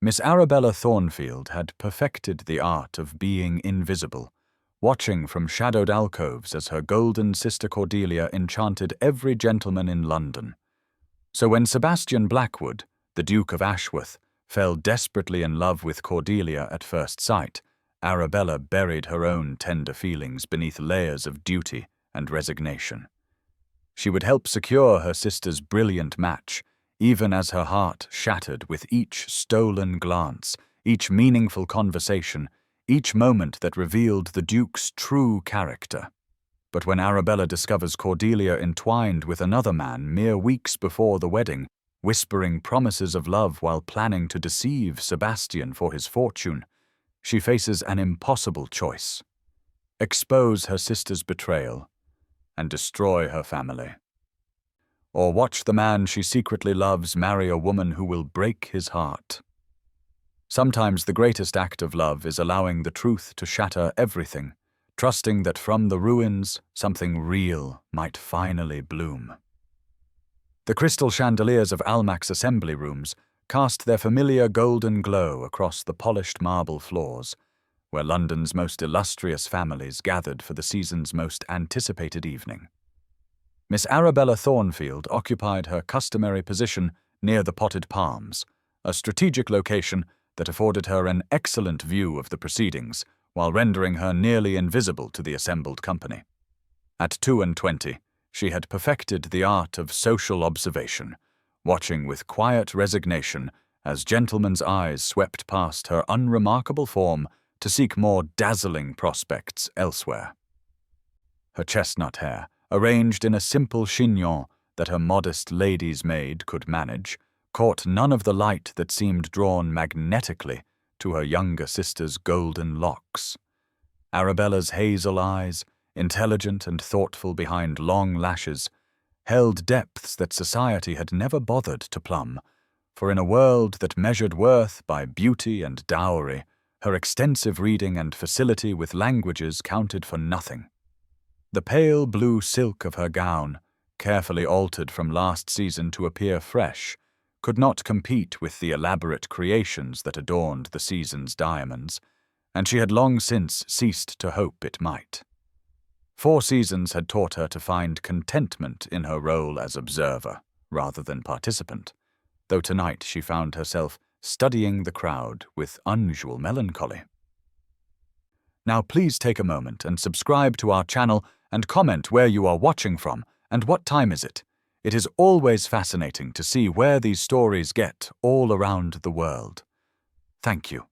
Miss Arabella Thornfield had perfected the art of being invisible, watching from shadowed alcoves as her golden sister Cordelia enchanted every gentleman in London. So when Sebastian Blackwood, the Duke of Ashworth, fell desperately in love with Cordelia at first sight, Arabella buried her own tender feelings beneath layers of duty and resignation. She would help secure her sister's brilliant match, even as her heart shattered with each stolen glance, each meaningful conversation, each moment that revealed the Duke's true character. But when Arabella discovers Cordelia entwined with another man mere weeks before the wedding, whispering promises of love while planning to deceive Sebastian for his fortune, she faces an impossible choice: expose her sister's betrayal and destroy her family, or watch the man she secretly loves marry a woman who will break his heart. Sometimes the greatest act of love is allowing the truth to shatter everything, trusting that from the ruins something real might finally bloom. The crystal chandeliers of Almack's assembly rooms cast their familiar golden glow across the polished marble floors, where London's most illustrious families gathered for the season's most anticipated evening. Miss Arabella Thornfield occupied her customary position near the potted palms, a strategic location that afforded her an excellent view of the proceedings, while rendering her nearly invisible to the assembled company. At 22, she had perfected the art of social observation, watching with quiet resignation as gentlemen's eyes swept past her unremarkable form to seek more dazzling prospects elsewhere. Her chestnut hair, arranged in a simple chignon that her modest lady's maid could manage, caught none of the light that seemed drawn magnetically to her younger sister's golden locks. Arabella's hazel eyes, intelligent and thoughtful behind long lashes, held depths that society had never bothered to plumb, for in a world that measured worth by beauty and dowry, her extensive reading and facility with languages counted for nothing. The pale blue silk of her gown, carefully altered from last season to appear fresh, could not compete with the elaborate creations that adorned the season's diamonds, and she had long since ceased to hope it might. 4 seasons had taught her to find contentment in her role as observer rather than participant, though tonight she found herself studying the crowd with unusual melancholy. Now please take a moment and subscribe to our channel and comment where you are watching from and what time is it. It is always fascinating to see where these stories get all around the world. Thank you.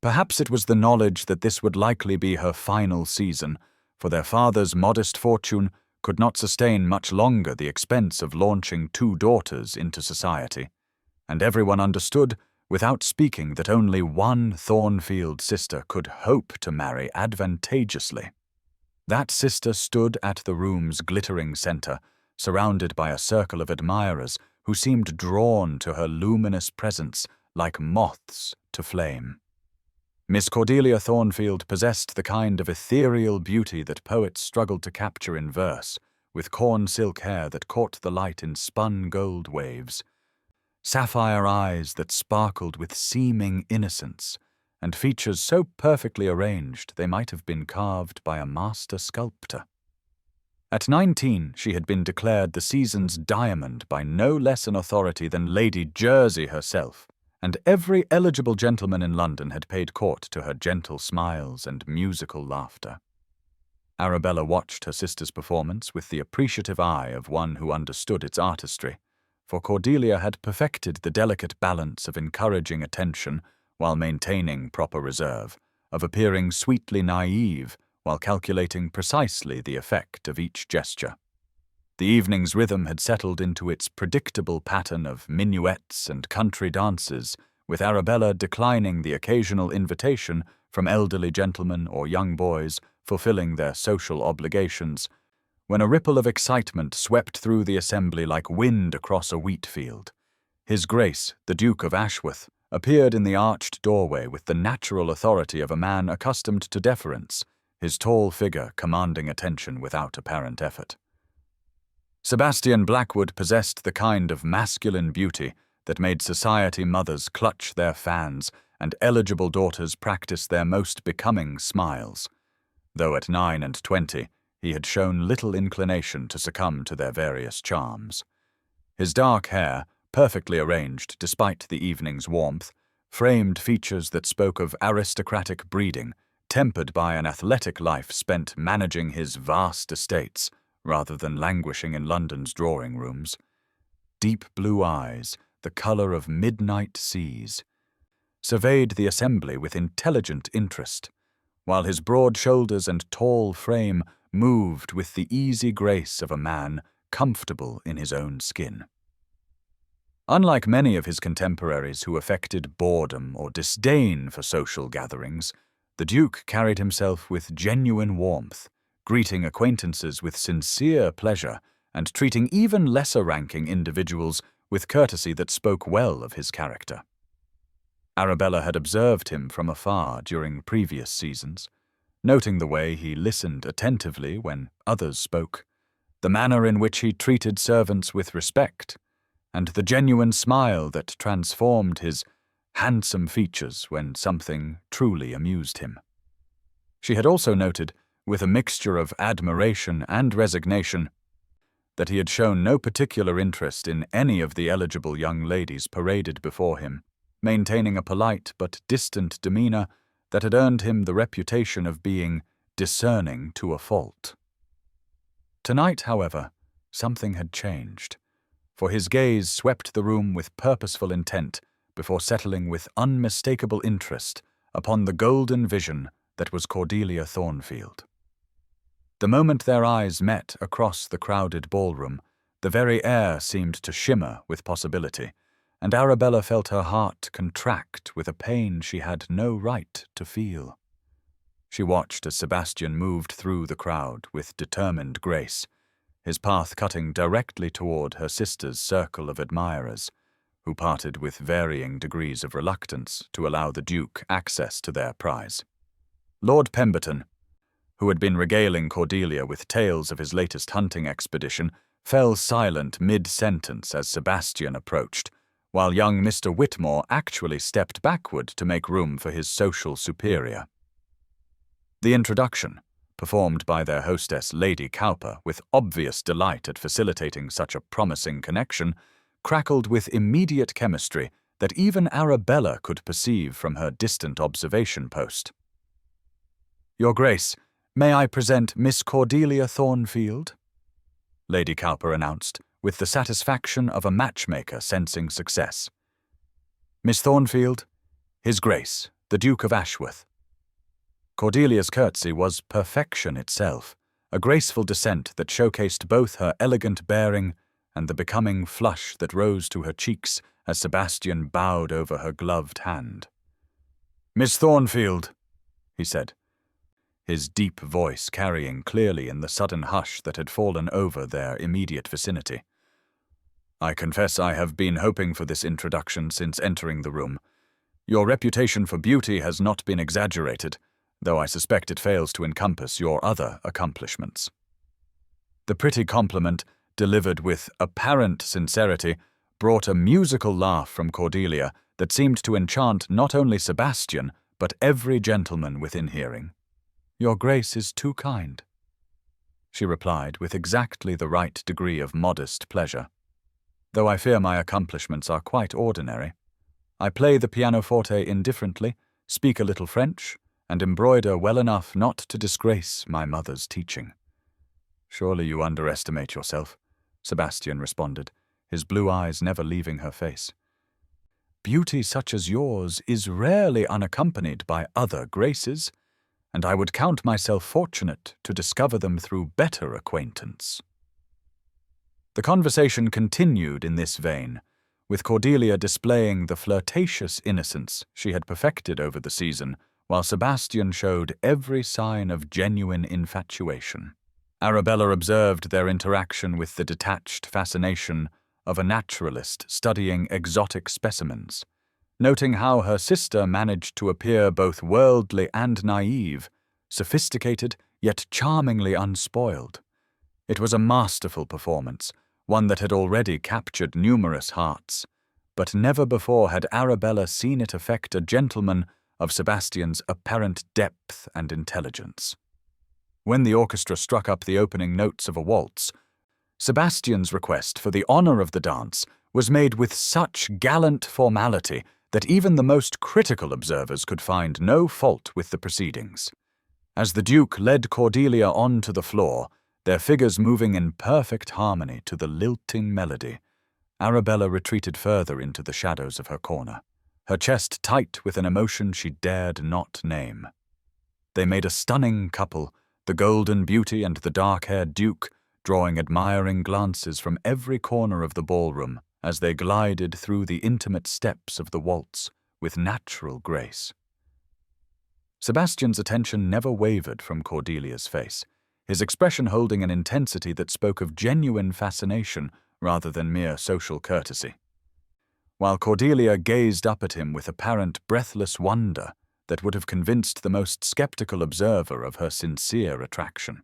Perhaps it was the knowledge that this would likely be her final season, for their father's modest fortune could not sustain much longer the expense of launching 2 daughters into society, and everyone understood without speaking that only one Thornfield sister could hope to marry advantageously. That sister stood at the room's glittering center, surrounded by a circle of admirers who seemed drawn to her luminous presence like moths to flame. Miss Cordelia Thornfield possessed the kind of ethereal beauty that poets struggled to capture in verse, with corn silk hair that caught the light in spun gold waves, sapphire eyes that sparkled with seeming innocence, and features so perfectly arranged they might have been carved by a master sculptor. At 19, she had been declared the season's diamond by no less an authority than Lady Jersey herself, and every eligible gentleman in London had paid court to her gentle smiles and musical laughter. Arabella watched her sister's performance with the appreciative eye of one who understood its artistry, for Cordelia had perfected the delicate balance of encouraging attention while maintaining proper reserve, of appearing sweetly naive while calculating precisely the effect of each gesture. The evening's rhythm had settled into its predictable pattern of minuets and country dances, with Arabella declining the occasional invitation from elderly gentlemen or young boys fulfilling their social obligations, when a ripple of excitement swept through the assembly like wind across a wheat field. His Grace, the Duke of Ashworth, appeared in the arched doorway with the natural authority of a man accustomed to deference, his tall figure commanding attention without apparent effort. Sebastian Blackwood possessed the kind of masculine beauty that made society mothers clutch their fans and eligible daughters practice their most becoming smiles, though at 9 and 20 he had shown little inclination to succumb to their various charms. His dark hair, perfectly arranged despite the evening's warmth, framed features that spoke of aristocratic breeding, tempered by an athletic life spent managing his vast estates rather than languishing in London's drawing rooms. Deep blue eyes, the colour of midnight seas, surveyed the assembly with intelligent interest, while his broad shoulders and tall frame moved with the easy grace of a man comfortable in his own skin. Unlike many of his contemporaries who affected boredom or disdain for social gatherings, the Duke carried himself with genuine warmth, greeting acquaintances with sincere pleasure and treating even lesser-ranking individuals with courtesy that spoke well of his character. Arabella had observed him from afar during previous seasons, noting the way he listened attentively when others spoke, the manner in which he treated servants with respect, and the genuine smile that transformed his handsome features when something truly amused him. She had also noted, with a mixture of admiration and resignation, that he had shown no particular interest in any of the eligible young ladies paraded before him, maintaining a polite but distant demeanour that had earned him the reputation of being discerning to a fault. Tonight, however, something had changed, for his gaze swept the room with purposeful intent before settling with unmistakable interest upon the golden vision that was Cordelia Thornfield. The moment their eyes met across the crowded ballroom, the very air seemed to shimmer with possibility, and Arabella felt her heart contract with a pain she had no right to feel. She watched as Sebastian moved through the crowd with determined grace, his path cutting directly toward her sister's circle of admirers, who parted with varying degrees of reluctance to allow the Duke access to their prize. Lord Pemberton, who had been regaling Cordelia with tales of his latest hunting expedition, fell silent mid-sentence as Sebastian approached, while young Mr. Whitmore actually stepped backward to make room for his social superior. The introduction, performed by their hostess Lady Cowper with obvious delight at facilitating such a promising connection, crackled with immediate chemistry that even Arabella could perceive from her distant observation post. "Your Grace, may I present Miss Cordelia Thornfield?" Lady Cowper announced, with the satisfaction of a matchmaker sensing success. "Miss Thornfield, His Grace, the Duke of Ashworth." Cordelia's curtsy was perfection itself, a graceful descent that showcased both her elegant bearing and the becoming flush that rose to her cheeks as Sebastian bowed over her gloved hand. "Miss Thornfield," he said, his deep voice carrying clearly in the sudden hush that had fallen over their immediate vicinity. "I confess I have been hoping for this introduction since entering the room. Your reputation for beauty has not been exaggerated, though I suspect it fails to encompass your other accomplishments." The pretty compliment, delivered with apparent sincerity, brought a musical laugh from Cordelia that seemed to enchant not only Sebastian, but every gentleman within hearing. "Your Grace is too kind," she replied with exactly the right degree of modest pleasure. "Though I fear my accomplishments are quite ordinary. I play the pianoforte indifferently, speak a little French, and embroider well enough not to disgrace my mother's teaching." "Surely you underestimate yourself," Sebastian responded, his blue eyes never leaving her face. "Beauty such as yours is rarely unaccompanied by other graces, and I would count myself fortunate to discover them through better acquaintance." The conversation continued in this vein, with Cordelia displaying the flirtatious innocence she had perfected over the season, while Sebastian showed every sign of genuine infatuation. Arabella observed their interaction with the detached fascination of a naturalist studying exotic specimens, noting how her sister managed to appear both worldly and naive, sophisticated yet charmingly unspoiled. It was a masterful performance, one that had already captured numerous hearts, but never before had Arabella seen it affect a gentleman of Sebastian's apparent depth and intelligence. When the orchestra struck up the opening notes of a waltz, Sebastian's request for the honor of the dance was made with such gallant formality that even the most critical observers could find no fault with the proceedings. As the Duke led Cordelia on to the floor, their figures moving in perfect harmony to the lilting melody, Arabella retreated further into the shadows of her corner, her chest tight with an emotion she dared not name. They made a stunning couple, the golden beauty and the dark-haired Duke, drawing admiring glances from every corner of the ballroom as they glided through the intimate steps of the waltz with natural grace. Sebastian's attention never wavered from Cordelia's face, his expression holding an intensity that spoke of genuine fascination rather than mere social courtesy. While Cordelia gazed up at him with apparent breathless wonder that would have convinced the most skeptical observer of her sincere attraction.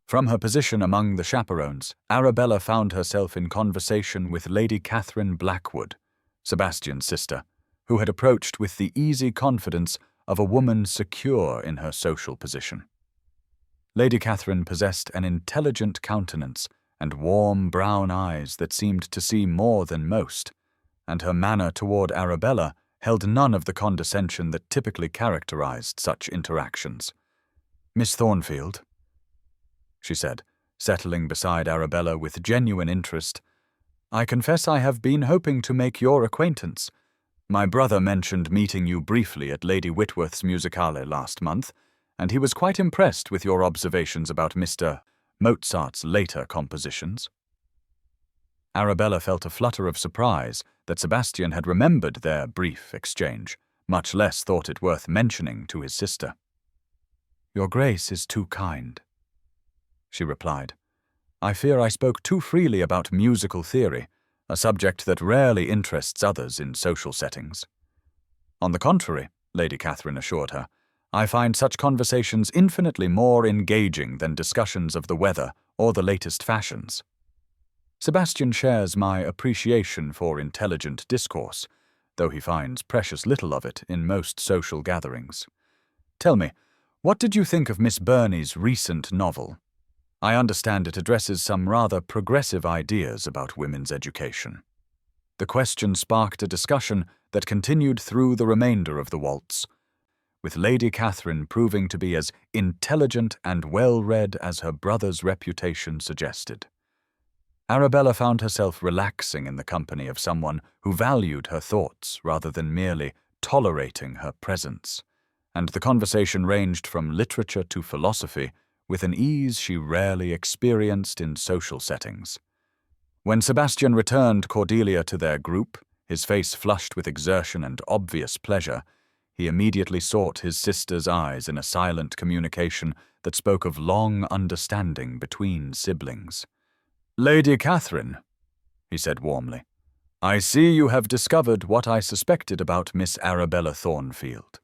From her position among the chaperones, Arabella found herself in conversation with Lady Catherine Blackwood, Sebastian's sister, who had approached with the easy confidence of a woman secure in her social position. Lady Catherine possessed an intelligent countenance and warm brown eyes that seemed to see more than most, and her manner toward Arabella held none of the condescension that typically characterized such interactions. "Miss Thornfield," she said, settling beside Arabella with genuine interest, "I confess I have been hoping to make your acquaintance. My brother mentioned meeting you briefly at Lady Whitworth's musicale last month, and he was quite impressed with your observations about Mr. Mozart's later compositions." Arabella felt a flutter of surprise that Sebastian had remembered their brief exchange, much less thought it worth mentioning to his sister. "Your Grace is too kind," she replied. "I fear I spoke too freely about musical theory, a subject that rarely interests others in social settings." "On the contrary," Lady Catherine assured her, "I find such conversations infinitely more engaging than discussions of the weather or the latest fashions. Sebastian shares my appreciation for intelligent discourse, though he finds precious little of it in most social gatherings. Tell me, what did you think of Miss Burney's recent novel? I understand it addresses some rather progressive ideas about women's education." The question sparked a discussion that continued through the remainder of the waltz, with Lady Catherine proving to be as intelligent and well-read as her brother's reputation suggested. Arabella found herself relaxing in the company of someone who valued her thoughts rather than merely tolerating her presence, and the conversation ranged from literature to philosophy with an ease she rarely experienced in social settings. When Sebastian returned Cordelia to their group, his face flushed with exertion and obvious pleasure, he immediately sought his sister's eyes in a silent communication that spoke of long understanding between siblings. "Lady Catherine," he said warmly, "I see you have discovered what I suspected about Miss Arabella Thornfield.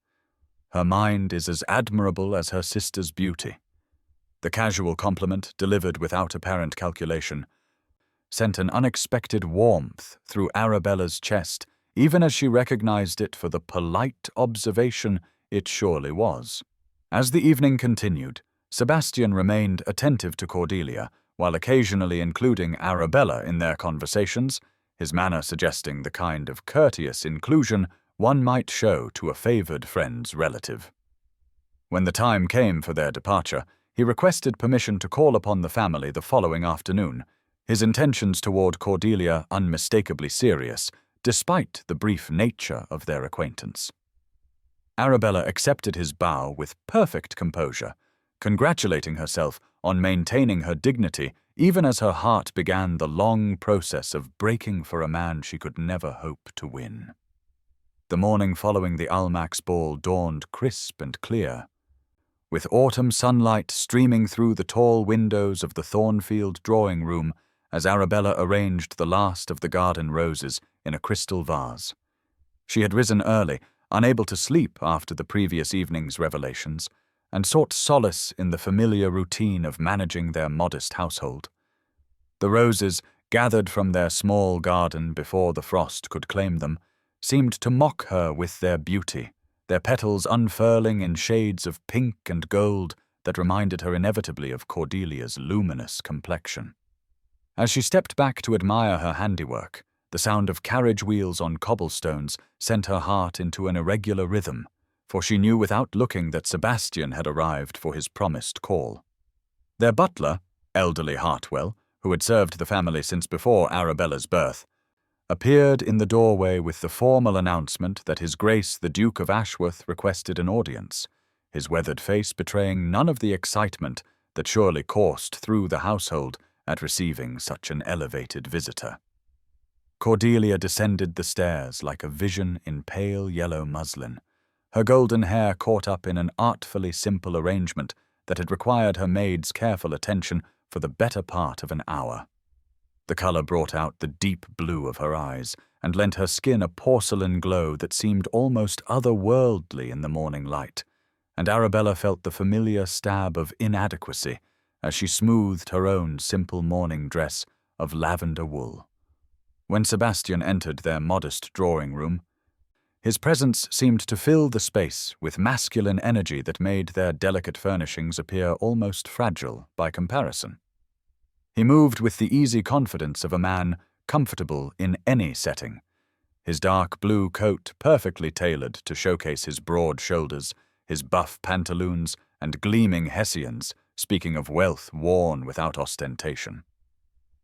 Her mind is as admirable as her sister's beauty." The casual compliment, delivered without apparent calculation, sent an unexpected warmth through Arabella's chest, even as she recognized it for the polite observation it surely was. As the evening continued, Sebastian remained attentive to Cordelia, while occasionally including Arabella in their conversations, his manner suggesting the kind of courteous inclusion one might show to a favored friend's relative. When the time came for their departure, he requested permission to call upon the family the following afternoon, his intentions toward Cordelia unmistakably serious, despite the brief nature of their acquaintance. Arabella accepted his bow with perfect composure, congratulating herself on maintaining her dignity even as her heart began the long process of breaking for a man she could never hope to win. The morning following the Almack's ball dawned crisp and clear, with autumn sunlight streaming through the tall windows of the Thornfield drawing room as Arabella arranged the last of the garden roses in a crystal vase. She had risen early, unable to sleep after the previous evening's revelations, and sought solace in the familiar routine of managing their modest household. The roses, gathered from their small garden before the frost could claim them, seemed to mock her with their beauty, their petals unfurling in shades of pink and gold that reminded her inevitably of Cordelia's luminous complexion. As she stepped back to admire her handiwork, the sound of carriage wheels on cobblestones sent her heart into an irregular rhythm, for she knew without looking that Sebastian had arrived for his promised call. Their butler, elderly Hartwell, who had served the family since before Arabella's birth, appeared in the doorway with the formal announcement that His Grace the Duke of Ashworth requested an audience, his weathered face betraying none of the excitement that surely coursed through the household at receiving such an elevated visitor. Cordelia descended the stairs like a vision in pale yellow muslin, her golden hair caught up in an artfully simple arrangement that had required her maid's careful attention for the better part of an hour. The color brought out the deep blue of her eyes and lent her skin a porcelain glow that seemed almost otherworldly in the morning light, and Arabella felt the familiar stab of inadequacy as she smoothed her own simple morning dress of lavender wool. When Sebastian entered their modest drawing-room, his presence seemed to fill the space with masculine energy that made their delicate furnishings appear almost fragile by comparison. He moved with the easy confidence of a man comfortable in any setting, his dark blue coat perfectly tailored to showcase his broad shoulders, his buff pantaloons and gleaming hessians, speaking of wealth worn without ostentation.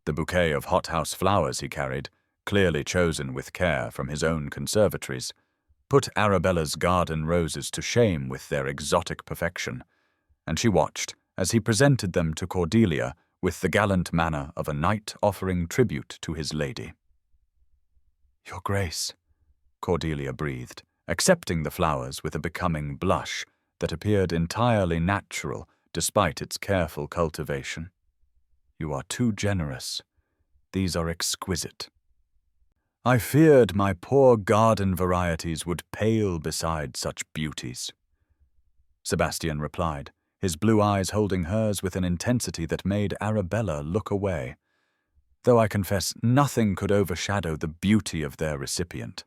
The bouquet of hothouse flowers he carried, clearly chosen with care from his own conservatories, put Arabella's garden roses to shame with their exotic perfection, and she watched as he presented them to Cordelia with the gallant manner of a knight offering tribute to his lady. "Your Grace," Cordelia breathed, accepting the flowers with a becoming blush that appeared entirely natural despite its careful cultivation. "You are too generous. These are exquisite." "I feared my poor garden varieties would pale beside such beauties," Sebastian replied, his blue eyes holding hers with an intensity that made Arabella look away, though I confess nothing could overshadow the beauty of their recipient.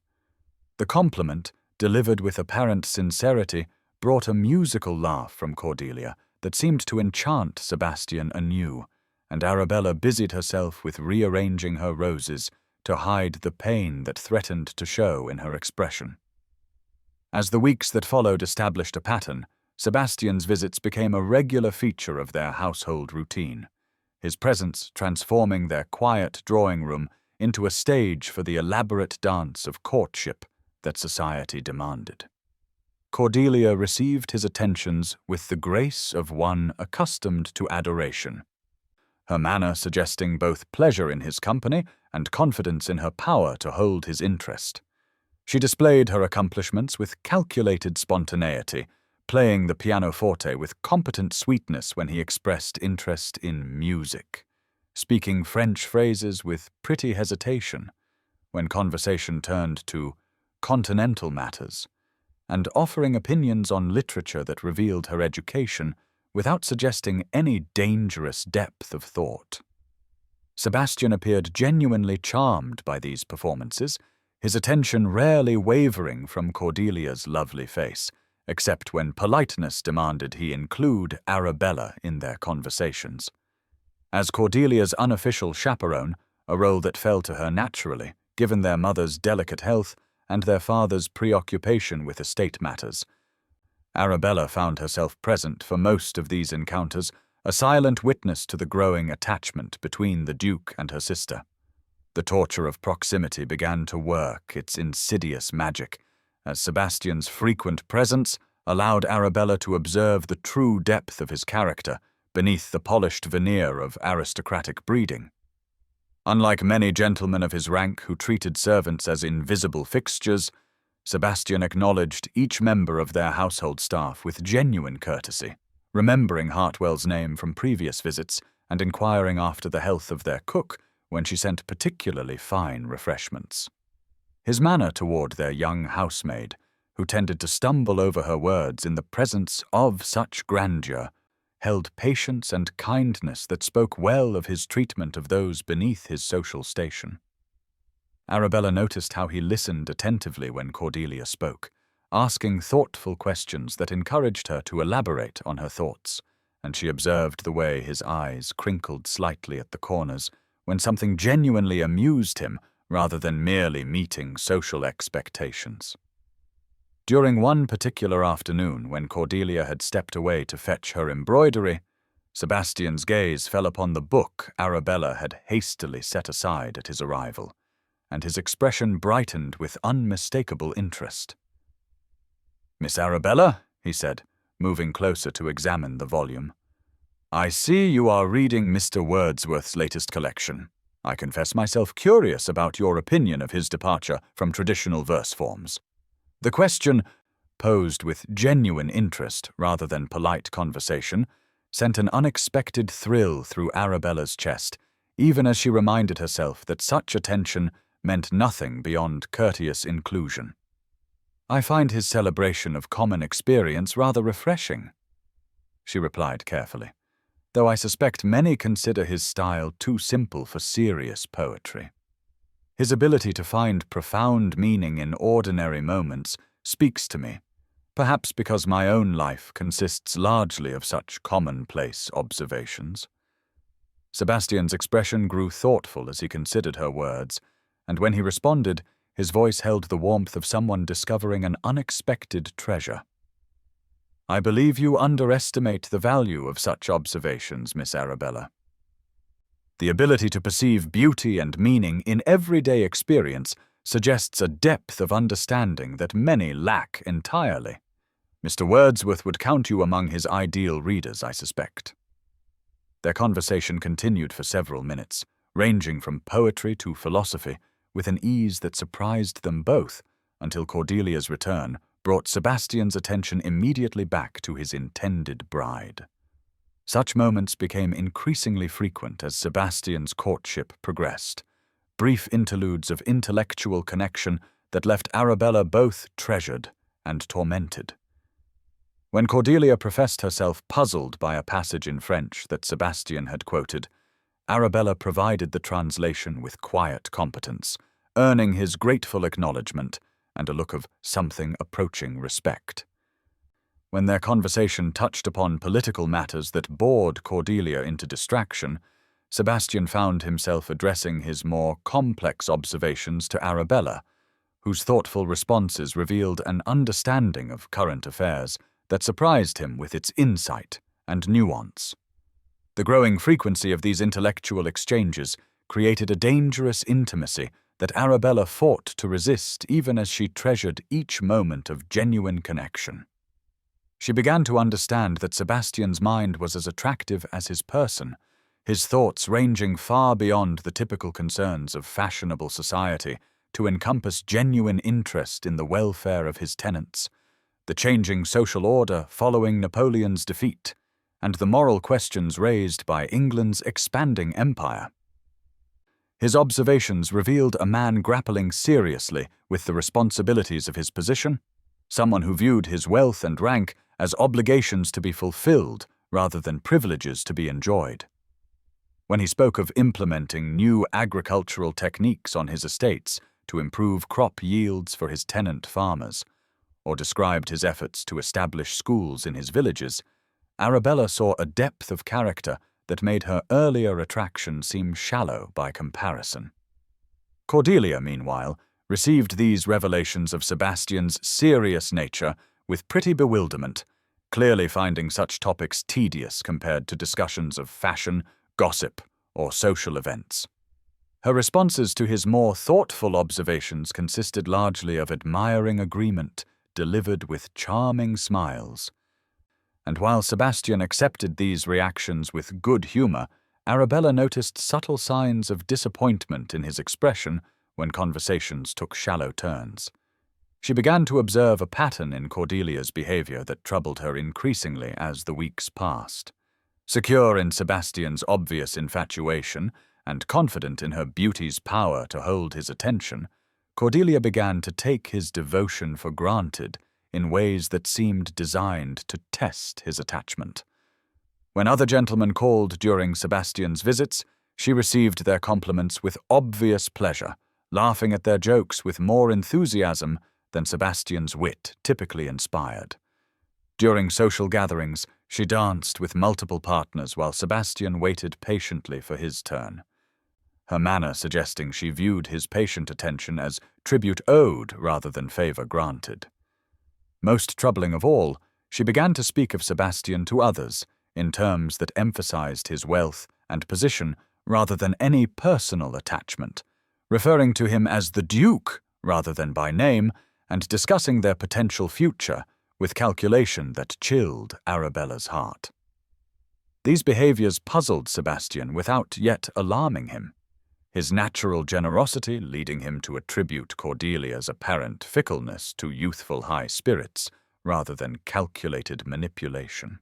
The compliment, delivered with apparent sincerity, brought a musical laugh from Cordelia that seemed to enchant Sebastian anew, and Arabella busied herself with rearranging her roses to hide the pain that threatened to show in her expression. As the weeks that followed established a pattern, Sebastian's visits became a regular feature of their household routine, his presence transforming their quiet drawing-room into a stage for the elaborate dance of courtship that society demanded. Cordelia received his attentions with the grace of one accustomed to adoration, her manner suggesting both pleasure in his company and confidence in her power to hold his interest. She displayed her accomplishments with calculated spontaneity, playing the pianoforte with competent sweetness when he expressed interest in music, speaking French phrases with pretty hesitation when conversation turned to continental matters, and offering opinions on literature that revealed her education without suggesting any dangerous depth of thought. Sebastian appeared genuinely charmed by these performances, his attention rarely wavering from Cordelia's lovely face, except when politeness demanded he include Arabella in their conversations. As Cordelia's unofficial chaperone, a role that fell to her naturally, given their mother's delicate health and their father's preoccupation with estate matters, Arabella found herself present for most of these encounters, a silent witness to the growing attachment between the Duke and her sister. The torture of proximity began to work its insidious magic, as Sebastian's frequent presence allowed Arabella to observe the true depth of his character beneath the polished veneer of aristocratic breeding. Unlike many gentlemen of his rank who treated servants as invisible fixtures, Sebastian acknowledged each member of their household staff with genuine courtesy, remembering Hartwell's name from previous visits and inquiring after the health of their cook when she sent particularly fine refreshments. His manner toward their young housemaid, who tended to stumble over her words in the presence of such grandeur, held patience and kindness that spoke well of his treatment of those beneath his social station. Arabella noticed how he listened attentively when Cordelia spoke, asking thoughtful questions that encouraged her to elaborate on her thoughts, and she observed the way his eyes crinkled slightly at the corners when something genuinely amused him rather than merely meeting social expectations. During one particular afternoon, when Cordelia had stepped away to fetch her embroidery, Sebastian's gaze fell upon the book Arabella had hastily set aside at his arrival, and his expression brightened with unmistakable interest. "Miss Arabella," he said, moving closer to examine the volume, "I see you are reading Mr. Wordsworth's latest collection. I confess myself curious about your opinion of his departure from traditional verse forms." The question, posed with genuine interest rather than polite conversation, sent an unexpected thrill through Arabella's chest, even as she reminded herself that such attention meant nothing beyond courteous inclusion. "I find his celebration of common experience rather refreshing," she replied carefully, "though I suspect many consider his style too simple for serious poetry. His ability to find profound meaning in ordinary moments speaks to me, perhaps because my own life consists largely of such commonplace observations." Sebastian's expression grew thoughtful as he considered her words, and when he responded, his voice held the warmth of someone discovering an unexpected treasure. "I believe you underestimate the value of such observations, Miss Arabella. The ability to perceive beauty and meaning in everyday experience suggests a depth of understanding that many lack entirely. Mr. Wordsworth would count you among his ideal readers, I suspect." Their conversation continued for several minutes, ranging from poetry to philosophy, with an ease that surprised them both, until Cordelia's return brought Sebastian's attention immediately back to his intended bride. Such moments became increasingly frequent as Sebastian's courtship progressed, brief interludes of intellectual connection that left Arabella both treasured and tormented. When Cordelia professed herself puzzled by a passage in French that Sebastian had quoted, Arabella provided the translation with quiet competence, earning his grateful acknowledgement and a look of something approaching respect. When their conversation touched upon political matters that bored Cordelia into distraction, Sebastian found himself addressing his more complex observations to Arabella, whose thoughtful responses revealed an understanding of current affairs that surprised him with its insight and nuance. The growing frequency of these intellectual exchanges created a dangerous intimacy that Arabella fought to resist even as she treasured each moment of genuine connection. She began to understand that Sebastian's mind was as attractive as his person, his thoughts ranging far beyond the typical concerns of fashionable society to encompass genuine interest in the welfare of his tenants, the changing social order following Napoleon's defeat, and the moral questions raised by England's expanding empire. His observations revealed a man grappling seriously with the responsibilities of his position, someone who viewed his wealth and rank as obligations to be fulfilled rather than privileges to be enjoyed. When he spoke of implementing new agricultural techniques on his estates to improve crop yields for his tenant farmers, or described his efforts to establish schools in his villages, Arabella saw a depth of character that made her earlier attraction seem shallow by comparison. Cordelia, meanwhile, received these revelations of Sebastian's serious nature with pretty bewilderment, clearly finding such topics tedious compared to discussions of fashion, gossip, or social events. Her responses to his more thoughtful observations consisted largely of admiring agreement, delivered with charming smiles. And while Sebastian accepted these reactions with good humor, Arabella noticed subtle signs of disappointment in his expression when conversations took shallow turns. She began to observe a pattern in Cordelia's behavior that troubled her increasingly as the weeks passed. Secure in Sebastian's obvious infatuation and confident in her beauty's power to hold his attention, Cordelia began to take his devotion for granted in ways that seemed designed to test his attachment. When other gentlemen called during Sebastian's visits, she received their compliments with obvious pleasure, laughing at their jokes with more enthusiasm than Sebastian's wit typically inspired. During social gatherings, she danced with multiple partners while Sebastian waited patiently for his turn, her manner suggesting she viewed his patient attention as tribute owed rather than favor granted. Most troubling of all, she began to speak of Sebastian to others in terms that emphasized his wealth and position rather than any personal attachment, referring to him as the Duke rather than by name, and discussing their potential future with calculation that chilled Arabella's heart. These behaviors puzzled Sebastian without yet alarming him, his natural generosity leading him to attribute Cordelia's apparent fickleness to youthful high spirits rather than calculated manipulation.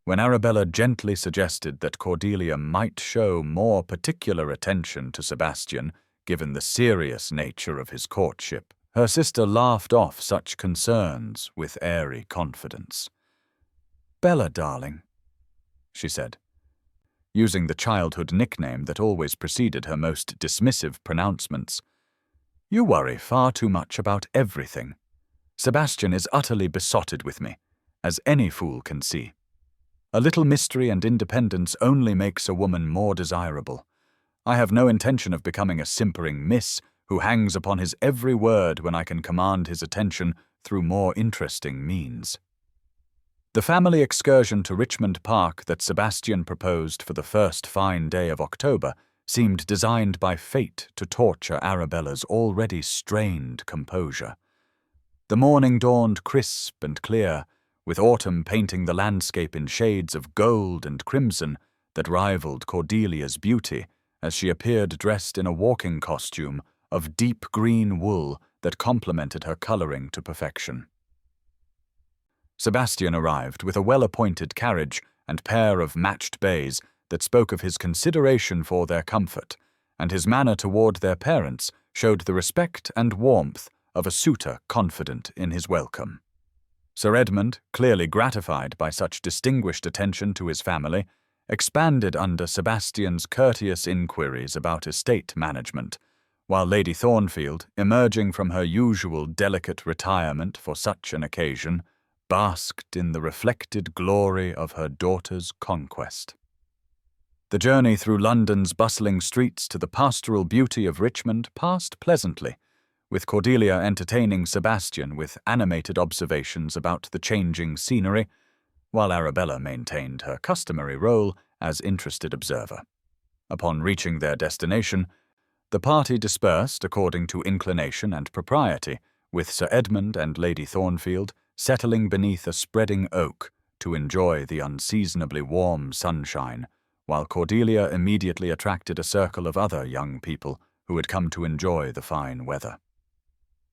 When Arabella gently suggested that Cordelia might show more particular attention to Sebastian given the serious nature of his courtship, her sister laughed off such concerns with airy confidence. "Bella, darling," she said, using the childhood nickname that always preceded her most dismissive pronouncements, "you worry far too much about everything. Sebastian is utterly besotted with me, as any fool can see. A little mystery and independence only makes a woman more desirable. I have no intention of becoming a simpering miss who hangs upon his every word when I can command his attention through more interesting means." The family excursion to Richmond Park that Sebastian proposed for the first fine day of October seemed designed by fate to torture Arabella's already strained composure. The morning dawned crisp and clear, with autumn painting the landscape in shades of gold and crimson that rivaled Cordelia's beauty as she appeared dressed in a walking costume of deep green wool that complemented her coloring to perfection. Sebastian arrived with a well-appointed carriage and pair of matched bays that spoke of his consideration for their comfort, and his manner toward their parents showed the respect and warmth of a suitor confident in his welcome. Sir Edmund, clearly gratified by such distinguished attention to his family, expanded under Sebastian's courteous inquiries about estate management, while Lady Thornfield, emerging from her usual delicate retirement for such an occasion, basked in the reflected glory of her daughter's conquest. The journey through London's bustling streets to the pastoral beauty of Richmond passed pleasantly, with Cordelia entertaining Sebastian with animated observations about the changing scenery, while Arabella maintained her customary role as interested observer. Upon reaching their destination, the party dispersed according to inclination and propriety, with Sir Edmund and Lady Thornfield settling beneath a spreading oak to enjoy the unseasonably warm sunshine, while Cordelia immediately attracted a circle of other young people who had come to enjoy the fine weather.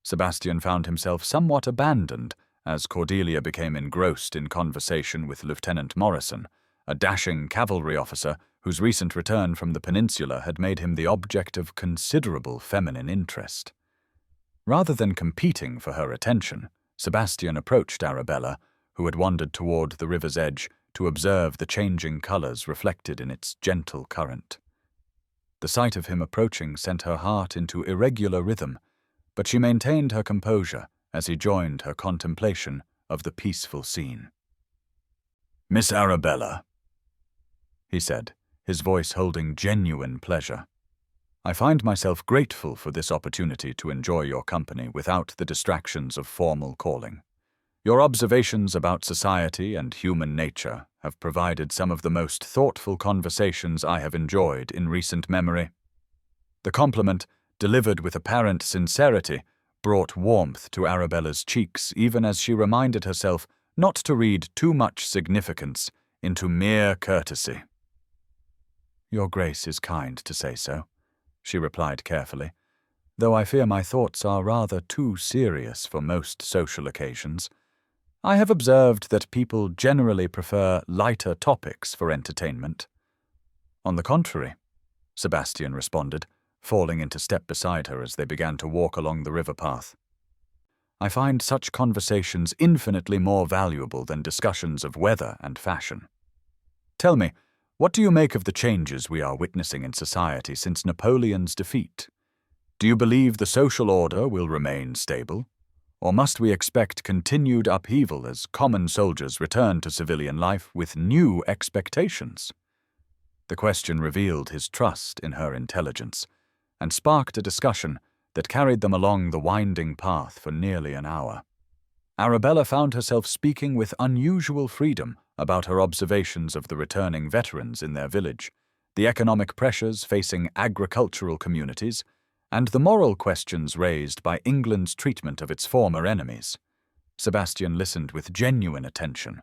Sebastian found himself somewhat abandoned as Cordelia became engrossed in conversation with Lieutenant Morrison, a dashing cavalry officer whose recent return from the peninsula had made him the object of considerable feminine interest. Rather than competing for her attention, Sebastian approached Arabella, who had wandered toward the river's edge to observe the changing colors reflected in its gentle current. The sight of him approaching sent her heart into irregular rhythm, but she maintained her composure as he joined her contemplation of the peaceful scene. "Miss Arabella," he said, his voice holding genuine pleasure, "I find myself grateful for this opportunity to enjoy your company without the distractions of formal calling. Your observations about society and human nature have provided some of the most thoughtful conversations I have enjoyed in recent memory." The compliment, delivered with apparent sincerity, brought warmth to Arabella's cheeks even as she reminded herself not to read too much significance into mere courtesy. "Your Grace is kind to say so," she replied carefully, "though I fear my thoughts are rather too serious for most social occasions. I have observed that people generally prefer lighter topics for entertainment." "On the contrary," Sebastian responded, falling into step beside her as they began to walk along the river path. "I find such conversations infinitely more valuable than discussions of weather and fashion." Tell me, what do you make of the changes we are witnessing in society since Napoleon's defeat? Do you believe the social order will remain stable? Or must we expect continued upheaval as common soldiers return to civilian life with new expectations? The question revealed his trust in her intelligence and sparked a discussion that carried them along the winding path for nearly an hour. Arabella found herself speaking with unusual freedom about her observations of the returning veterans in their village, the economic pressures facing agricultural communities, and the moral questions raised by England's treatment of its former enemies. Sebastian listened with genuine attention,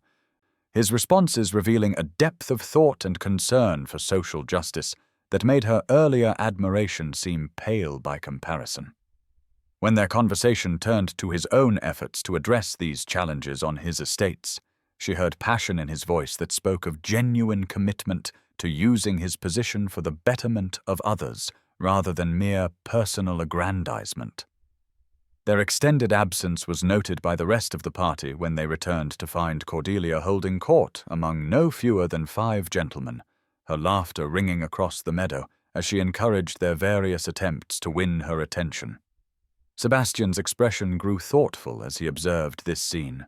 his responses revealing a depth of thought and concern for social justice that made her earlier admiration seem pale by comparison. When their conversation turned to his own efforts to address these challenges on his estates, she heard passion in his voice that spoke of genuine commitment to using his position for the betterment of others rather than mere personal aggrandizement. Their extended absence was noted by the rest of the party when they returned to find Cordelia holding court among no fewer than 5 gentlemen, her laughter ringing across the meadow as she encouraged their various attempts to win her attention. Sebastian's expression grew thoughtful as he observed this scene,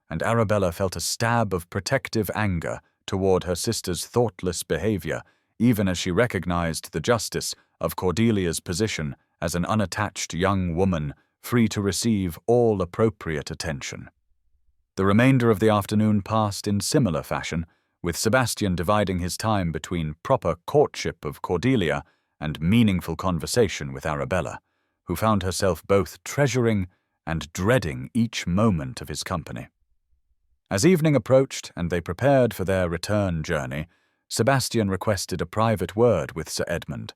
and Arabella felt a stab of protective anger toward her sister's thoughtless behavior, even as she recognized the justice of Cordelia's position as an unattached young woman free to receive all appropriate attention. The remainder of the afternoon passed in similar fashion, with Sebastian dividing his time between proper courtship of Cordelia and meaningful conversation with Arabella, who found herself both treasuring and dreading each moment of his company. As evening approached and they prepared for their return journey, Sebastian requested a private word with Sir Edmund,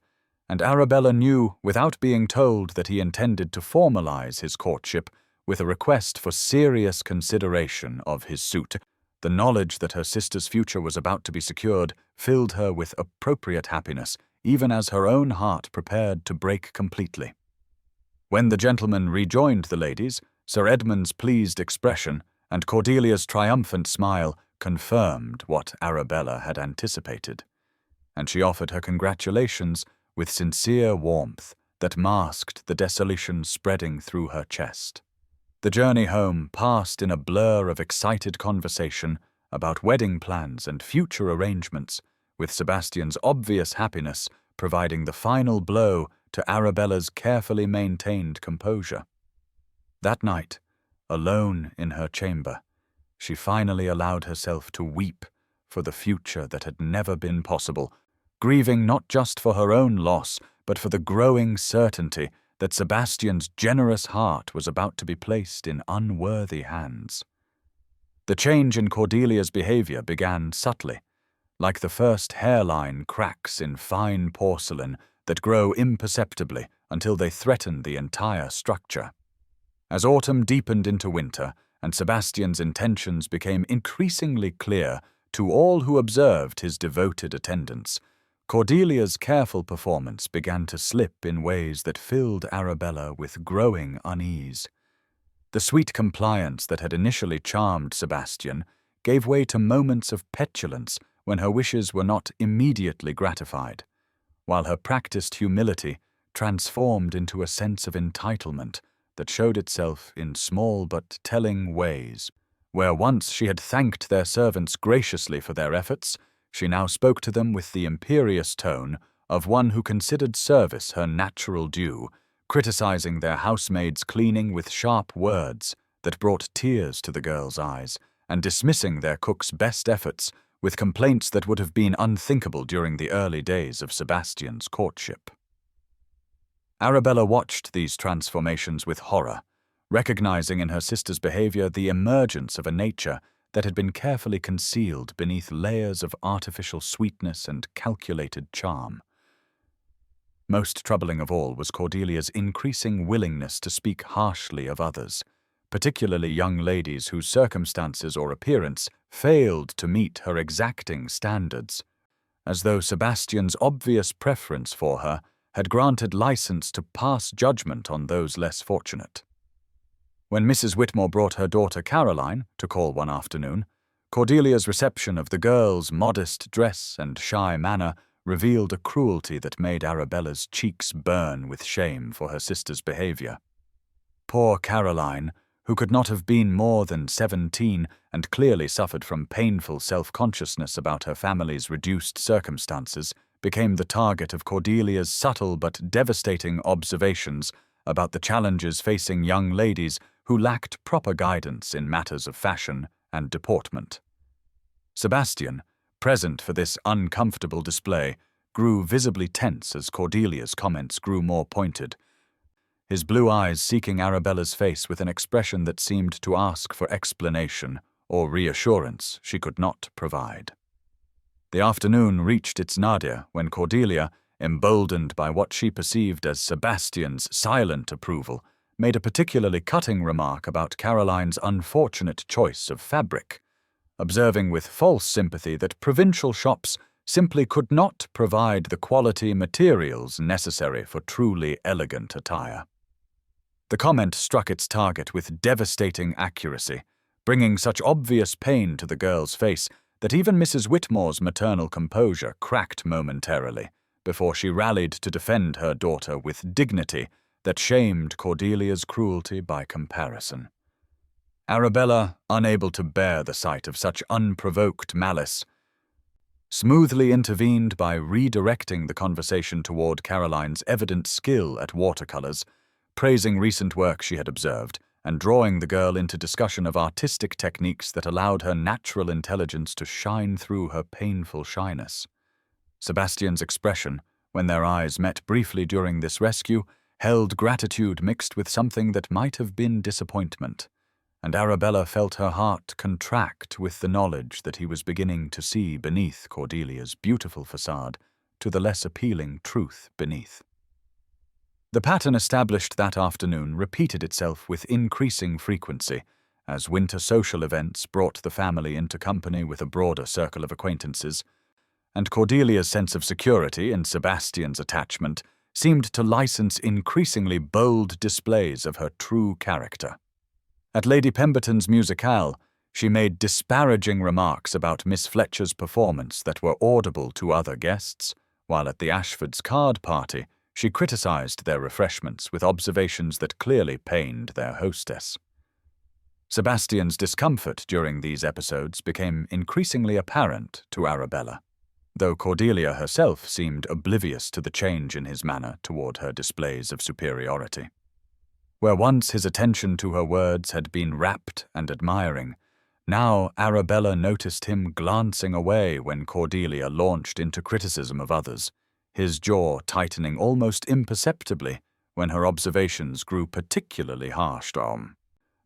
and Arabella knew, without being told, that he intended to formalize his courtship with a request for serious consideration of his suit. The knowledge that her sister's future was about to be secured filled her with appropriate happiness, even as her own heart prepared to break completely. When the gentlemen rejoined the ladies, Sir Edmund's pleased expression and Cordelia's triumphant smile confirmed what Arabella had anticipated, and she offered her congratulations with sincere warmth that masked the desolation spreading through her chest. The journey home passed in a blur of excited conversation about wedding plans and future arrangements, with Sebastian's obvious happiness providing the final blow to Arabella's carefully maintained composure. That night, alone in her chamber, she finally allowed herself to weep for the future that had never been possible, grieving not just for her own loss, but for the growing certainty that Sebastian's generous heart was about to be placed in unworthy hands. The change in Cordelia's behavior began subtly, like the first hairline cracks in fine porcelain that grow imperceptibly until they threaten the entire structure. As autumn deepened into winter and Sebastian's intentions became increasingly clear to all who observed his devoted attendance, Cordelia's careful performance began to slip in ways that filled Arabella with growing unease. The sweet compliance that had initially charmed Sebastian gave way to moments of petulance when her wishes were not immediately gratified, while her practiced humility transformed into a sense of entitlement that showed itself in small but telling ways. Where once she had thanked their servants graciously for their efforts, she now spoke to them with the imperious tone of one who considered service her natural due, criticizing their housemaid's cleaning with sharp words that brought tears to the girl's eyes, and dismissing their cook's best efforts with complaints that would have been unthinkable during the early days of Sebastian's courtship. Arabella watched these transformations with horror, recognizing in her sister's behavior the emergence of a nature that had been carefully concealed beneath layers of artificial sweetness and calculated charm. Most troubling of all was Cordelia's increasing willingness to speak harshly of others, particularly young ladies whose circumstances or appearance failed to meet her exacting standards, as though Sebastian's obvious preference for her had granted license to pass judgment on those less fortunate. When Mrs. Whitmore brought her daughter Caroline to call one afternoon, Cordelia's reception of the girl's modest dress and shy manner revealed a cruelty that made Arabella's cheeks burn with shame for her sister's behavior. Poor Caroline, who could not have been more than 17 and clearly suffered from painful self-consciousness about her family's reduced circumstances, became the target of Cordelia's subtle but devastating observations about the challenges facing young ladies who lacked proper guidance in matters of fashion and deportment. Sebastian, present for this uncomfortable display, grew visibly tense as Cordelia's comments grew more pointed, his blue eyes seeking Arabella's face with an expression that seemed to ask for explanation or reassurance she could not provide. The afternoon reached its nadir when Cordelia, emboldened by what she perceived as Sebastian's silent approval, made a particularly cutting remark about Caroline's unfortunate choice of fabric, observing with false sympathy that provincial shops simply could not provide the quality materials necessary for truly elegant attire. The comment struck its target with devastating accuracy, bringing such obvious pain to the girl's face that even Mrs. Whitmore's maternal composure cracked momentarily before she rallied to defend her daughter with dignity that shamed Cordelia's cruelty by comparison. Arabella, unable to bear the sight of such unprovoked malice, smoothly intervened by redirecting the conversation toward Caroline's evident skill at watercolors, praising recent work she had observed, and drawing the girl into discussion of artistic techniques that allowed her natural intelligence to shine through her painful shyness. Sebastian's expression, when their eyes met briefly during this rescue, held gratitude mixed with something that might have been disappointment, and Arabella felt her heart contract with the knowledge that he was beginning to see beneath Cordelia's beautiful facade to the less appealing truth beneath. The pattern established that afternoon repeated itself with increasing frequency as winter social events brought the family into company with a broader circle of acquaintances, and Cordelia's sense of security in Sebastian's attachment seemed to license increasingly bold displays of her true character. At Lady Pemberton's musicale, she made disparaging remarks about Miss Fletcher's performance that were audible to other guests, while at the Ashfords' card party, she criticized their refreshments with observations that clearly pained their hostess. Sebastian's discomfort during these episodes became increasingly apparent to Arabella, though Cordelia herself seemed oblivious to the change in his manner toward her displays of superiority. Where once his attention to her words had been rapt and admiring, now Arabella noticed him glancing away when Cordelia launched into criticism of others, his jaw tightening almost imperceptibly when her observations grew particularly harsh.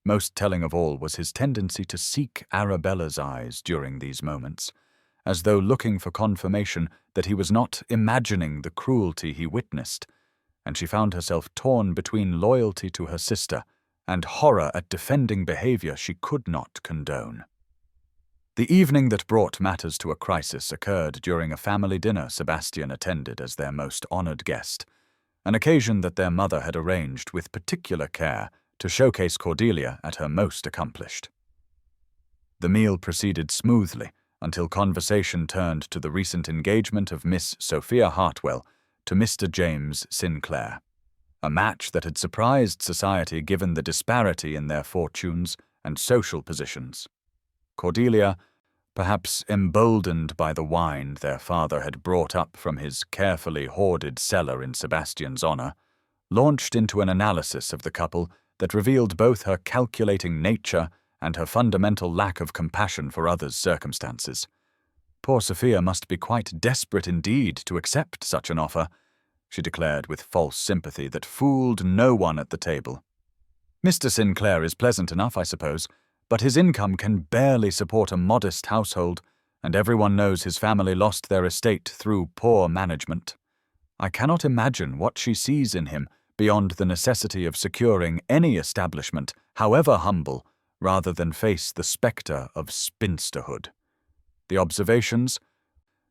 Most telling of all was his tendency to seek Arabella's eyes during these moments, as though looking for confirmation that he was not imagining the cruelty he witnessed, and she found herself torn between loyalty to her sister and horror at defending behavior she could not condone. The evening that brought matters to a crisis occurred during a family dinner Sebastian attended as their most honored guest, an occasion that their mother had arranged with particular care to showcase Cordelia at her most accomplished. The meal proceeded smoothly until conversation turned to the recent engagement of Miss Sophia Hartwell to Mr. James Sinclair, a match that had surprised society given the disparity in their fortunes and social positions. Cordelia, perhaps emboldened by the wine their father had brought up from his carefully hoarded cellar in Sebastian's honor, launched into an analysis of the couple that revealed both her calculating nature and her fundamental lack of compassion for others' circumstances. Poor Sophia must be quite desperate indeed to accept such an offer, she declared with false sympathy that fooled no one at the table. Mr. Sinclair is pleasant enough, I suppose, but his income can barely support a modest household, and everyone knows his family lost their estate through poor management. I cannot imagine what she sees in him beyond the necessity of securing any establishment, however humble, rather than face the spectre of spinsterhood. The observations,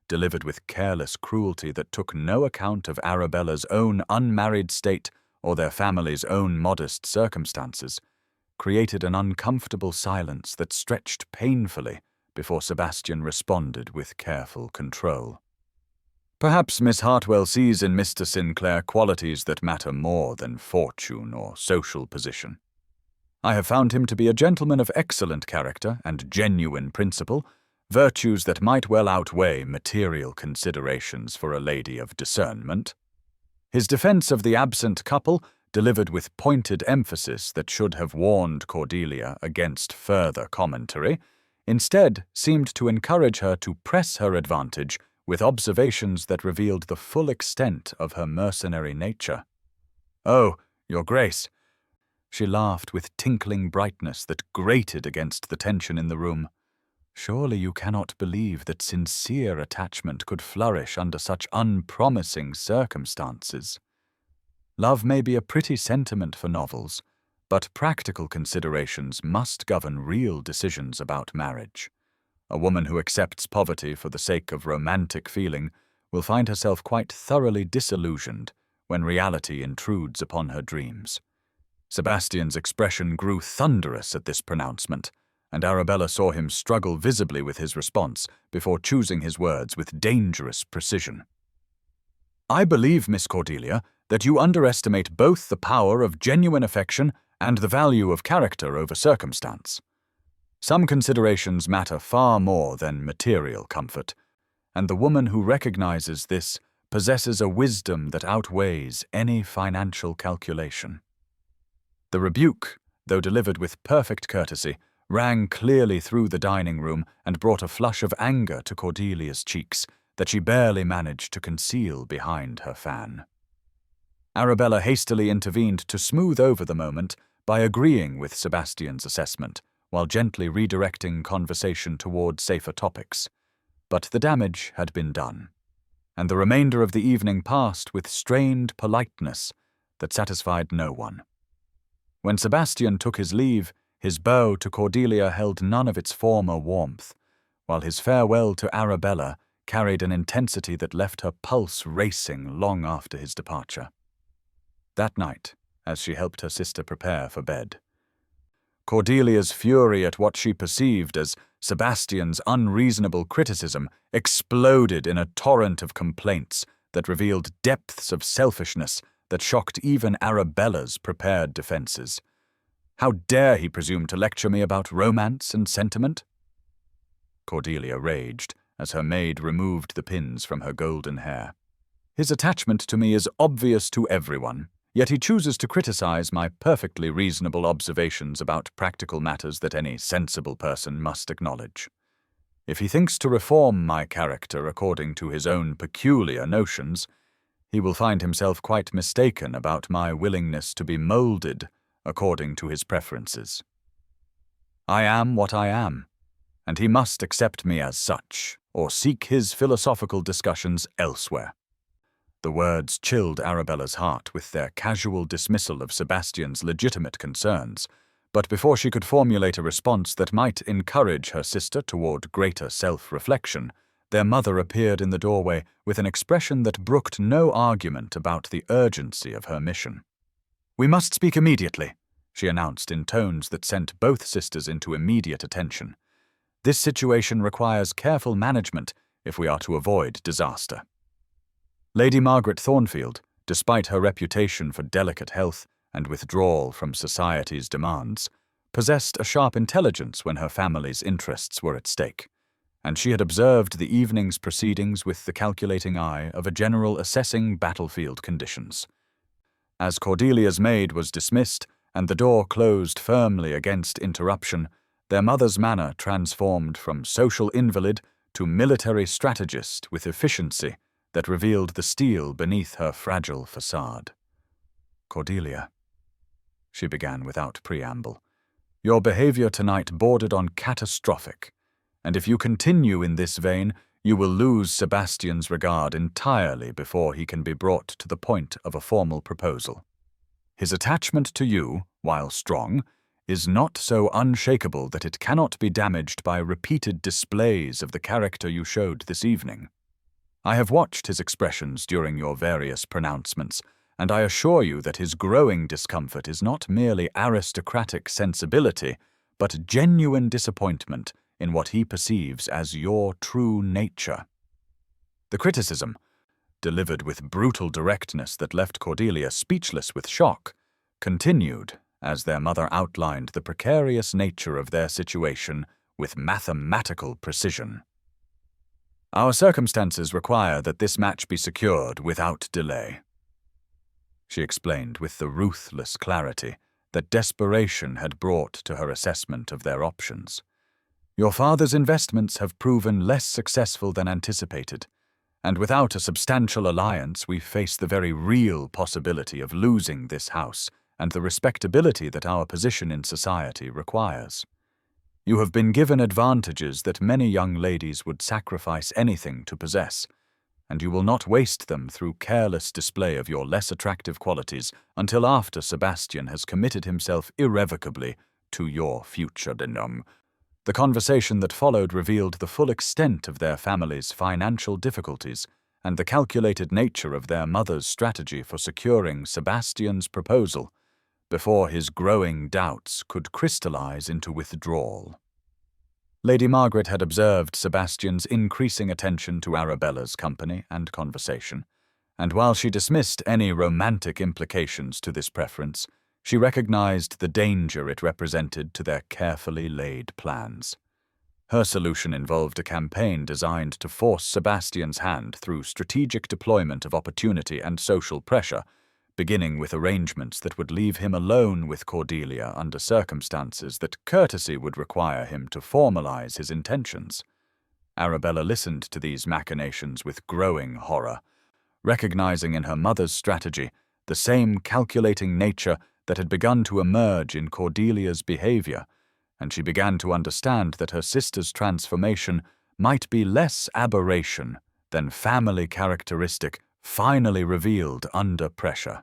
delivered with careless cruelty that took no account of Arabella's own unmarried state or their family's own modest circumstances, created an uncomfortable silence that stretched painfully before Sebastian responded with careful control. "Perhaps Miss Hartwell sees in Mr. Sinclair qualities that matter more than fortune or social position. I have found him to be a gentleman of excellent character and genuine principle, virtues that might well outweigh material considerations for a lady of discernment." His defense of the absent couple, delivered with pointed emphasis that should have warned Cordelia against further commentary, instead seemed to encourage her to press her advantage with observations that revealed the full extent of her mercenary nature. "Oh, Your Grace." She laughed with tinkling brightness that grated against the tension in the room. "Surely you cannot believe that sincere attachment could flourish under such unpromising circumstances. Love may be a pretty sentiment for novels, but practical considerations must govern real decisions about marriage. A woman who accepts poverty for the sake of romantic feeling will find herself quite thoroughly disillusioned when reality intrudes upon her dreams." Sebastian's expression grew thunderous at this pronouncement, and Arabella saw him struggle visibly with his response before choosing his words with dangerous precision. "I believe, Miss Cordelia, that you underestimate both the power of genuine affection and the value of character over circumstance. Some considerations matter far more than material comfort, and the woman who recognizes this possesses a wisdom that outweighs any financial calculation." The rebuke, though delivered with perfect courtesy, rang clearly through the dining room and brought a flush of anger to Cordelia's cheeks that she barely managed to conceal behind her fan. Arabella hastily intervened to smooth over the moment by agreeing with Sebastian's assessment, while gently redirecting conversation toward safer topics. But the damage had been done, and the remainder of the evening passed with strained politeness that satisfied no one. When Sebastian took his leave, his bow to Cordelia held none of its former warmth, while his farewell to Arabella carried an intensity that left her pulse racing long after his departure. That night, as she helped her sister prepare for bed, Cordelia's fury at what she perceived as Sebastian's unreasonable criticism exploded in a torrent of complaints that revealed depths of selfishness that shocked even Arabella's prepared defenses. "How dare he presume to lecture me about romance and sentiment?" Cordelia raged as her maid removed the pins from her golden hair. "His attachment to me is obvious to everyone, yet he chooses to criticize my perfectly reasonable observations about practical matters that any sensible person must acknowledge. If he thinks to reform my character according to his own peculiar notions, he will find himself quite mistaken about my willingness to be molded according to his preferences. I am what I am, and he must accept me as such, or seek his philosophical discussions elsewhere." The words chilled Arabella's heart with their casual dismissal of Sebastian's legitimate concerns, but before she could formulate a response that might encourage her sister toward greater self-reflection, their mother appeared in the doorway with an expression that brooked no argument about the urgency of her mission. "We must speak immediately," she announced in tones that sent both sisters into immediate attention. "This situation requires careful management if we are to avoid disaster." Lady Margaret Thornfield, despite her reputation for delicate health and withdrawal from society's demands, possessed a sharp intelligence when her family's interests were at stake, and she had observed the evening's proceedings with the calculating eye of a general assessing battlefield conditions. As Cordelia's maid was dismissed and the door closed firmly against interruption, their mother's manner transformed from social invalid to military strategist with efficiency that revealed the steel beneath her fragile facade. "Cordelia," she began without preamble, "your behavior tonight bordered on catastrophic, and if you continue in this vein, you will lose Sebastian's regard entirely before he can be brought to the point of a formal proposal. His attachment to you, while strong, is not so unshakable that it cannot be damaged by repeated displays of the character you showed this evening. I have watched his expressions during your various pronouncements, and I assure you that his growing discomfort is not merely aristocratic sensibility, but genuine disappointment in what he perceives as your true nature. The criticism, delivered with brutal directness that left Cordelia speechless with shock, continued as their mother outlined the precarious nature of their situation with mathematical precision. "Our circumstances require that this match be secured without delay," she explained with the ruthless clarity that desperation had brought to her assessment of their options. "Your father's investments have proven less successful than anticipated, and without a substantial alliance we face the very real possibility of losing this house and the respectability that our position in society requires. You have been given advantages that many young ladies would sacrifice anything to possess, and you will not waste them through careless display of your less attractive qualities until after Sebastian has committed himself irrevocably to your future denouement." The conversation that followed revealed the full extent of their family's financial difficulties and the calculated nature of their mother's strategy for securing Sebastian's proposal before his growing doubts could crystallize into withdrawal. Lady Margaret had observed Sebastian's increasing attention to Arabella's company and conversation, and while she dismissed any romantic implications to this preference, she recognized the danger it represented to their carefully laid plans. Her solution involved a campaign designed to force Sebastian's hand through strategic deployment of opportunity and social pressure, beginning with arrangements that would leave him alone with Cordelia under circumstances that courtesy would require him to formalize his intentions. Arabella listened to these machinations with growing horror, recognizing in her mother's strategy the same calculating nature that had begun to emerge in Cordelia's behavior, and she began to understand that her sister's transformation might be less aberration than family characteristic finally revealed under pressure.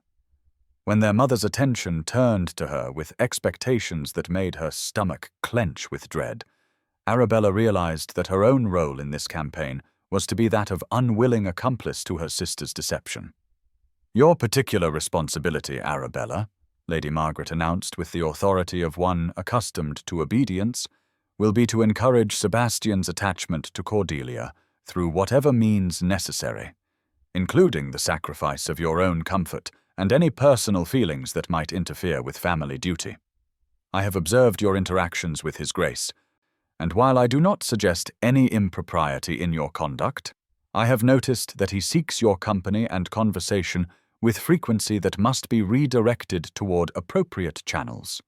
When their mother's attention turned to her with expectations that made her stomach clench with dread, Arabella realized that her own role in this campaign was to be that of unwilling accomplice to her sister's deception. "Your particular responsibility, Arabella," Lady Margaret announced with the authority of one accustomed to obedience, "will be to encourage Sebastian's attachment to Cordelia through whatever means necessary, including the sacrifice of your own comfort and any personal feelings that might interfere with family duty. I have observed your interactions with His Grace, and while I do not suggest any impropriety in your conduct, I have noticed that he seeks your company and conversation with frequency that must be redirected toward appropriate channels.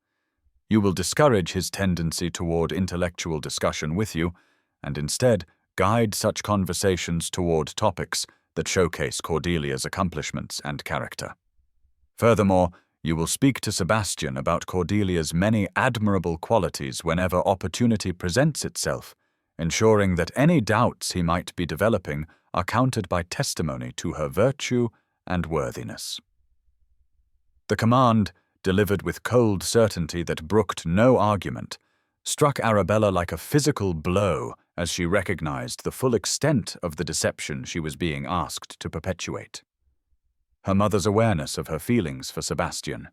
You will discourage his tendency toward intellectual discussion with you, and instead guide such conversations toward topics that showcase Cordelia's accomplishments and character. Furthermore, you will speak to Sebastian about Cordelia's many admirable qualities whenever opportunity presents itself, ensuring that any doubts he might be developing are countered by testimony to her virtue and worthiness." The command, delivered with cold certainty that brooked no argument, struck Arabella like a physical blow as she recognized the full extent of the deception she was being asked to perpetuate. Her mother's awareness of her feelings for Sebastian,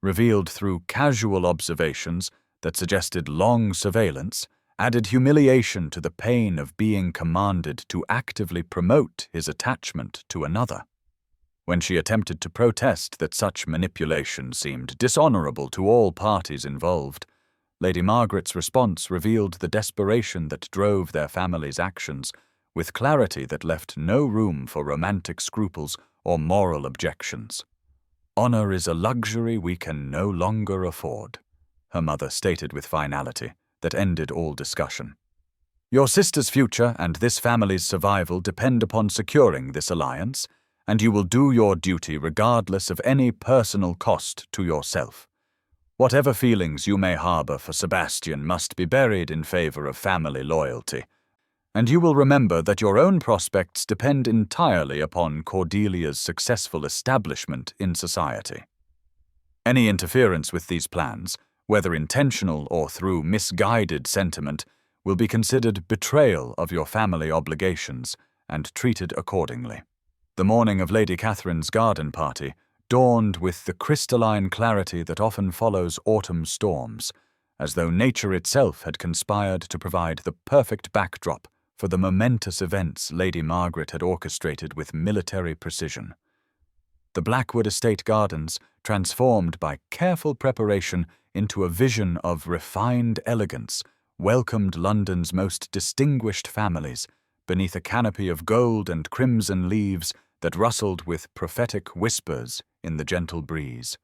revealed through casual observations that suggested long surveillance, added humiliation to the pain of being commanded to actively promote his attachment to another. When she attempted to protest that such manipulation seemed dishonorable to all parties involved, Lady Margaret's response revealed the desperation that drove their family's actions with clarity that left no room for romantic scruples or moral objections. "Honor is a luxury we can no longer afford," her mother stated with finality that ended all discussion. "Your sister's future and this family's survival depend upon securing this alliance, and you will do your duty regardless of any personal cost to yourself. Whatever feelings you may harbor for Sebastian must be buried in favor of family loyalty, and you will remember that your own prospects depend entirely upon Cordelia's successful establishment in society. Any interference with these plans, whether intentional or through misguided sentiment, will be considered betrayal of your family obligations and treated accordingly." The morning of Lady Catherine's garden party dawned with the crystalline clarity that often follows autumn storms, as though nature itself had conspired to provide the perfect backdrop for the momentous events Lady Margaret had orchestrated with military precision. The Blackwood estate gardens, transformed by careful preparation into a vision of refined elegance, welcomed London's most distinguished families beneath a canopy of gold and crimson leaves that rustled with prophetic whispers in the gentle breeze.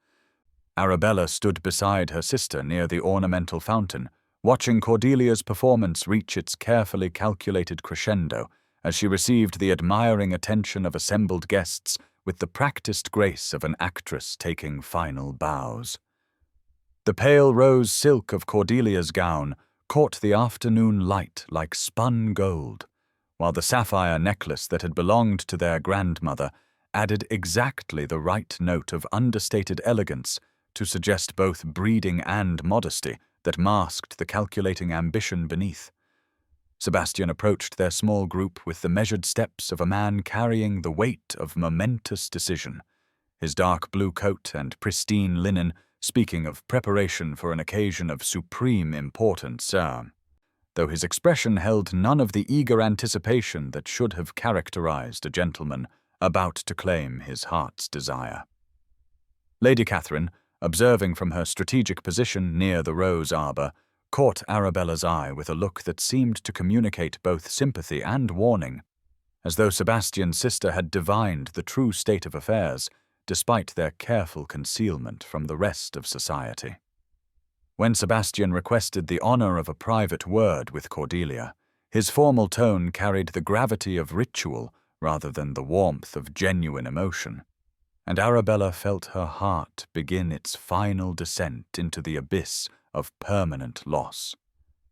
Arabella stood beside her sister near the ornamental fountain, watching Cordelia's performance reach its carefully calculated crescendo as she received the admiring attention of assembled guests with the practiced grace of an actress taking final bows. The pale rose silk of Cordelia's gown caught the afternoon light like spun gold, while the sapphire necklace that had belonged to their grandmother added exactly the right note of understated elegance to suggest both breeding and modesty that masked the calculating ambition beneath. Sebastian approached their small group with the measured steps of a man carrying the weight of momentous decision, his dark blue coat and pristine linen speaking of preparation for an occasion of supreme importance, though his expression held none of the eager anticipation that should have characterized a gentleman about to claim his heart's desire. Lady Catherine, observing from her strategic position near the rose arbor, caught Arabella's eye with a look that seemed to communicate both sympathy and warning, as though Sebastian's sister had divined the true state of affairs, despite their careful concealment from the rest of society. When Sebastian requested the honor of a private word with Cordelia, his formal tone carried the gravity of ritual rather than the warmth of genuine emotion, and Arabella felt her heart begin its final descent into the abyss of permanent loss.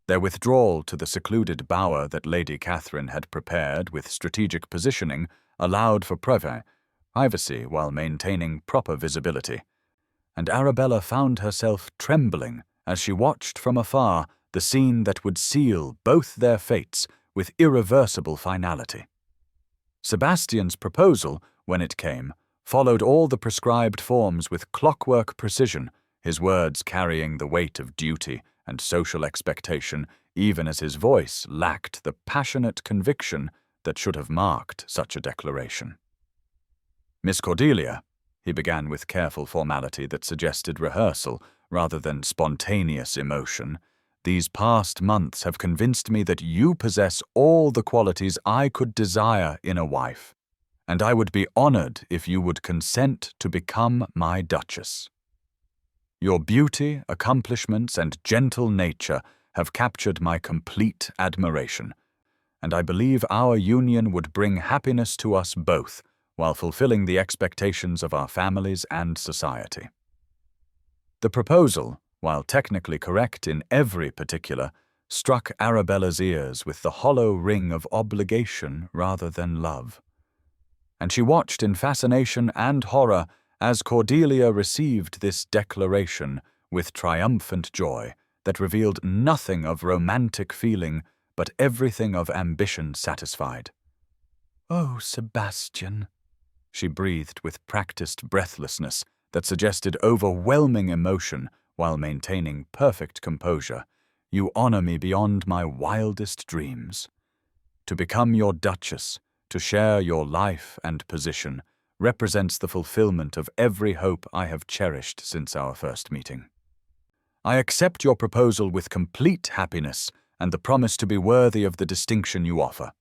Their withdrawal to the secluded bower that Lady Catherine had prepared with strategic positioning allowed for privacy while maintaining proper visibility, and Arabella found herself trembling as she watched from afar the scene that would seal both their fates with irreversible finality. Sebastian's proposal, when it came, followed all the prescribed forms with clockwork precision, his words carrying the weight of duty and social expectation, even as his voice lacked the passionate conviction that should have marked such a declaration. "Miss Cordelia," he began with careful formality that suggested rehearsal rather than spontaneous emotion, "these past months have convinced me that you possess all the qualities I could desire in a wife, and I would be honored if you would consent to become my Duchess. Your beauty, accomplishments, and gentle nature have captured my complete admiration, and I believe our union would bring happiness to us both while fulfilling the expectations of our families and society." The proposal, while technically correct in every particular, struck Arabella's ears with the hollow ring of obligation rather than love, and she watched in fascination and horror as Cordelia received this declaration with triumphant joy that revealed nothing of romantic feeling but everything of ambition satisfied. "Oh, Sebastian," she breathed with practiced breathlessness that suggested overwhelming emotion while maintaining perfect composure, "you honor me beyond my wildest dreams. To become your Duchess, to share your life and position, represents the fulfillment of every hope I have cherished since our first meeting. I accept your proposal with complete happiness and the promise to be worthy of the distinction you offer."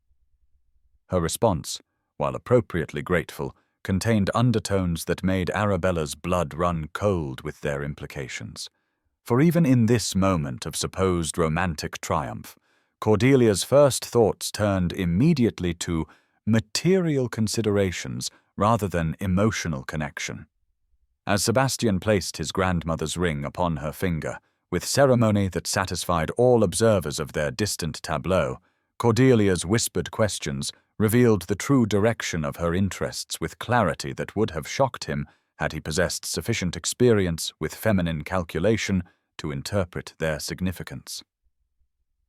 Her response, while appropriately grateful, contained undertones that made Arabella's blood run cold with their implications. For even in this moment of supposed romantic triumph, Cordelia's first thoughts turned immediately to material considerations rather than emotional connection. As Sebastian placed his grandmother's ring upon her finger, with ceremony that satisfied all observers of their distant tableau, Cordelia's whispered questions revealed the true direction of her interests with clarity that would have shocked him had he possessed sufficient experience with feminine calculation to interpret their significance.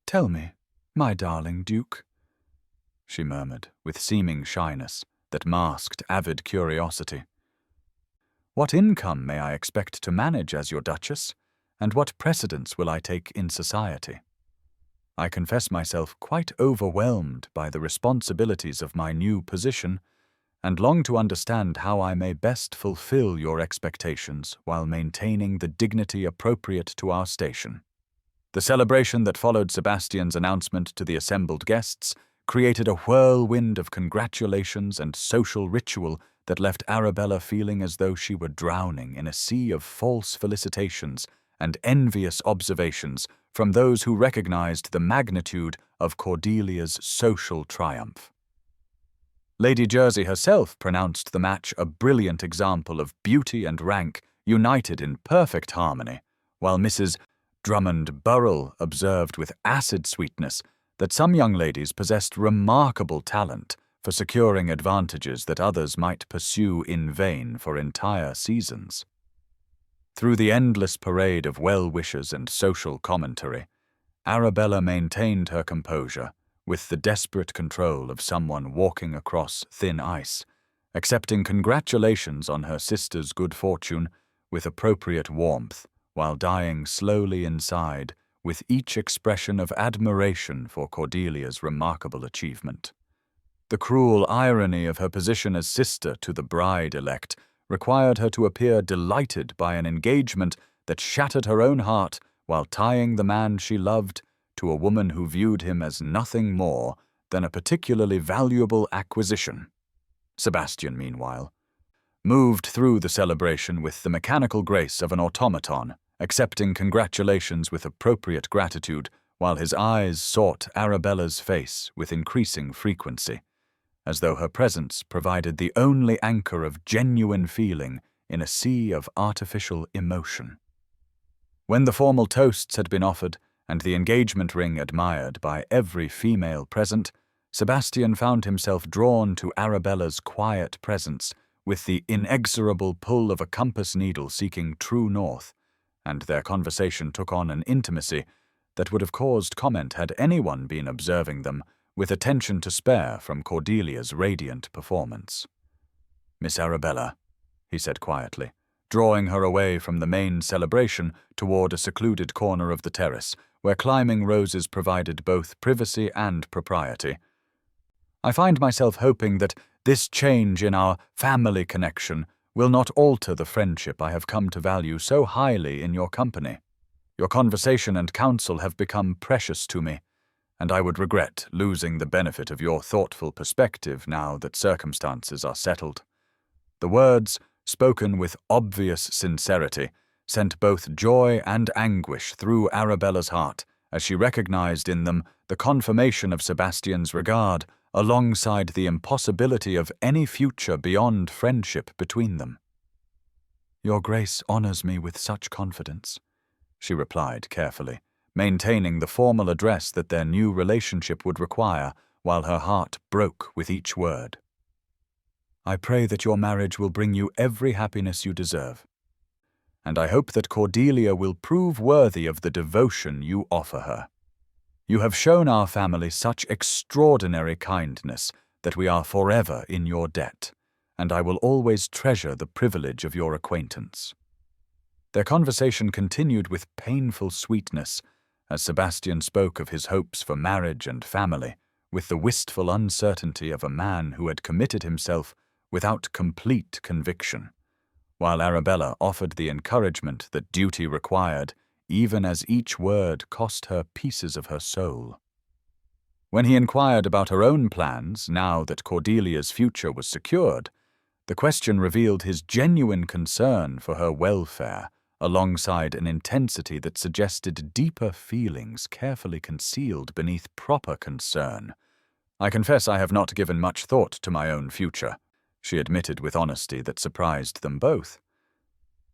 "Tell me, my darling Duke," she murmured with seeming shyness that masked avid curiosity. "What income may I expect to manage as your Duchess, And what precedence will I take in society? I confess myself quite overwhelmed by the responsibilities of my new position, and long to understand how I may best fulfill your expectations while maintaining the dignity appropriate to our station. The celebration that followed Sebastian's announcement to the assembled guests created a whirlwind of congratulations and social ritual that left Arabella feeling as though she were drowning in a sea of false felicitations and envious observations from those who recognized the magnitude of Cordelia's social triumph. Lady Jersey herself pronounced the match a brilliant example of beauty and rank united in perfect harmony, while Mrs. Drummond Burrell observed with acid sweetness that some young ladies possessed remarkable talent for securing advantages that others might pursue in vain for entire seasons. Through the endless parade of well-wishers and social commentary, Arabella maintained her composure with the desperate control of someone walking across thin ice, accepting congratulations on her sister's good fortune with appropriate warmth, while dying slowly inside with each expression of admiration for Cordelia's remarkable achievement. The cruel irony of her position as sister to the bride-elect required her to appear delighted by an engagement that shattered her own heart while tying the man she loved to a woman who viewed him as nothing more than a particularly valuable acquisition. Sebastian, meanwhile, moved through the celebration with the mechanical grace of an automaton, accepting congratulations with appropriate gratitude while his eyes sought Arabella's face with increasing frequency, as though her presence provided the only anchor of genuine feeling in a sea of artificial emotion. When the formal toasts had been offered and the engagement ring admired by every female present, Sebastian found himself drawn to Arabella's quiet presence with the inexorable pull of a compass needle seeking true north, and their conversation took on an intimacy that would have caused comment had anyone been observing them with attention to spare from Cordelia's radiant performance. "Miss Arabella," he said quietly, drawing her away from the main celebration toward a secluded corner of the terrace, where climbing roses provided both privacy and propriety. "I find myself hoping that this change in our family connection will not alter the friendship I have come to value so highly in your company. Your conversation and counsel have become precious to me, and I would regret losing the benefit of your thoughtful perspective now that circumstances are settled." The words, spoken with obvious sincerity, sent both joy and anguish through Arabella's heart as she recognized in them the confirmation of Sebastian's regard alongside the impossibility of any future beyond friendship between them. "Your Grace honors me with such confidence," she replied carefully, maintaining the formal address that their new relationship would require, while her heart broke with each word. "I pray that your marriage will bring you every happiness you deserve, and I hope that Cordelia will prove worthy of the devotion you offer her. You have shown our family such extraordinary kindness that we are forever in your debt, and I will always treasure the privilege of your acquaintance." Their conversation continued with painful sweetness, as Sebastian spoke of his hopes for marriage and family, with the wistful uncertainty of a man who had committed himself without complete conviction, while Arabella offered the encouragement that duty required, even as each word cost her pieces of her soul. When he inquired about her own plans, now that Cordelia's future was secured, the question revealed his genuine concern for her welfare, alongside an intensity that suggested deeper feelings carefully concealed beneath proper concern. "I confess I have not given much thought to my own future," she admitted with honesty that surprised them both.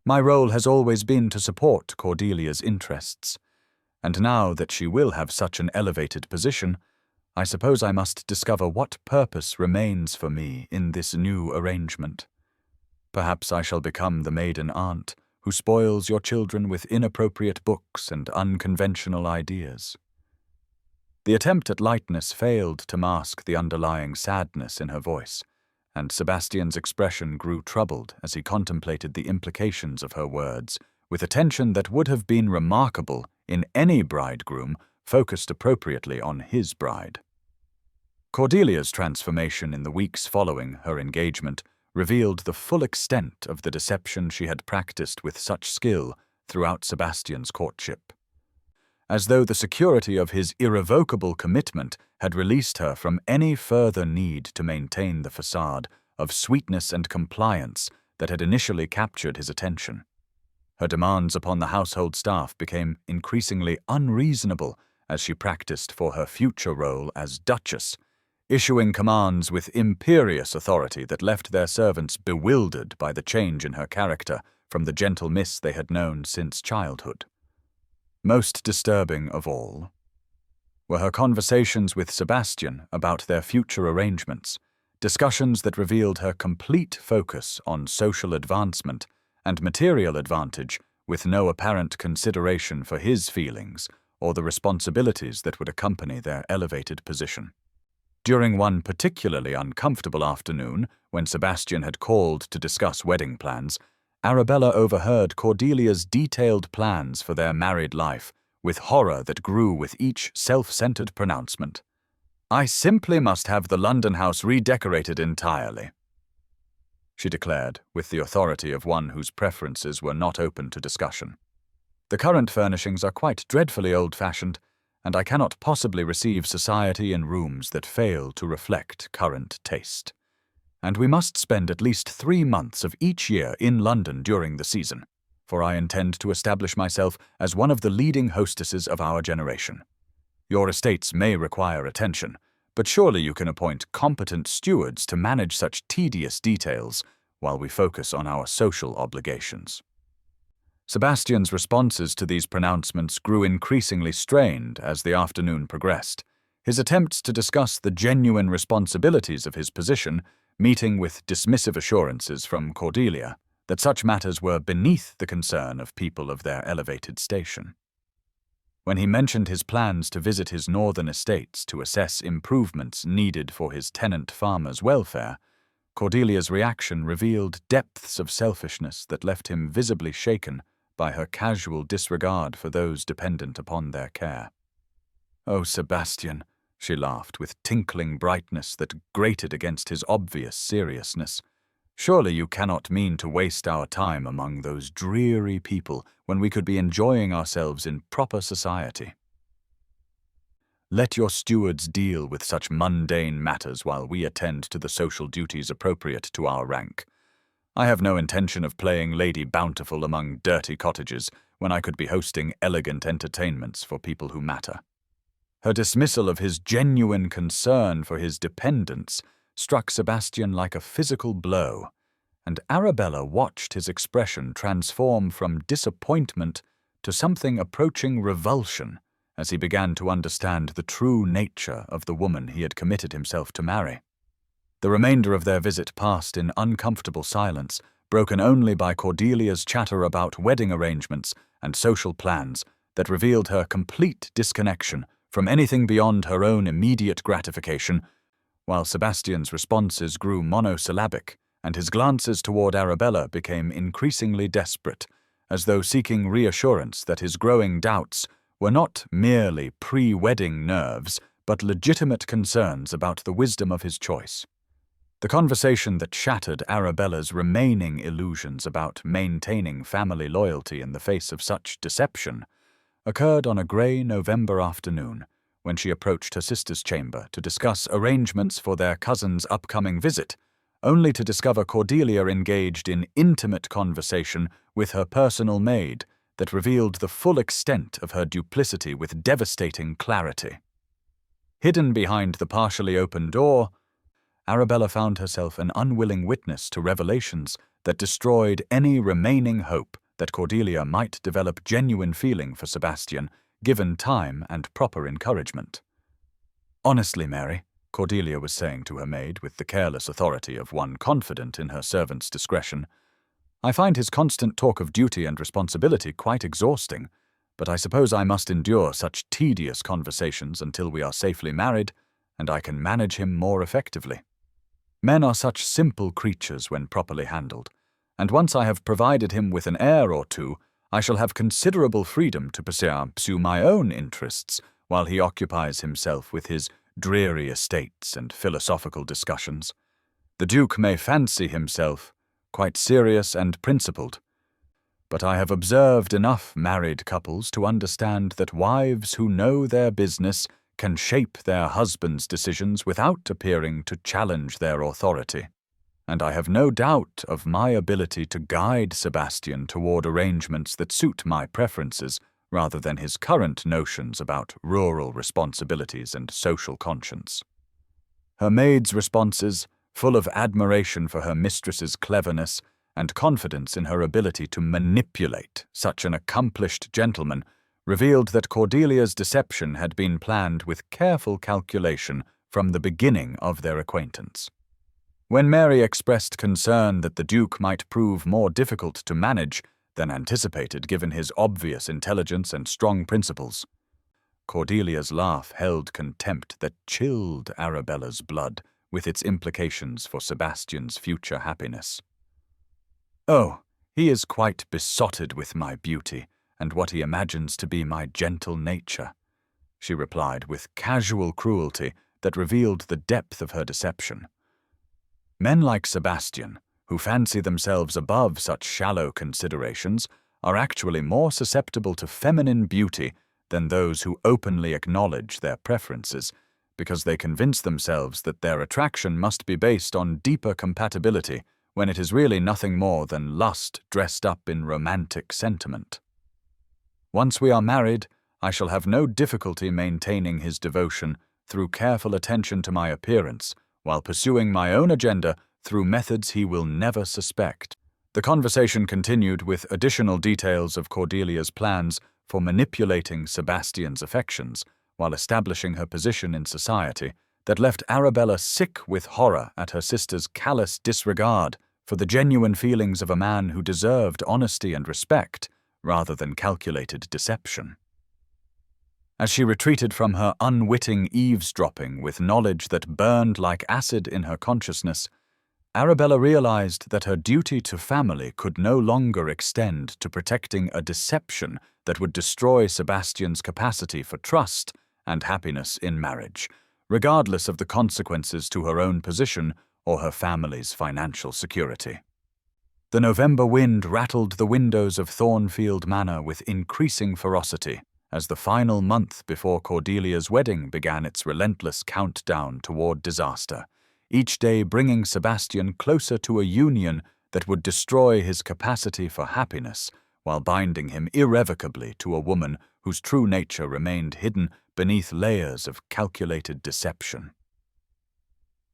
"My role has always been to support Cordelia's interests, and now that she will have such an elevated position, I suppose I must discover what purpose remains for me in this new arrangement. Perhaps I shall become the maiden aunt who spoils your children with inappropriate books and unconventional ideas." The attempt at lightness failed to mask the underlying sadness in her voice, and Sebastian's expression grew troubled as he contemplated the implications of her words with attention that would have been remarkable in any bridegroom focused appropriately on his bride. Cordelia's transformation in the weeks following her engagement revealed the full extent of the deception she had practiced with such skill throughout Sebastian's courtship. As though the security of his irrevocable commitment had released her from any further need to maintain the facade of sweetness and compliance that had initially captured his attention. Her demands upon the household staff became increasingly unreasonable as she practiced for her future role as Duchess, issuing commands with imperious authority that left their servants bewildered by the change in her character from the gentle miss they had known since childhood. Most disturbing of all were her conversations with Sebastian about their future arrangements, discussions that revealed her complete focus on social advancement and material advantage with no apparent consideration for his feelings or the responsibilities that would accompany their elevated position. During one particularly uncomfortable afternoon, when Sebastian had called to discuss wedding plans, Arabella overheard Cordelia's detailed plans for their married life with horror that grew with each self-centered pronouncement. "I simply must have the London house redecorated entirely," she declared, with the authority of one whose preferences were not open to discussion. "The current furnishings are quite dreadfully old-fashioned, and I cannot possibly receive society in rooms that fail to reflect current taste. And we must spend at least 3 months of each year in London during the season, for I intend to establish myself as one of the leading hostesses of our generation. Your estates may require attention, but surely you can appoint competent stewards to manage such tedious details while we focus on our social obligations." Sebastian's responses to these pronouncements grew increasingly strained as the afternoon progressed, his attempts to discuss the genuine responsibilities of his position meeting with dismissive assurances from Cordelia that such matters were beneath the concern of people of their elevated station. When he mentioned his plans to visit his northern estates to assess improvements needed for his tenant farmers' welfare, Cordelia's reaction revealed depths of selfishness that left him visibly shaken by her casual disregard for those dependent upon their care. "Oh, Sebastian," she laughed with tinkling brightness that grated against his obvious seriousness, "surely you cannot mean to waste our time among those dreary people when we could be enjoying ourselves in proper society. Let your stewards deal with such mundane matters while we attend to the social duties appropriate to our rank. I have no intention of playing Lady Bountiful among dirty cottages when I could be hosting elegant entertainments for people who matter." Her dismissal of his genuine concern for his dependents struck Sebastian like a physical blow, and Arabella watched his expression transform from disappointment to something approaching revulsion as he began to understand the true nature of the woman he had committed himself to marry. The remainder of their visit passed in uncomfortable silence, broken only by Cordelia's chatter about wedding arrangements and social plans that revealed her complete disconnection from anything beyond her own immediate gratification, while Sebastian's responses grew monosyllabic and his glances toward Arabella became increasingly desperate, as though seeking reassurance that his growing doubts were not merely pre-wedding nerves, but legitimate concerns about the wisdom of his choice. The conversation that shattered Arabella's remaining illusions about maintaining family loyalty in the face of such deception occurred on a grey November afternoon when she approached her sister's chamber to discuss arrangements for their cousin's upcoming visit, only to discover Cordelia engaged in intimate conversation with her personal maid that revealed the full extent of her duplicity with devastating clarity. Hidden behind the partially open door, Arabella found herself an unwilling witness to revelations that destroyed any remaining hope that Cordelia might develop genuine feeling for Sebastian, given time and proper encouragement. "Honestly, Mary," Cordelia was saying to her maid with the careless authority of one confident in her servant's discretion, "I find his constant talk of duty and responsibility quite exhausting, but I suppose I must endure such tedious conversations until we are safely married and I can manage him more effectively. Men are such simple creatures when properly handled, and once I have provided him with an heir or two, I shall have considerable freedom to pursue my own interests while he occupies himself with his dreary estates and philosophical discussions. The Duke may fancy himself quite serious and principled, but I have observed enough married couples to understand that wives who know their business can shape their husbands' decisions without appearing to challenge their authority. And I have no doubt of my ability to guide Sebastian toward arrangements that suit my preferences rather than his current notions about rural responsibilities and social conscience. Her maid's responses, full of admiration for her mistress's cleverness and confidence in her ability to manipulate such an accomplished gentleman, revealed that Cordelia's deception had been planned with careful calculation from the beginning of their acquaintance. When Mary expressed concern that the Duke might prove more difficult to manage than anticipated given his obvious intelligence and strong principles, Cordelia's laugh held contempt that chilled Arabella's blood with its implications for Sebastian's future happiness. "Oh, he is quite besotted with my beauty and what he imagines to be my gentle nature," she replied with casual cruelty that revealed the depth of her deception. Men like Sebastian, who fancy themselves above such shallow considerations, are actually more susceptible to feminine beauty than those who openly acknowledge their preferences, because they convince themselves that their attraction must be based on deeper compatibility when it is really nothing more than lust dressed up in romantic sentiment. Once we are married, I shall have no difficulty maintaining his devotion through careful attention to my appearance, while pursuing my own agenda through methods he will never suspect. The conversation continued with additional details of Cordelia's plans for manipulating Sebastian's affections while establishing her position in society that left Arabella sick with horror at her sister's callous disregard for the genuine feelings of a man who deserved honesty and respect rather than calculated deception. As she retreated from her unwitting eavesdropping with knowledge that burned like acid in her consciousness, Arabella realized that her duty to family could no longer extend to protecting a deception that would destroy Sebastian's capacity for trust and happiness in marriage, regardless of the consequences to her own position or her family's financial security. The November wind rattled the windows of Thornfield Manor with increasing ferocity as the final month before Cordelia's wedding began its relentless countdown toward disaster, each day bringing Sebastian closer to a union that would destroy his capacity for happiness while binding him irrevocably to a woman whose true nature remained hidden beneath layers of calculated deception.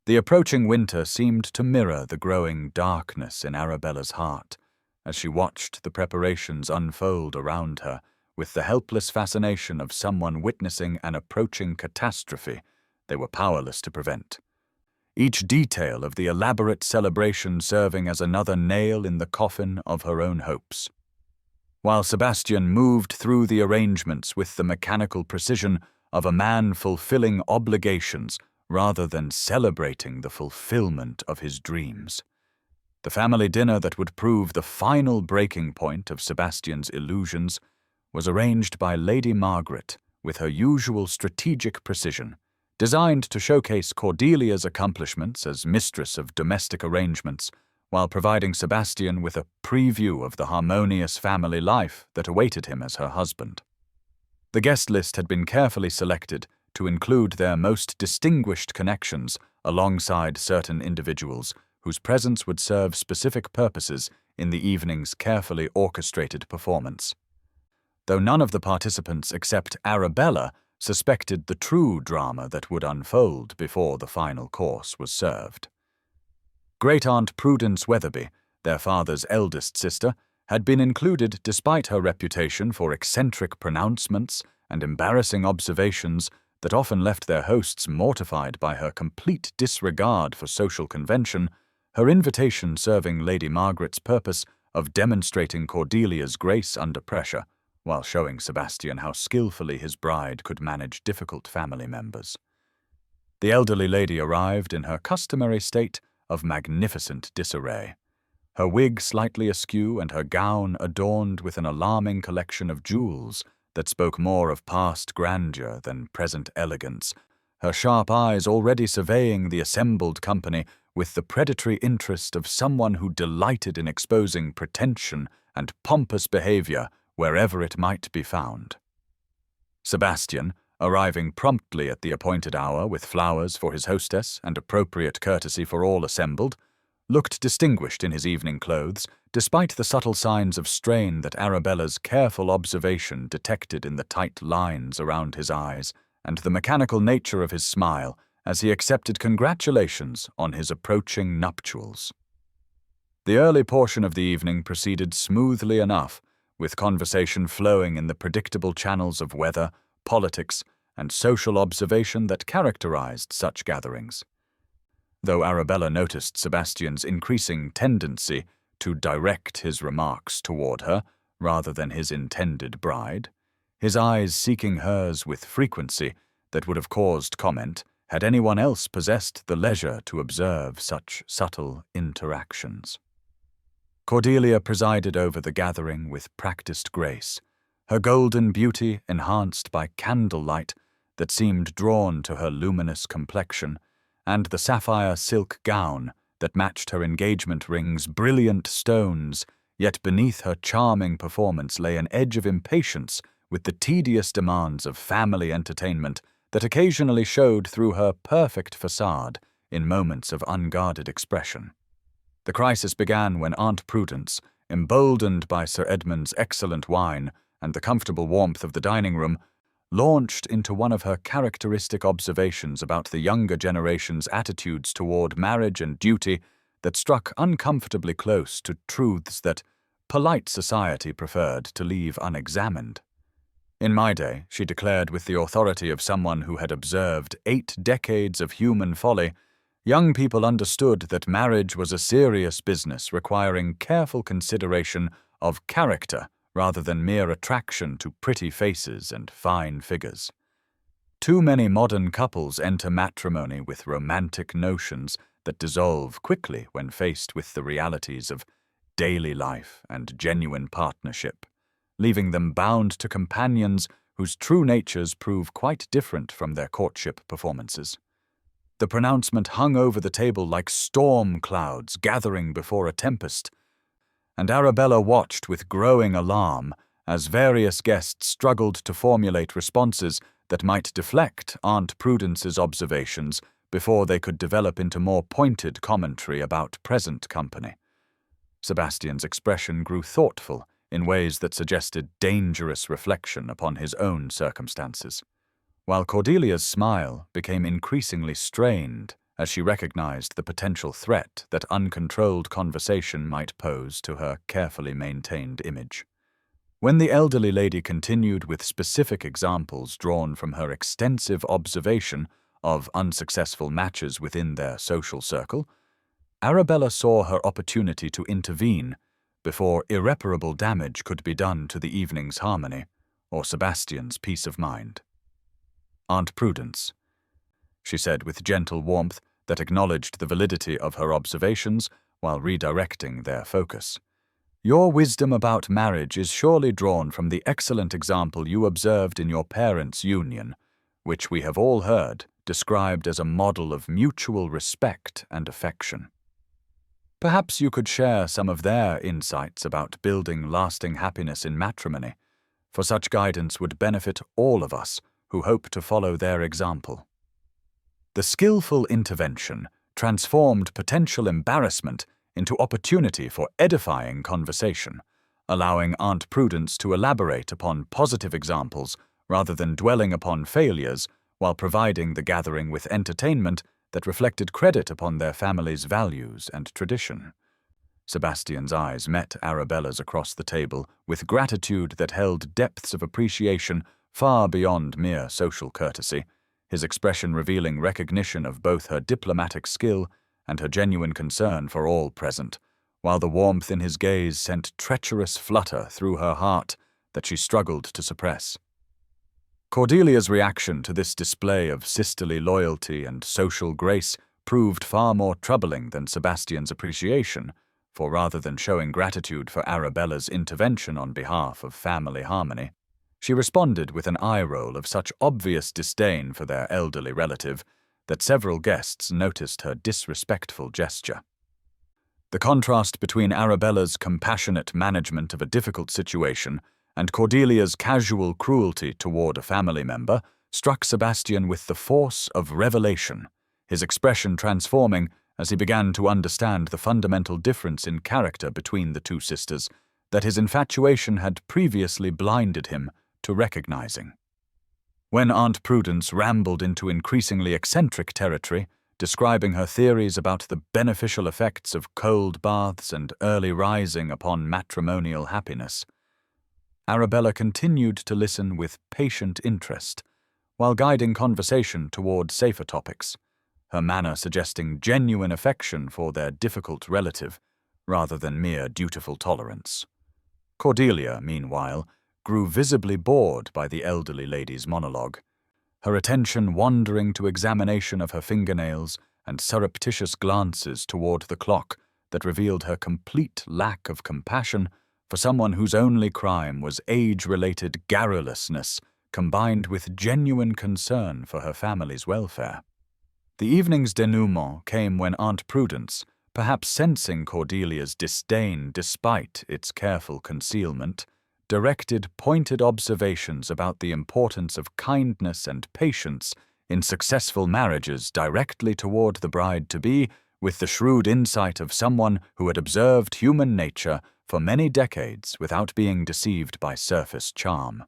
The approaching winter seemed to mirror the growing darkness in Arabella's heart as she watched the preparations unfold around her with the helpless fascination of someone witnessing an approaching catastrophe they were powerless to prevent. Each detail of the elaborate celebration serving as another nail in the coffin of her own hopes. While Sebastian moved through the arrangements with the mechanical precision of a man fulfilling obligations rather than celebrating the fulfillment of his dreams. The family dinner that would prove the final breaking point of Sebastian's illusions was arranged by Lady Margaret with her usual strategic precision, designed to showcase Cordelia's accomplishments as mistress of domestic arrangements, while providing Sebastian with a preview of the harmonious family life that awaited him as her husband. The guest list had been carefully selected to include their most distinguished connections alongside certain individuals whose presence would serve specific purposes in the evening's carefully orchestrated performance. Though none of the participants except Arabella suspected the true drama that would unfold before the final course was served. Great-aunt Prudence Weatherby, their father's eldest sister, had been included despite her reputation for eccentric pronouncements and embarrassing observations that often left their hosts mortified by her complete disregard for social convention, her invitation serving Lady Margaret's purpose of demonstrating Cordelia's grace under pressure, while showing Sebastian how skillfully his bride could manage difficult family members. The elderly lady arrived in her customary state of magnificent disarray. her wig slightly askew and her gown adorned with an alarming collection of jewels that spoke more of past grandeur than present elegance, her sharp eyes already surveying the assembled company with the predatory interest of someone who delighted in exposing pretension and pompous behavior wherever it might be found. Sebastian, arriving promptly at the appointed hour with flowers for his hostess and appropriate courtesy for all assembled, looked distinguished in his evening clothes, despite the subtle signs of strain that Arabella's careful observation detected in the tight lines around his eyes and the mechanical nature of his smile as he accepted congratulations on his approaching nuptials. The early portion of the evening proceeded smoothly enough, with conversation flowing in the predictable channels of weather, politics, and social observation that characterized such gatherings. Though Arabella noticed Sebastian's increasing tendency to direct his remarks toward her rather than his intended bride, his eyes seeking hers with frequency that would have caused comment had anyone else possessed the leisure to observe such subtle interactions. Cordelia presided over the gathering with practiced grace, her golden beauty enhanced by candlelight that seemed drawn to her luminous complexion, and the sapphire silk gown that matched her engagement ring's brilliant stones, yet beneath her charming performance lay an edge of impatience with the tedious demands of family entertainment that occasionally showed through her perfect facade in moments of unguarded expression. The crisis began when Aunt Prudence, emboldened by Sir Edmund's excellent wine and the comfortable warmth of the dining room, launched into one of her characteristic observations about the younger generation's attitudes toward marriage and duty that struck uncomfortably close to truths that polite society preferred to leave unexamined. In my day, she declared with the authority of someone who had observed 8 decades of human folly, young people understood that marriage was a serious business requiring careful consideration of character rather than mere attraction to pretty faces and fine figures. Too many modern couples enter matrimony with romantic notions that dissolve quickly when faced with the realities of daily life and genuine partnership, leaving them bound to companions whose true natures prove quite different from their courtship performances. The pronouncement hung over the table like storm clouds gathering before a tempest, and Arabella watched with growing alarm as various guests struggled to formulate responses that might deflect Aunt Prudence's observations before they could develop into more pointed commentary about present company. Sebastian's expression grew thoughtful in ways that suggested dangerous reflection upon his own circumstances, while Cordelia's smile became increasingly strained as she recognized the potential threat that uncontrolled conversation might pose to her carefully maintained image. When the elderly lady continued with specific examples drawn from her extensive observation of unsuccessful matches within their social circle, Arabella saw her opportunity to intervene before irreparable damage could be done to the evening's harmony or Sebastian's peace of mind. "Aunt Prudence," she said with gentle warmth that acknowledged the validity of her observations while redirecting their focus, "your wisdom about marriage is surely drawn from the excellent example you observed in your parents' union, which we have all heard described as a model of mutual respect and affection. Perhaps you could share some of their insights about building lasting happiness in matrimony, for such guidance would benefit all of us who hope to follow their example." The skillful intervention transformed potential embarrassment into opportunity for edifying conversation, allowing Aunt Prudence to elaborate upon positive examples rather than dwelling upon failures, while providing the gathering with entertainment that reflected credit upon their family's values and tradition. Sebastian's eyes met Arabella's across the table with gratitude that held depths of appreciation far beyond mere social courtesy, his expression revealing recognition of both her diplomatic skill and her genuine concern for all present, while the warmth in his gaze sent treacherous flutter through her heart that she struggled to suppress. Cordelia's reaction to this display of sisterly loyalty and social grace proved far more troubling than Sebastian's appreciation, for rather than showing gratitude for Arabella's intervention on behalf of family harmony, she responded with an eye roll of such obvious disdain for their elderly relative that several guests noticed her disrespectful gesture. The contrast between Arabella's compassionate management of a difficult situation and Cordelia's casual cruelty toward a family member struck Sebastian with the force of revelation, his expression transforming as he began to understand the fundamental difference in character between the two sisters that his infatuation had previously blinded him to recognizing. When Aunt Prudence rambled into increasingly eccentric territory, describing her theories about the beneficial effects of cold baths and early rising upon matrimonial happiness, Arabella continued to listen with patient interest, while guiding conversation toward safer topics, her manner suggesting genuine affection for their difficult relative, rather than mere dutiful tolerance. Cordelia, meanwhile, grew visibly bored by the elderly lady's monologue, her attention wandering to examination of her fingernails and surreptitious glances toward the clock that revealed her complete lack of compassion for someone whose only crime was age-related garrulousness combined with genuine concern for her family's welfare. The evening's denouement came when Aunt Prudence, perhaps sensing Cordelia's disdain despite its careful concealment, directed pointed observations about the importance of kindness and patience in successful marriages directly toward the bride-to-be, with the shrewd insight of someone who had observed human nature for many decades without being deceived by surface charm.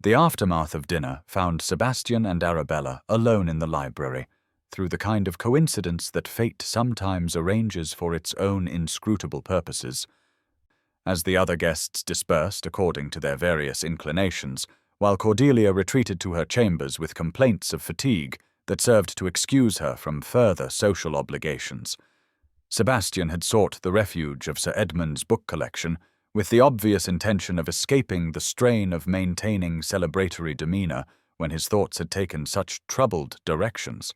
The aftermath of dinner found Sebastian and Arabella alone in the library, through the kind of coincidence that fate sometimes arranges for its own inscrutable purposes. As the other guests dispersed according to their various inclinations, while Cordelia retreated to her chambers with complaints of fatigue that served to excuse her from further social obligations, Sebastian had sought the refuge of Sir Edmund's book collection with the obvious intention of escaping the strain of maintaining celebratory demeanor when his thoughts had taken such troubled directions,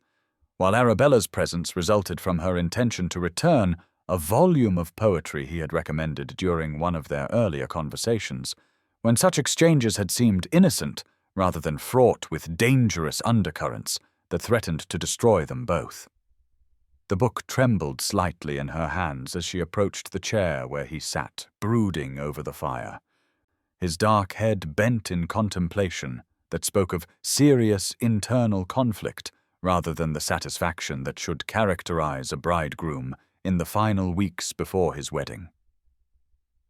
while Arabella's presence resulted from her intention to return a volume of poetry he had recommended during one of their earlier conversations, when such exchanges had seemed innocent rather than fraught with dangerous undercurrents that threatened to destroy them both. The book trembled slightly in her hands as she approached the chair where he sat, brooding over the fire, his dark head bent in contemplation that spoke of serious internal conflict rather than the satisfaction that should characterize a bridegroom in the final weeks before his wedding.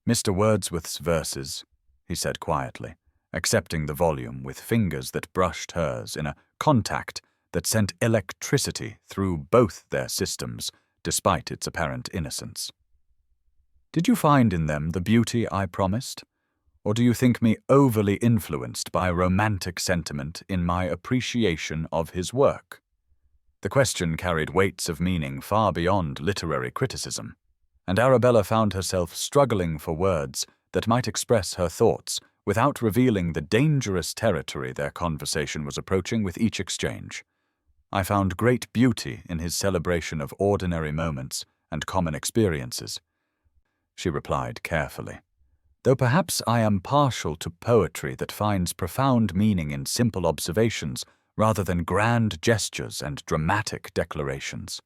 "Mr. Wordsworth's verses," he said quietly, accepting the volume with fingers that brushed hers in a contact that sent electricity through both their systems, despite its apparent innocence. "Did you find in them the beauty I promised? Or do you think me overly influenced by romantic sentiment in my appreciation of his work?" The question carried weights of meaning far beyond literary criticism, and Arabella found herself struggling for words that might express her thoughts without revealing the dangerous territory their conversation was approaching with each exchange. "I found great beauty in his celebration of ordinary moments and common experiences," she replied carefully. "Though perhaps I am partial to poetry that finds profound meaning in simple observations rather than grand gestures and dramatic declarations.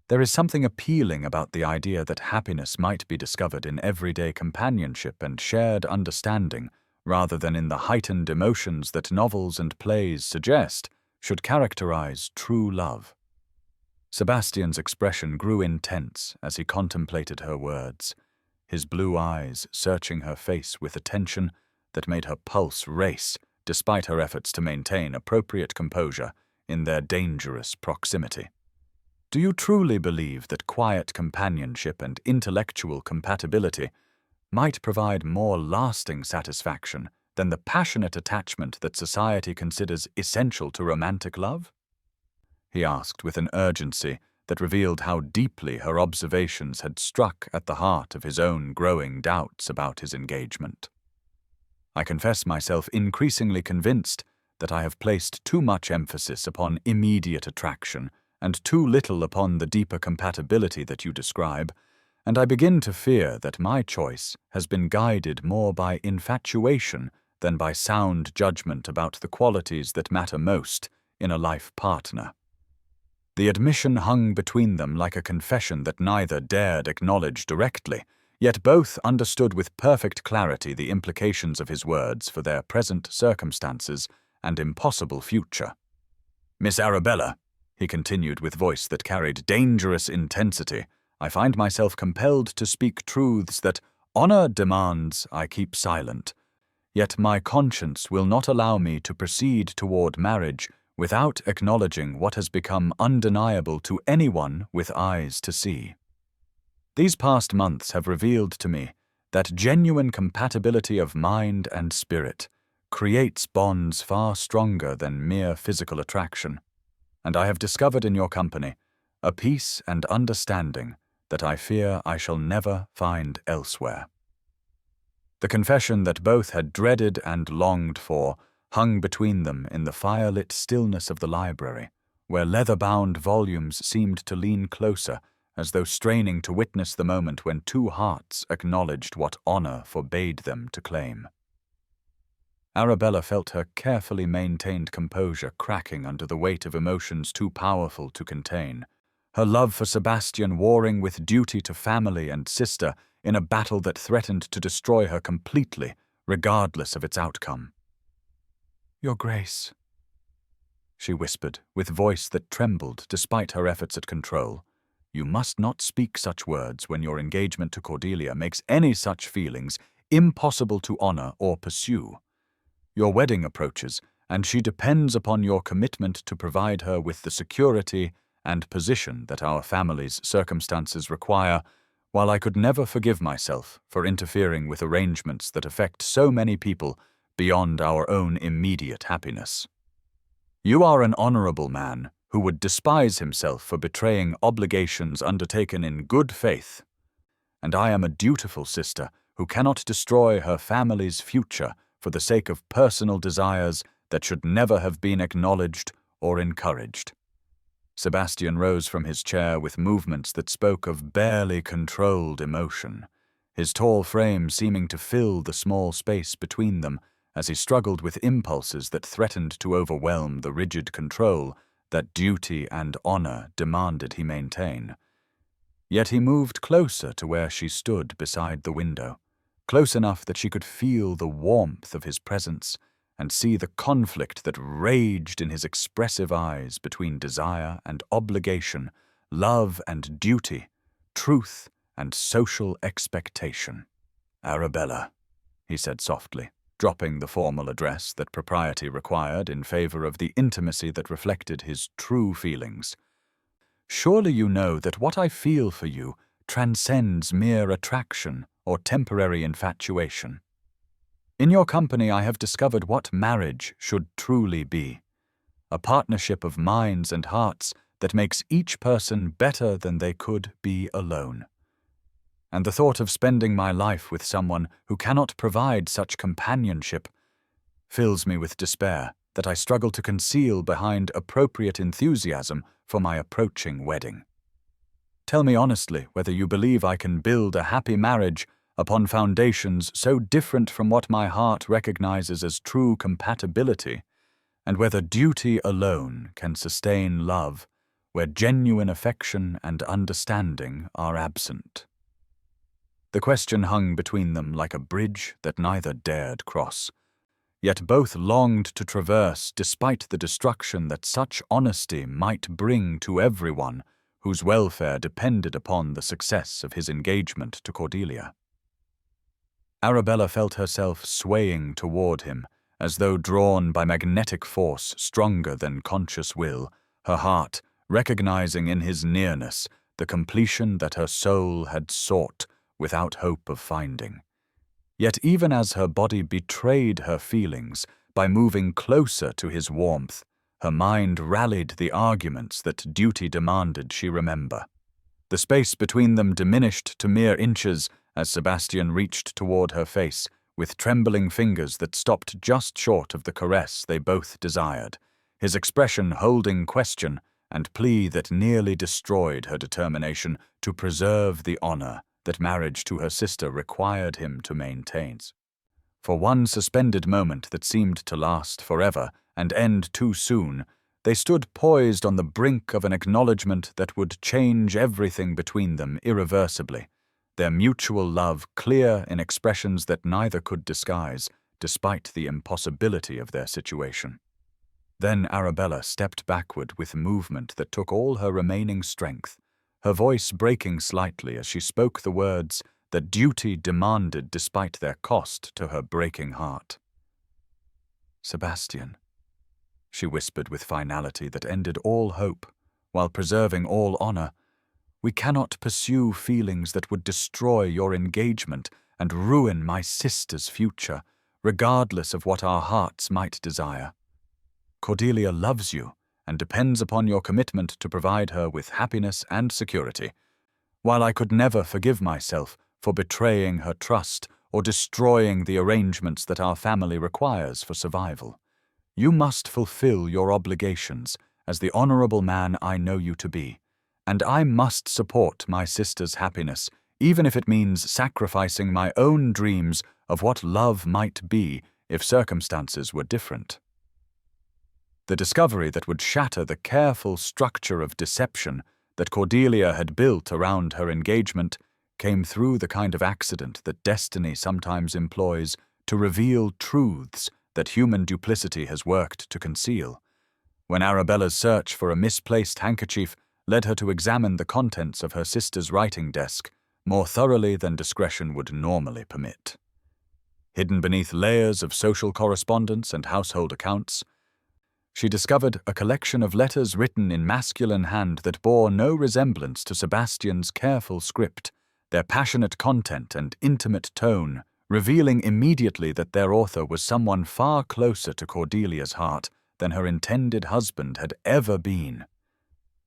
There is something appealing about the idea that happiness might be discovered in everyday companionship and shared understanding rather than in the heightened emotions that novels and plays suggest should characterize true love." Sebastian's expression grew intense as he contemplated her words, his blue eyes searching her face with attention that made her pulse race despite her efforts to maintain appropriate composure in their dangerous proximity. "Do you truly believe that quiet companionship and intellectual compatibility might provide more lasting satisfaction than the passionate attachment that society considers essential to romantic love?" he asked with an urgency that revealed how deeply her observations had struck at the heart of his own growing doubts about his engagement. "I confess myself increasingly convinced that I have placed too much emphasis upon immediate attraction and too little upon the deeper compatibility that you describe, and I begin to fear that my choice has been guided more by infatuation than by sound judgment about the qualities that matter most in a life partner. The admission hung between them like a confession that neither dared acknowledge directly, yet both understood with perfect clarity the implications of his words for their present circumstances and impossible future. "Miss Arabella," he continued with voice that carried dangerous intensity, "I find myself compelled to speak truths that honor demands I keep silent, yet my conscience will not allow me to proceed toward marriage without acknowledging what has become undeniable to anyone with eyes to see. These past months have revealed to me that genuine compatibility of mind and spirit creates bonds far stronger than mere physical attraction, and I have discovered in your company a peace and understanding that I fear I shall never find elsewhere." The confession that both had dreaded and longed for hung between them in the firelit stillness of the library, where leather-bound volumes seemed to lean closer, as though straining to witness the moment when two hearts acknowledged what honor forbade them to claim. Arabella felt her carefully maintained composure cracking under the weight of emotions too powerful to contain, her love for Sebastian warring with duty to family and sister in a battle that threatened to destroy her completely, regardless of its outcome. "Your Grace," she whispered, with voice that trembled despite her efforts at control, "you must not speak such words when your engagement to Cordelia makes any such feelings impossible to honor or pursue. Your wedding approaches, and she depends upon your commitment to provide her with the security and position that our family's circumstances require, while I could never forgive myself for interfering with arrangements that affect so many people beyond our own immediate happiness. You are an honorable man who would despise himself for betraying obligations undertaken in good faith, and I am a dutiful sister who cannot destroy her family's future for the sake of personal desires that should never have been acknowledged or encouraged." Sebastian rose from his chair with movements that spoke of barely controlled emotion, his tall frame seeming to fill the small space between them as he struggled with impulses that threatened to overwhelm the rigid control that duty and honor demanded he maintain. Yet he moved closer to where she stood beside the window, close enough that she could feel the warmth of his presence and see the conflict that raged in his expressive eyes between desire and obligation, love and duty, truth and social expectation. "Arabella," he said softly, dropping the formal address that propriety required in favor of the intimacy that reflected his true feelings. "Surely you know that what I feel for you transcends mere attraction or temporary infatuation. In your company I have discovered what marriage should truly be, a partnership of minds and hearts that makes each person better than they could be alone. And the thought of spending my life with someone who cannot provide such companionship fills me with despair that I struggle to conceal behind appropriate enthusiasm for my approaching wedding. Tell me honestly whether you believe I can build a happy marriage upon foundations so different from what my heart recognizes as true compatibility, and whether duty alone can sustain love where genuine affection and understanding are absent." The question hung between them like a bridge that neither dared cross, yet both longed to traverse despite the destruction that such honesty might bring to everyone whose welfare depended upon the success of his engagement to Cordelia. Arabella felt herself swaying toward him, as though drawn by magnetic force stronger than conscious will, her heart recognizing in his nearness the completion that her soul had sought without hope of finding. Yet even as her body betrayed her feelings by moving closer to his warmth, her mind rallied the arguments that duty demanded she remember. The space between them diminished to mere inches as Sebastian reached toward her face with trembling fingers that stopped just short of the caress they both desired, his expression holding question and plea that nearly destroyed her determination to preserve the honor that marriage to her sister required him to maintain. For one suspended moment that seemed to last forever and end too soon, they stood poised on the brink of an acknowledgement that would change everything between them irreversibly, their mutual love clear in expressions that neither could disguise, despite the impossibility of their situation. Then Arabella stepped backward with movement that took all her remaining strength, her voice breaking slightly as she spoke the words that duty demanded despite their cost to her breaking heart. "Sebastian," she whispered with finality that ended all hope, while preserving all honor, "we cannot pursue feelings that would destroy your engagement and ruin my sister's future, regardless of what our hearts might desire. Cordelia loves you and depends upon your commitment to provide her with happiness and security. While I could never forgive myself for betraying her trust or destroying the arrangements that our family requires for survival, you must fulfill your obligations as the honorable man I know you to be, and I must support my sister's happiness, even if it means sacrificing my own dreams of what love might be if circumstances were different." The discovery that would shatter the careful structure of deception that Cordelia had built around her engagement came through the kind of accident that destiny sometimes employs to reveal truths that human duplicity has worked to conceal. When Arabella's search for a misplaced handkerchief led her to examine the contents of her sister's writing desk more thoroughly than discretion would normally permit. Hidden beneath layers of social correspondence and household accounts, she discovered a collection of letters written in masculine hand that bore no resemblance to Sebastian's careful script, their passionate content and intimate tone revealing immediately that their author was someone far closer to Cordelia's heart than her intended husband had ever been.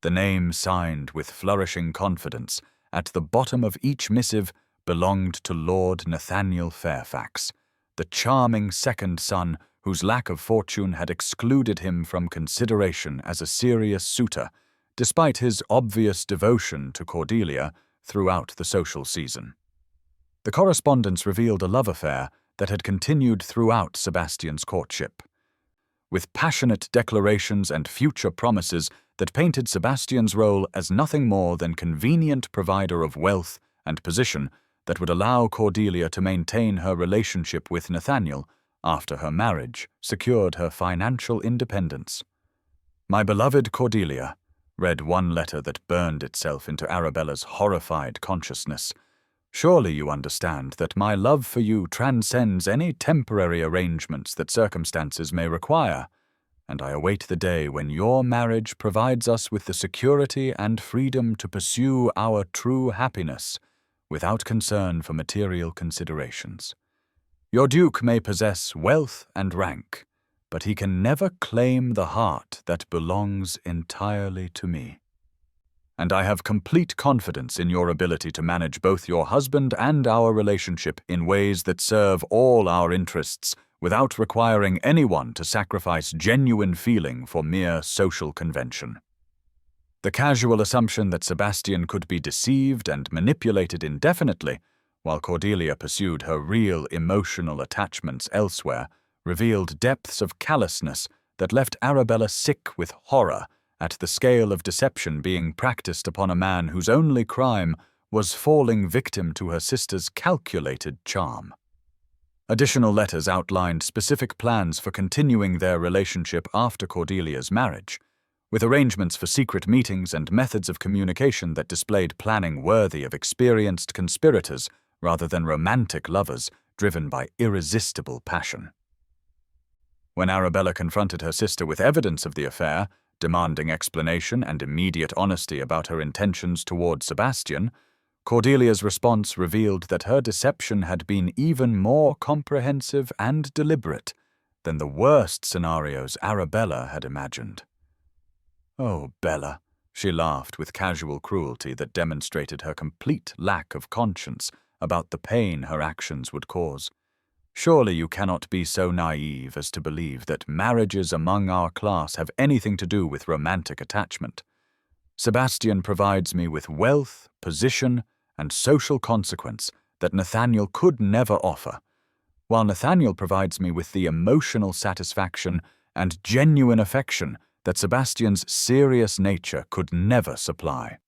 The name signed with flourishing confidence at the bottom of each missive belonged to Lord Nathaniel Fairfax, the charming second son whose lack of fortune had excluded him from consideration as a serious suitor, despite his obvious devotion to Cordelia throughout the social season. The correspondence revealed a love affair that had continued throughout Sebastian's courtship, with passionate declarations and future promises that painted Sebastian's role as nothing more than convenient provider of wealth and position that would allow Cordelia to maintain her relationship with Nathaniel after her marriage secured her financial independence. "My beloved Cordelia," read one letter that burned itself into Arabella's horrified consciousness, "surely you understand that my love for you transcends any temporary arrangements that circumstances may require, and I await the day when your marriage provides us with the security and freedom to pursue our true happiness without concern for material considerations. Your Duke may possess wealth and rank, but he can never claim the heart that belongs entirely to me. And I have complete confidence in your ability to manage both your husband and our relationship in ways that serve all our interests without requiring anyone to sacrifice genuine feeling for mere social convention." The casual assumption that Sebastian could be deceived and manipulated indefinitely, while Cordelia pursued her real emotional attachments elsewhere, revealed depths of callousness that left Arabella sick with horror at the scale of deception being practiced upon a man whose only crime was falling victim to her sister's calculated charm. Additional letters outlined specific plans for continuing their relationship after Cordelia's marriage, with arrangements for secret meetings and methods of communication that displayed planning worthy of experienced conspirators rather than romantic lovers driven by irresistible passion. When Arabella confronted her sister with evidence of the affair, demanding explanation and immediate honesty about her intentions toward Sebastian, Cordelia's response revealed that her deception had been even more comprehensive and deliberate than the worst scenarios Arabella had imagined. "Oh, Bella," she laughed with casual cruelty that demonstrated her complete lack of conscience about the pain her actions would cause. "Surely you cannot be so naive as to believe that marriages among our class have anything to do with romantic attachment. Sebastian provides me with wealth, position, and social consequence that Nathaniel could never offer, while Nathaniel provides me with the emotional satisfaction and genuine affection that Sebastian's serious nature could never supply.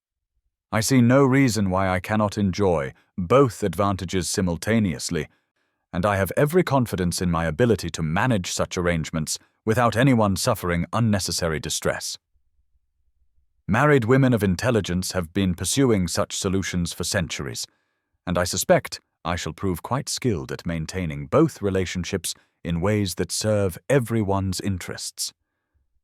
I see no reason why I cannot enjoy both advantages simultaneously, and I have every confidence in my ability to manage such arrangements without anyone suffering unnecessary distress. Married women of intelligence have been pursuing such solutions for centuries, and I suspect I shall prove quite skilled at maintaining both relationships in ways that serve everyone's interests.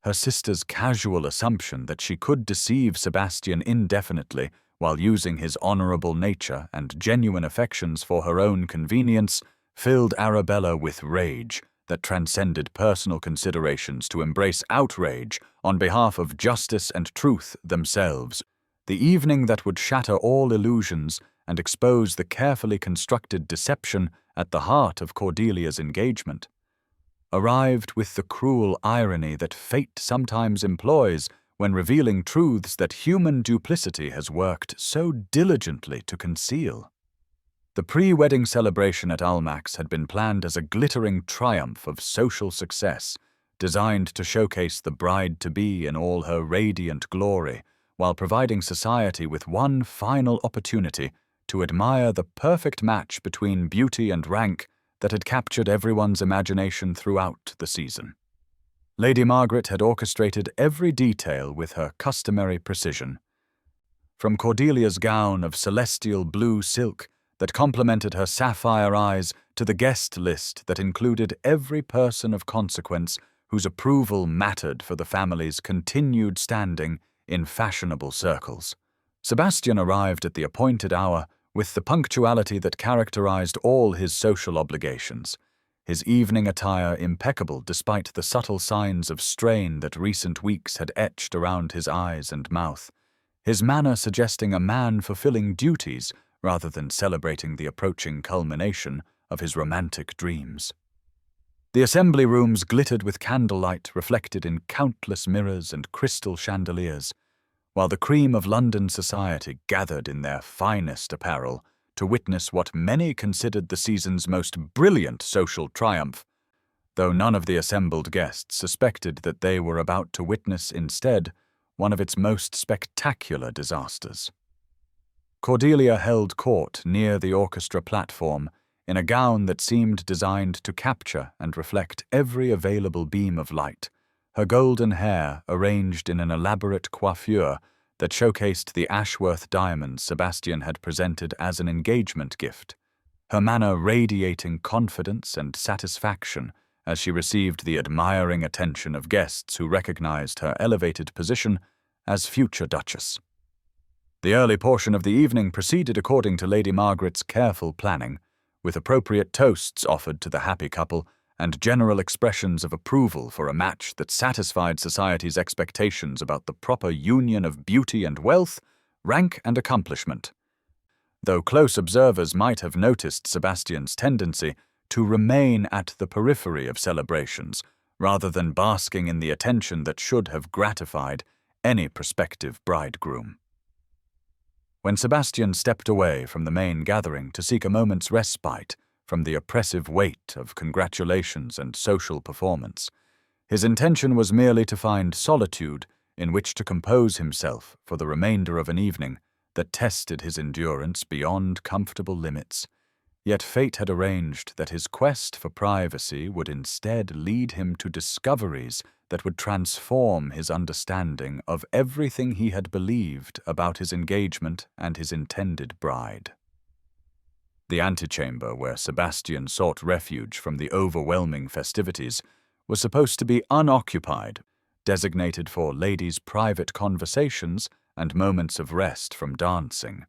Her sister's casual assumption that she could deceive Sebastian indefinitely while using his honorable nature and genuine affections for her own convenience filled Arabella with rage that transcended personal considerations to embrace outrage on behalf of justice and truth themselves. The evening that would shatter all illusions and expose the carefully constructed deception at the heart of Cordelia's engagement arrived with the cruel irony that fate sometimes employs when revealing truths that human duplicity has worked so diligently to conceal. The pre-wedding celebration at Almack's had been planned as a glittering triumph of social success, designed to showcase the bride-to-be in all her radiant glory, while providing society with one final opportunity to admire the perfect match between beauty and rank that had captured everyone's imagination throughout the season. Lady Margaret had orchestrated every detail with her customary precision. From Cordelia's gown of celestial blue silk that complemented her sapphire eyes to the guest list that included every person of consequence whose approval mattered for the family's continued standing in fashionable circles. Sebastian arrived at the appointed hour with the punctuality that characterized all his social obligations, his evening attire impeccable despite the subtle signs of strain that recent weeks had etched around his eyes and mouth, his manner suggesting a man fulfilling duties rather than celebrating the approaching culmination of his romantic dreams. The assembly rooms glittered with candlelight reflected in countless mirrors and crystal chandeliers, while the cream of London society gathered in their finest apparel to witness what many considered the season's most brilliant social triumph, though none of the assembled guests suspected that they were about to witness instead one of its most spectacular disasters. Cordelia held court near the orchestra platform in a gown that seemed designed to capture and reflect every available beam of light, her golden hair arranged in an elaborate coiffure that showcased the Ashworth diamonds Sebastian had presented as an engagement gift, her manner radiating confidence and satisfaction as she received the admiring attention of guests who recognized her elevated position as future Duchess. The early portion of the evening proceeded according to Lady Margaret's careful planning, with appropriate toasts offered to the happy couple and general expressions of approval for a match that satisfied society's expectations about the proper union of beauty and wealth, rank and accomplishment. Though close observers might have noticed Sebastian's tendency to remain at the periphery of celebrations, rather than basking in the attention that should have gratified any prospective bridegroom. When Sebastian stepped away from the main gathering to seek a moment's respite from the oppressive weight of congratulations and social performance, his intention was merely to find solitude in which to compose himself for the remainder of an evening that tested his endurance beyond comfortable limits. Yet fate had arranged that his quest for privacy would instead lead him to discoveries that would transform his understanding of everything he had believed about his engagement and his intended bride. The antechamber where Sebastian sought refuge from the overwhelming festivities was supposed to be unoccupied, designated for ladies' private conversations and moments of rest from dancing.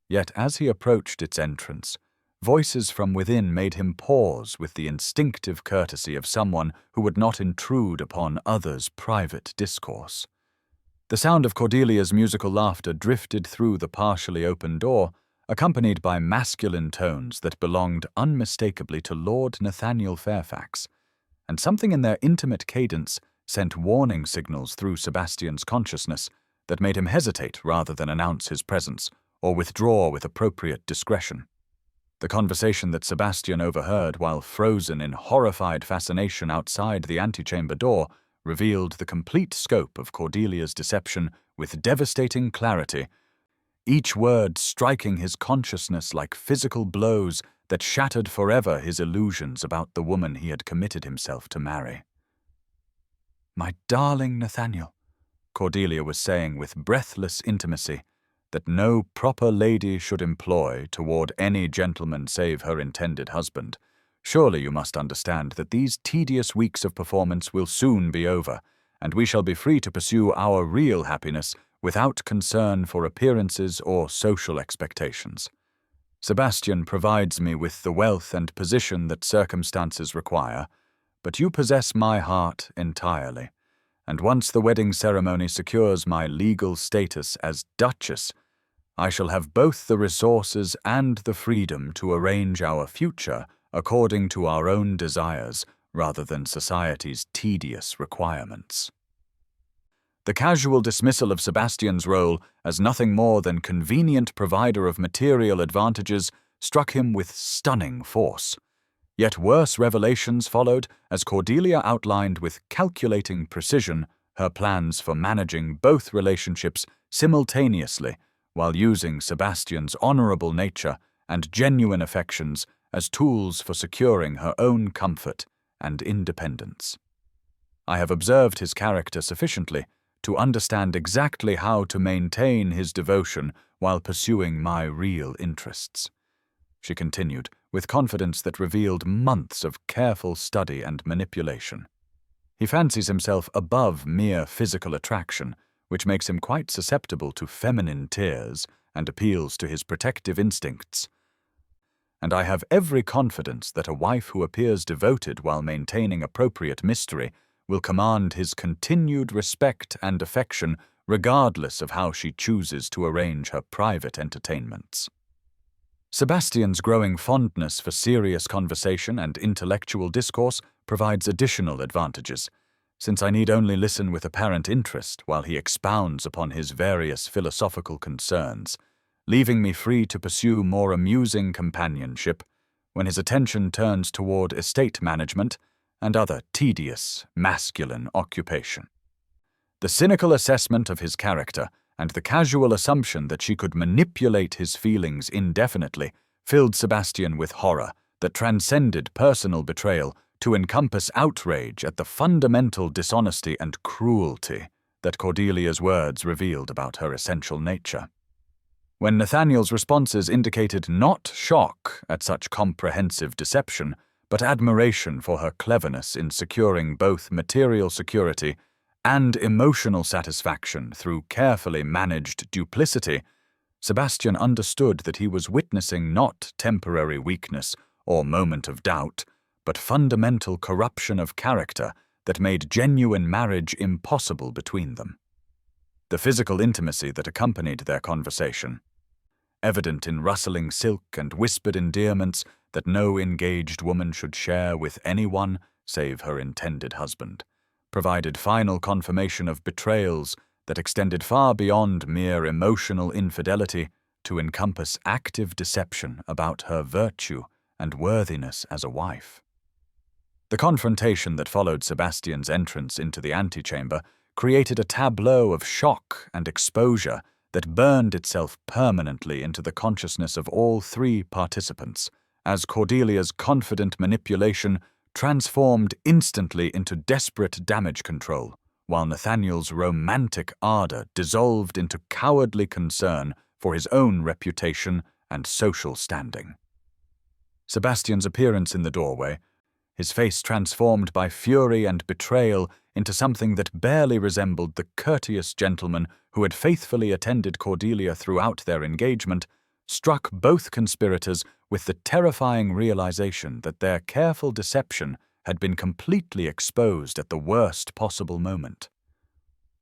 Yet as he approached its entrance, voices from within made him pause with the instinctive courtesy of someone who would not intrude upon others' private discourse. The sound of Cordelia's musical laughter drifted through the partially open door, accompanied by masculine tones that belonged unmistakably to Lord Nathaniel Fairfax, and something in their intimate cadence sent warning signals through Sebastian's consciousness that made him hesitate rather than announce his presence or withdraw with appropriate discretion. The conversation that Sebastian overheard while frozen in horrified fascination outside the antechamber door revealed the complete scope of Cordelia's deception with devastating clarity, each word striking his consciousness like physical blows that shattered forever his illusions about the woman he had committed himself to marry. "My darling Nathaniel," Cordelia was saying with breathless intimacy that no proper lady should employ toward any gentleman save her intended husband, "surely you must understand that these tedious weeks of performance will soon be over, and we shall be free to pursue our real happiness without concern for appearances or social expectations. Sebastian provides me with the wealth and position that circumstances require, but you possess my heart entirely, and once the wedding ceremony secures my legal status as Duchess, I shall have both the resources and the freedom to arrange our future according to our own desires rather than society's tedious requirements." The casual dismissal of Sebastian's role as nothing more than convenient provider of material advantages struck him with stunning force. Yet worse revelations followed as Cordelia outlined with calculating precision her plans for managing both relationships simultaneously while using Sebastian's honorable nature and genuine affections as tools for securing her own comfort and independence. I have observed his character sufficiently to understand exactly how to maintain his devotion while pursuing my real interests," she continued, with confidence that revealed months of careful study and manipulation. "He fancies himself above mere physical attraction, which makes him quite susceptible to feminine tears and appeals to his protective instincts. And I have every confidence that a wife who appears devoted while maintaining appropriate mystery will command his continued respect and affection regardless of how she chooses to arrange her private entertainments." Sebastian's growing fondness for serious conversation and intellectual discourse provides additional advantages, since I need only listen with apparent interest while he expounds upon his various philosophical concerns, leaving me free to pursue more amusing companionship when his attention turns toward estate management and other tedious, masculine occupation. The cynical assessment of his character and the casual assumption that she could manipulate his feelings indefinitely filled Sebastian with horror that transcended personal betrayal to encompass outrage at the fundamental dishonesty and cruelty that Cordelia's words revealed about her essential nature. When Nathaniel's responses indicated not shock at such comprehensive deception, but admiration for her cleverness in securing both material security and emotional satisfaction through carefully managed duplicity, Sebastian understood that he was witnessing not temporary weakness or moment of doubt, but fundamental corruption of character that made genuine marriage impossible between them. The physical intimacy that accompanied their conversation, evident in rustling silk and whispered endearments that no engaged woman should share with anyone save her intended husband, provided final confirmation of betrayals that extended far beyond mere emotional infidelity to encompass active deception about her virtue and worthiness as a wife. The confrontation that followed Sebastian's entrance into the antechamber created a tableau of shock and exposure that burned itself permanently into the consciousness of all three participants, as Cordelia's confident manipulation transformed instantly into desperate damage control, while Nathaniel's romantic ardor dissolved into cowardly concern for his own reputation and social standing. Sebastian's appearance in the doorway, his face transformed by fury and betrayal into something that barely resembled the courteous gentleman who had faithfully attended Cordelia throughout their engagement, struck both conspirators with the terrifying realization that their careful deception had been completely exposed at the worst possible moment.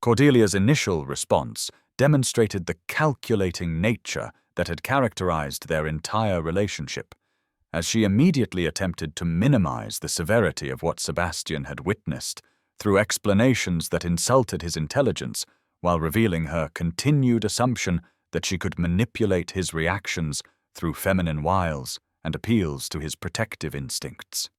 Cordelia's initial response demonstrated the calculating nature that had characterized their entire relationship, as she immediately attempted to minimize the severity of what Sebastian had witnessed through explanations that insulted his intelligence while revealing her continued assumption that she could manipulate his reactions through feminine wiles and appeals to his protective instincts.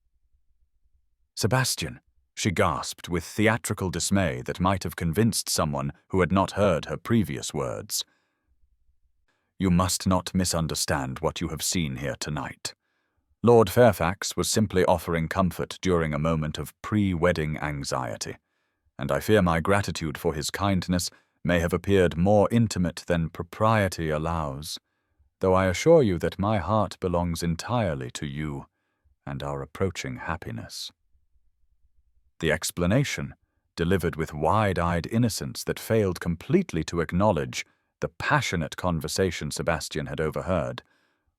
"Sebastian," she gasped with theatrical dismay that might have convinced someone who had not heard her previous words. "You must not misunderstand what you have seen here tonight. Lord Fairfax was simply offering comfort during a moment of pre-wedding anxiety, and I fear my gratitude for his kindness may have appeared more intimate than propriety allows, though I assure you that my heart belongs entirely to you and our approaching happiness." The explanation, delivered with wide-eyed innocence that failed completely to acknowledge the passionate conversation Sebastian had overheard,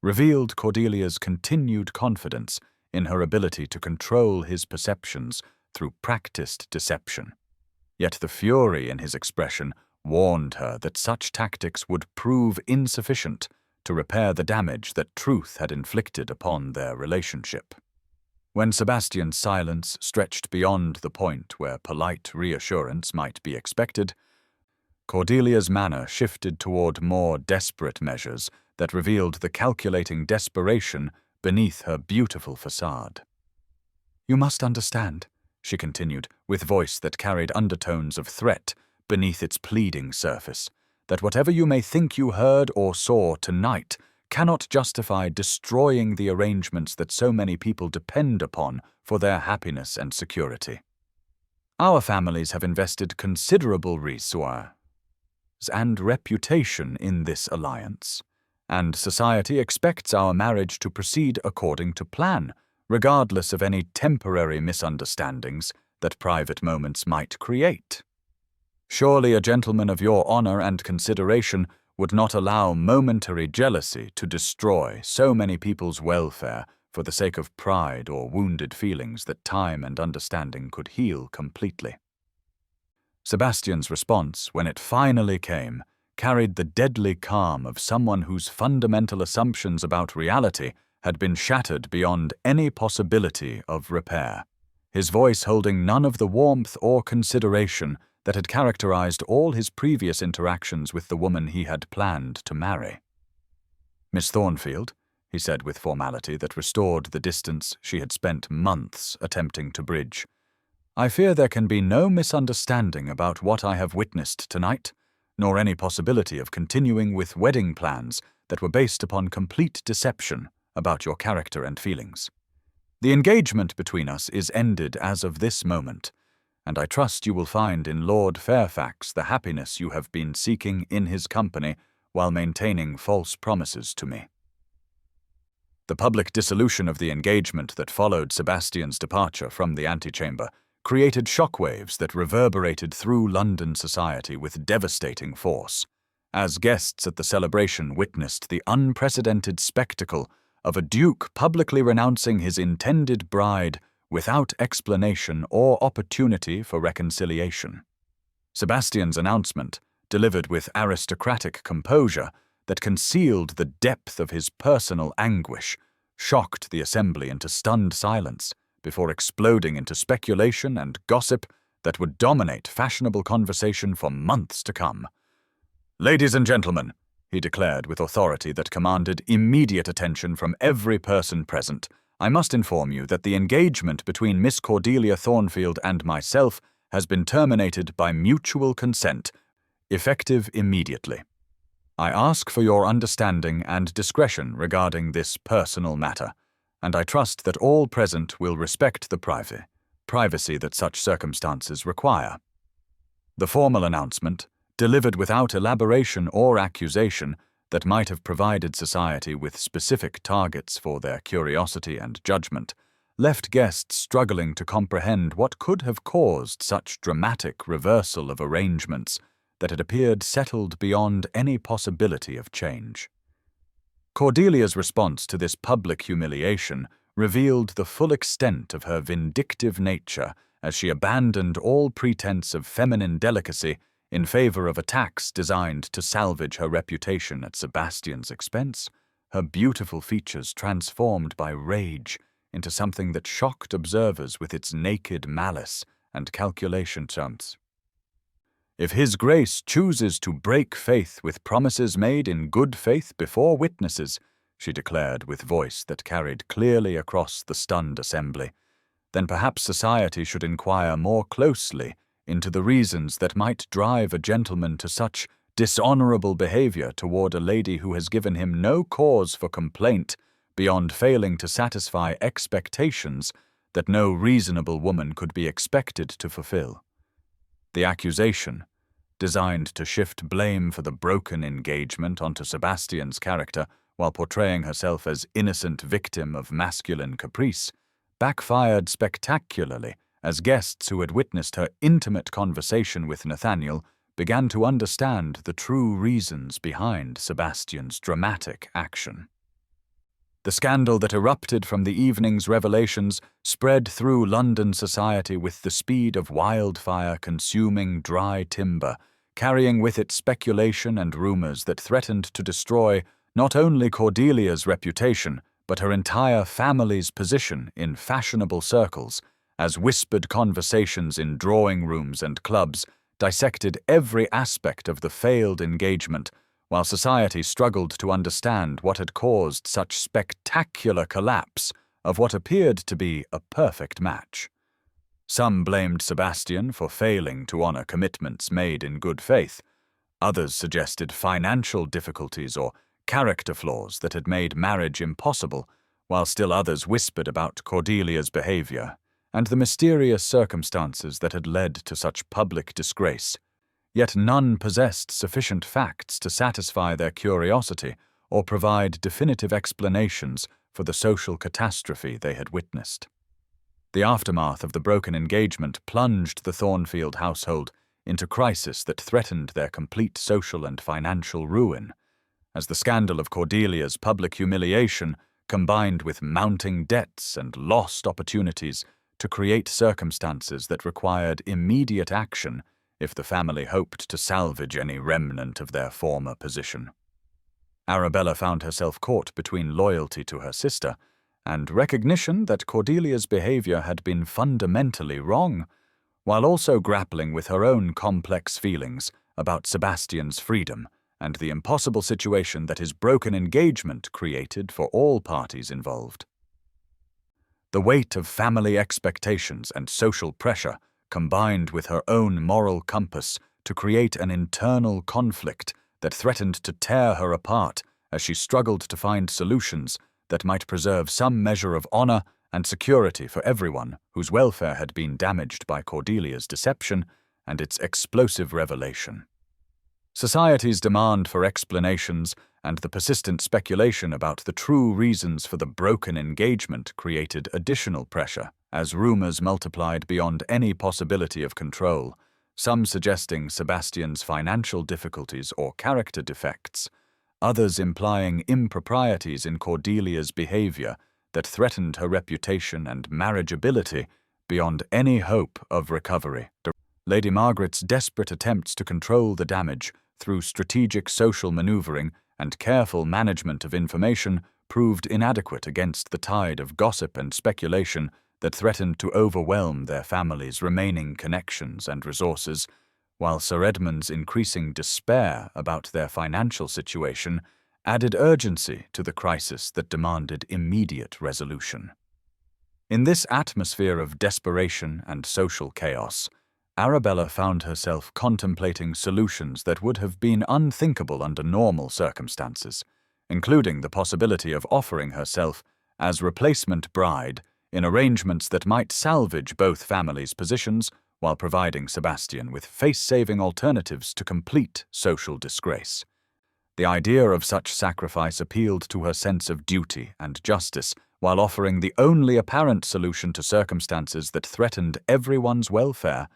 revealed Cordelia's continued confidence in her ability to control his perceptions through practiced deception. Yet the fury in his expression warned her that such tactics would prove insufficient to repair the damage that truth had inflicted upon their relationship. When Sebastian's silence stretched beyond the point where polite reassurance might be expected, Cordelia's manner shifted toward more desperate measures that revealed the calculating desperation beneath her beautiful facade. "You must understand," she continued, with voice that carried undertones of threat beneath its pleading surface, "that whatever you may think you heard or saw tonight cannot justify destroying the arrangements that so many people depend upon for their happiness and security. Our families have invested considerable resources and reputation in this alliance, and society expects our marriage to proceed according to plan, regardless of any temporary misunderstandings that private moments might create. Surely a gentleman of your honor and consideration would not allow momentary jealousy to destroy so many people's welfare for the sake of pride or wounded feelings that time and understanding could heal completely." Sebastian's response, when it finally came, carried the deadly calm of someone whose fundamental assumptions about reality had been shattered beyond any possibility of repair, his voice holding none of the warmth or consideration that had characterized all his previous interactions with the woman he had planned to marry. "Miss Thornfield," he said with formality that restored the distance she had spent months attempting to bridge, "I fear there can be no misunderstanding about what I have witnessed tonight, nor any possibility of continuing with wedding plans that were based upon complete deception about your character and feelings. The engagement between us is ended as of this moment, and I trust you will find in Lord Fairfax the happiness you have been seeking in his company while maintaining false promises to me." The public dissolution of the engagement that followed Sebastian's departure from the antechamber created shockwaves that reverberated through London society with devastating force, as guests at the celebration witnessed the unprecedented spectacle of a duke publicly renouncing his intended bride without explanation or opportunity for reconciliation. Sebastian's announcement, delivered with aristocratic composure that concealed the depth of his personal anguish, shocked the assembly into stunned silence before exploding into speculation and gossip that would dominate fashionable conversation for months to come. "Ladies and gentlemen," he declared with authority that commanded immediate attention from every person present, "I must inform you that the engagement between Miss Cordelia Thornfield and myself has been terminated by mutual consent, effective immediately. I ask for your understanding and discretion regarding this personal matter, and I trust that all present will respect the privacy that such circumstances require." The formal announcement, delivered without elaboration or accusation that might have provided society with specific targets for their curiosity and judgment, left guests struggling to comprehend what could have caused such dramatic reversal of arrangements that had appeared settled beyond any possibility of change. Cordelia's response to this public humiliation revealed the full extent of her vindictive nature as she abandoned all pretense of feminine delicacy in favor of attacks designed to salvage her reputation at Sebastian's expense, her beautiful features transformed by rage into something that shocked observers with its naked malice and calculation chance. If His Grace chooses to break faith with promises made in good faith before witnesses, she declared with voice that carried clearly across the stunned assembly, then perhaps society should inquire more closely into the reasons that might drive a gentleman to such dishonorable behavior toward a lady who has given him no cause for complaint beyond failing to satisfy expectations that no reasonable woman could be expected to fulfill. The accusation, designed to shift blame for the broken engagement onto Sebastian's character while portraying herself as innocent victim of masculine caprice, backfired spectacularly as guests who had witnessed her intimate conversation with Nathaniel began to understand the true reasons behind Sebastian's dramatic action. The scandal that erupted from the evening's revelations spread through London society with the speed of wildfire consuming dry timber, carrying with it speculation and rumors that threatened to destroy not only Cordelia's reputation, but her entire family's position in fashionable circles, as whispered conversations in drawing rooms and clubs dissected every aspect of the failed engagement, while society struggled to understand what had caused such spectacular collapse of what appeared to be a perfect match. Some blamed Sebastian for failing to honor commitments made in good faith. Others suggested financial difficulties or character flaws that had made marriage impossible, while still others whispered about Cordelia's behavior and the mysterious circumstances that had led to such public disgrace. Yet none possessed sufficient facts to satisfy their curiosity or provide definitive explanations for the social catastrophe they had witnessed. The aftermath of the broken engagement plunged the Thornfield household into crisis that threatened their complete social and financial ruin, as the scandal of Cordelia's public humiliation combined with mounting debts and lost opportunities to create circumstances that required immediate action if the family hoped to salvage any remnant of their former position. Arabella found herself caught between loyalty to her sister and recognition that Cordelia's behavior had been fundamentally wrong, while also grappling with her own complex feelings about Sebastian's freedom and the impossible situation that his broken engagement created for all parties involved. The weight of family expectations and social pressure combined with her own moral compass to create an internal conflict that threatened to tear her apart as she struggled to find solutions that might preserve some measure of honor and security for everyone whose welfare had been damaged by Cordelia's deception and its explosive revelation. Society's demand for explanations and the persistent speculation about the true reasons for the broken engagement created additional pressure as rumors multiplied beyond any possibility of control, some suggesting Sebastian's financial difficulties or character defects, others implying improprieties in Cordelia's behavior that threatened her reputation and marriageability beyond any hope of recovery. Lady Margaret's desperate attempts to control the damage through strategic social maneuvering and careful management of information proved inadequate against the tide of gossip and speculation that threatened to overwhelm their family's remaining connections and resources, while Sir Edmund's increasing despair about their financial situation added urgency to the crisis that demanded immediate resolution. In this atmosphere of desperation and social chaos, Arabella found herself contemplating solutions that would have been unthinkable under normal circumstances, including the possibility of offering herself as replacement bride in arrangements that might salvage both families' positions while providing Sebastian with face-saving alternatives to complete social disgrace. The idea of such sacrifice appealed to her sense of duty and justice while offering the only apparent solution to circumstances that threatened everyone's welfare.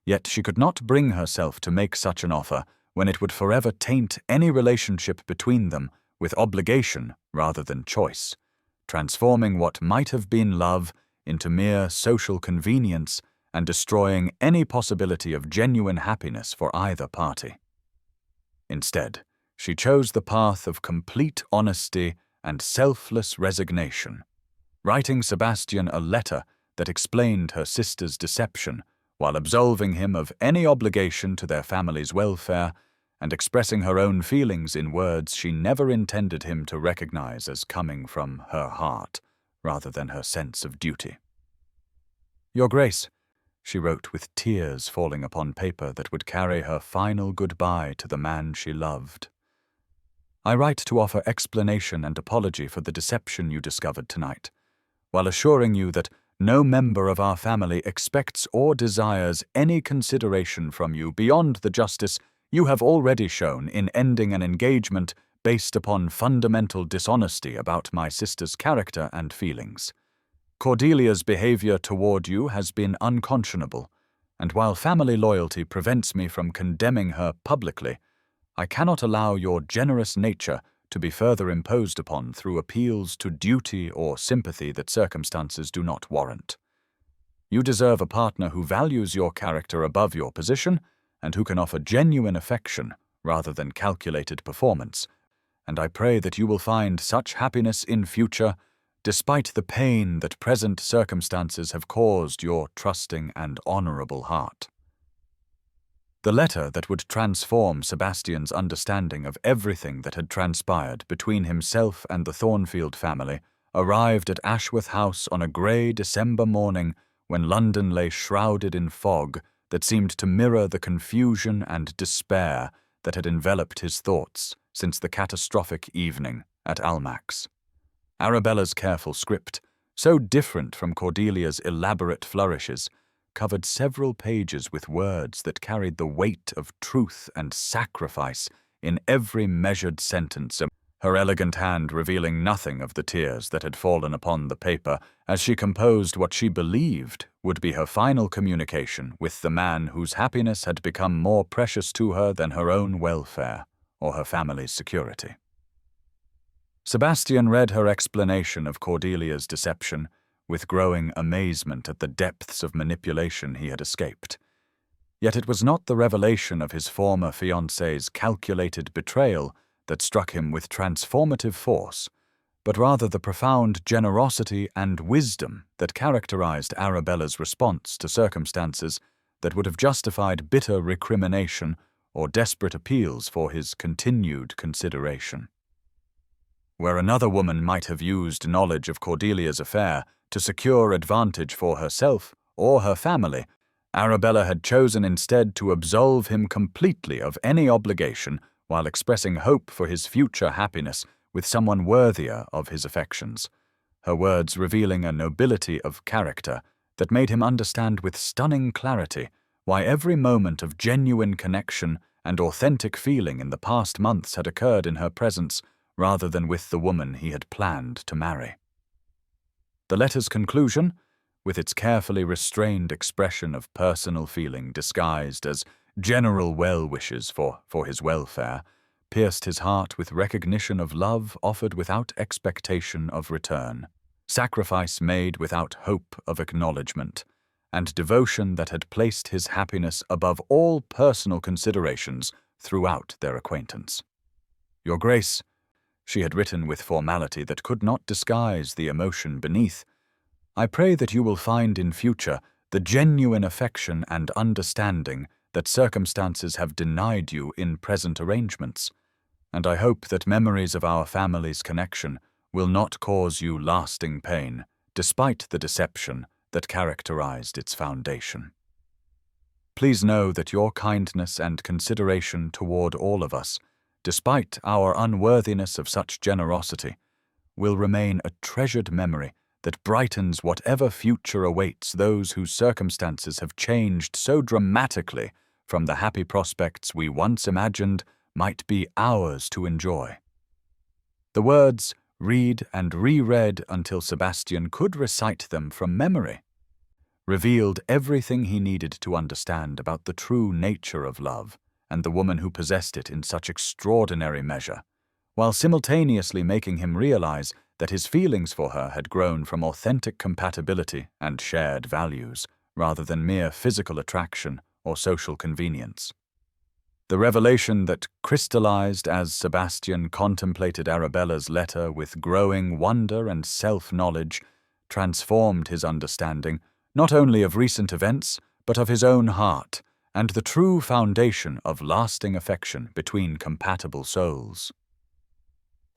Yet she could not bring herself to make such an offer when it would forever taint any relationship between them with obligation rather than choice, transforming what might have been love into mere social convenience and destroying any possibility of genuine happiness for either party. Instead, she chose the path of complete honesty and selfless resignation, writing Sebastian a letter that explained her sister's deception while absolving him of any obligation to their family's welfare and expressing her own feelings in words she never intended him to recognize as coming from her heart rather than her sense of duty. "Your Grace," she wrote with tears falling upon paper that would carry her final goodbye to the man she loved. "I write to offer explanation and apology for the deception you discovered tonight, while assuring you that no member of our family expects or desires any consideration from you beyond the justice you have already shown in ending an engagement based upon fundamental dishonesty about my sister's character and feelings. Cordelia's behavior toward you has been unconscionable, and while family loyalty prevents me from condemning her publicly, I cannot allow your generous nature to be further imposed upon through appeals to duty or sympathy that circumstances do not warrant. You deserve a partner who values your character above your position and who can offer genuine affection rather than calculated performance, and I pray that you will find such happiness in future despite the pain that present circumstances have caused your trusting and honorable heart." The letter that would transform Sebastian's understanding of everything that had transpired between himself and the Thornfield family arrived at Ashworth House on a grey December morning when London lay shrouded in fog that seemed to mirror the confusion and despair that had enveloped his thoughts since the catastrophic evening at Almack's. Arabella's careful script, so different from Cordelia's elaborate flourishes, covered several pages with words that carried the weight of truth and sacrifice in every measured sentence, her elegant hand revealing nothing of the tears that had fallen upon the paper as she composed what she believed would be her final communication with the man whose happiness had become more precious to her than her own welfare or her family's security. Sebastian read her explanation of Cordelia's deception with growing amazement at the depths of manipulation he had escaped. Yet it was not the revelation of his former fiancée's calculated betrayal that struck him with transformative force, but rather the profound generosity and wisdom that characterized Arabella's response to circumstances that would have justified bitter recrimination or desperate appeals for his continued consideration. Where another woman might have used knowledge of Cordelia's affair to secure advantage for herself or her family, Arabella had chosen instead to absolve him completely of any obligation while expressing hope for his future happiness with someone worthier of his affections, her words revealing a nobility of character that made him understand with stunning clarity why every moment of genuine connection and authentic feeling in the past months had occurred in her presence rather than with the woman he had planned to marry. The letter's conclusion, with its carefully restrained expression of personal feeling disguised as general well-wishes for his welfare, pierced his heart with recognition of love offered without expectation of return, sacrifice made without hope of acknowledgement, and devotion that had placed his happiness above all personal considerations throughout their acquaintance. "Your Grace," she had written with formality that could not disguise the emotion beneath, "I pray that you will find in future the genuine affection and understanding that circumstances have denied you in present arrangements, and I hope that memories of our family's connection will not cause you lasting pain, despite the deception that characterized its foundation. Please know that your kindness and consideration toward all of us, despite our unworthiness of such generosity, will remain a treasured memory that brightens whatever future awaits those whose circumstances have changed so dramatically from the happy prospects we once imagined might be ours to enjoy." The words, read and reread until Sebastian could recite them from memory, revealed everything he needed to understand about the true nature of love and the woman who possessed it in such extraordinary measure, while simultaneously making him realize that his feelings for her had grown from authentic compatibility and shared values, rather than mere physical attraction or social convenience. The revelation that crystallized as Sebastian contemplated Arabella's letter with growing wonder and self-knowledge transformed his understanding not only of recent events, but of his own heart, and the true foundation of lasting affection between compatible souls.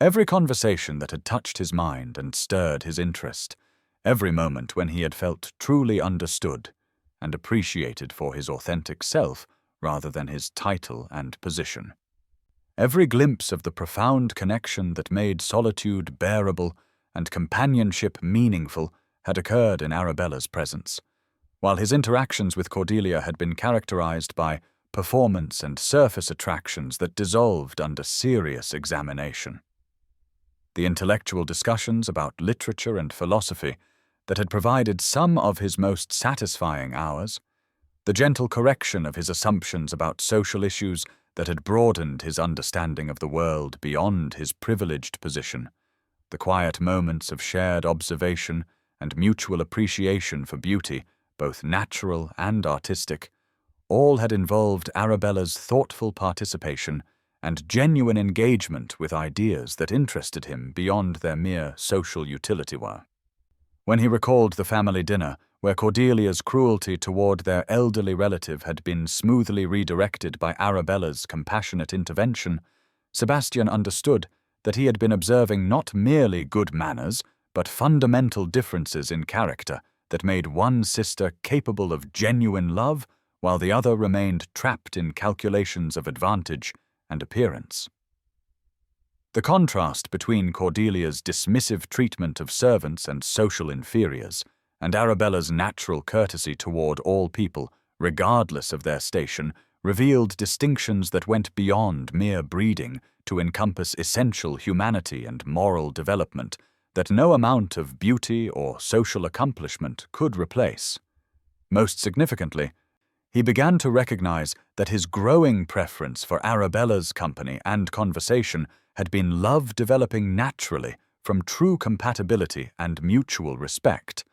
Every conversation that had touched his mind and stirred his interest, every moment when he had felt truly understood and appreciated for his authentic self rather than his title and position. Every glimpse of the profound connection that made solitude bearable and companionship meaningful had occurred in Arabella's presence, while his interactions with Cordelia had been characterized by performance and surface attractions that dissolved under serious examination. The intellectual discussions about literature and philosophy that had provided some of his most satisfying hours, the gentle correction of his assumptions about social issues that had broadened his understanding of the world beyond his privileged position, the quiet moments of shared observation and mutual appreciation for beauty, both natural and artistic, all had involved Arabella's thoughtful participation and genuine engagement with ideas that interested him beyond their mere social utility were. When he recalled the family dinner, where Cordelia's cruelty toward their elderly relative had been smoothly redirected by Arabella's compassionate intervention, Sebastian understood that he had been observing not merely good manners, but fundamental differences in character that made one sister capable of genuine love, while the other remained trapped in calculations of advantage and appearance. The contrast between Cordelia's dismissive treatment of servants and social inferiors, and Arabella's natural courtesy toward all people, regardless of their station, revealed distinctions that went beyond mere breeding to encompass essential humanity and moral development that no amount of beauty or social accomplishment could replace. Most significantly, he began to recognize that his growing preference for Arabella's company and conversation had been love developing naturally from true compatibility and mutual respect,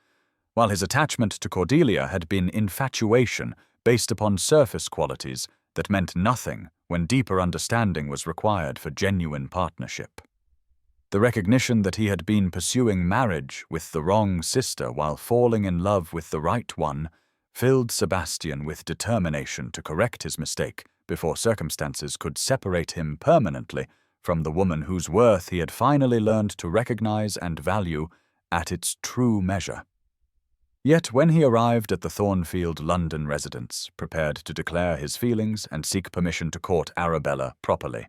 while his attachment to Cordelia had been infatuation based upon surface qualities that meant nothing when deeper understanding was required for genuine partnership. The recognition that he had been pursuing marriage with the wrong sister while falling in love with the right one filled Sebastian with determination to correct his mistake before circumstances could separate him permanently from the woman whose worth he had finally learned to recognize and value at its true measure. Yet when he arrived at the Thornfield London residence, prepared to declare his feelings and seek permission to court Arabella properly,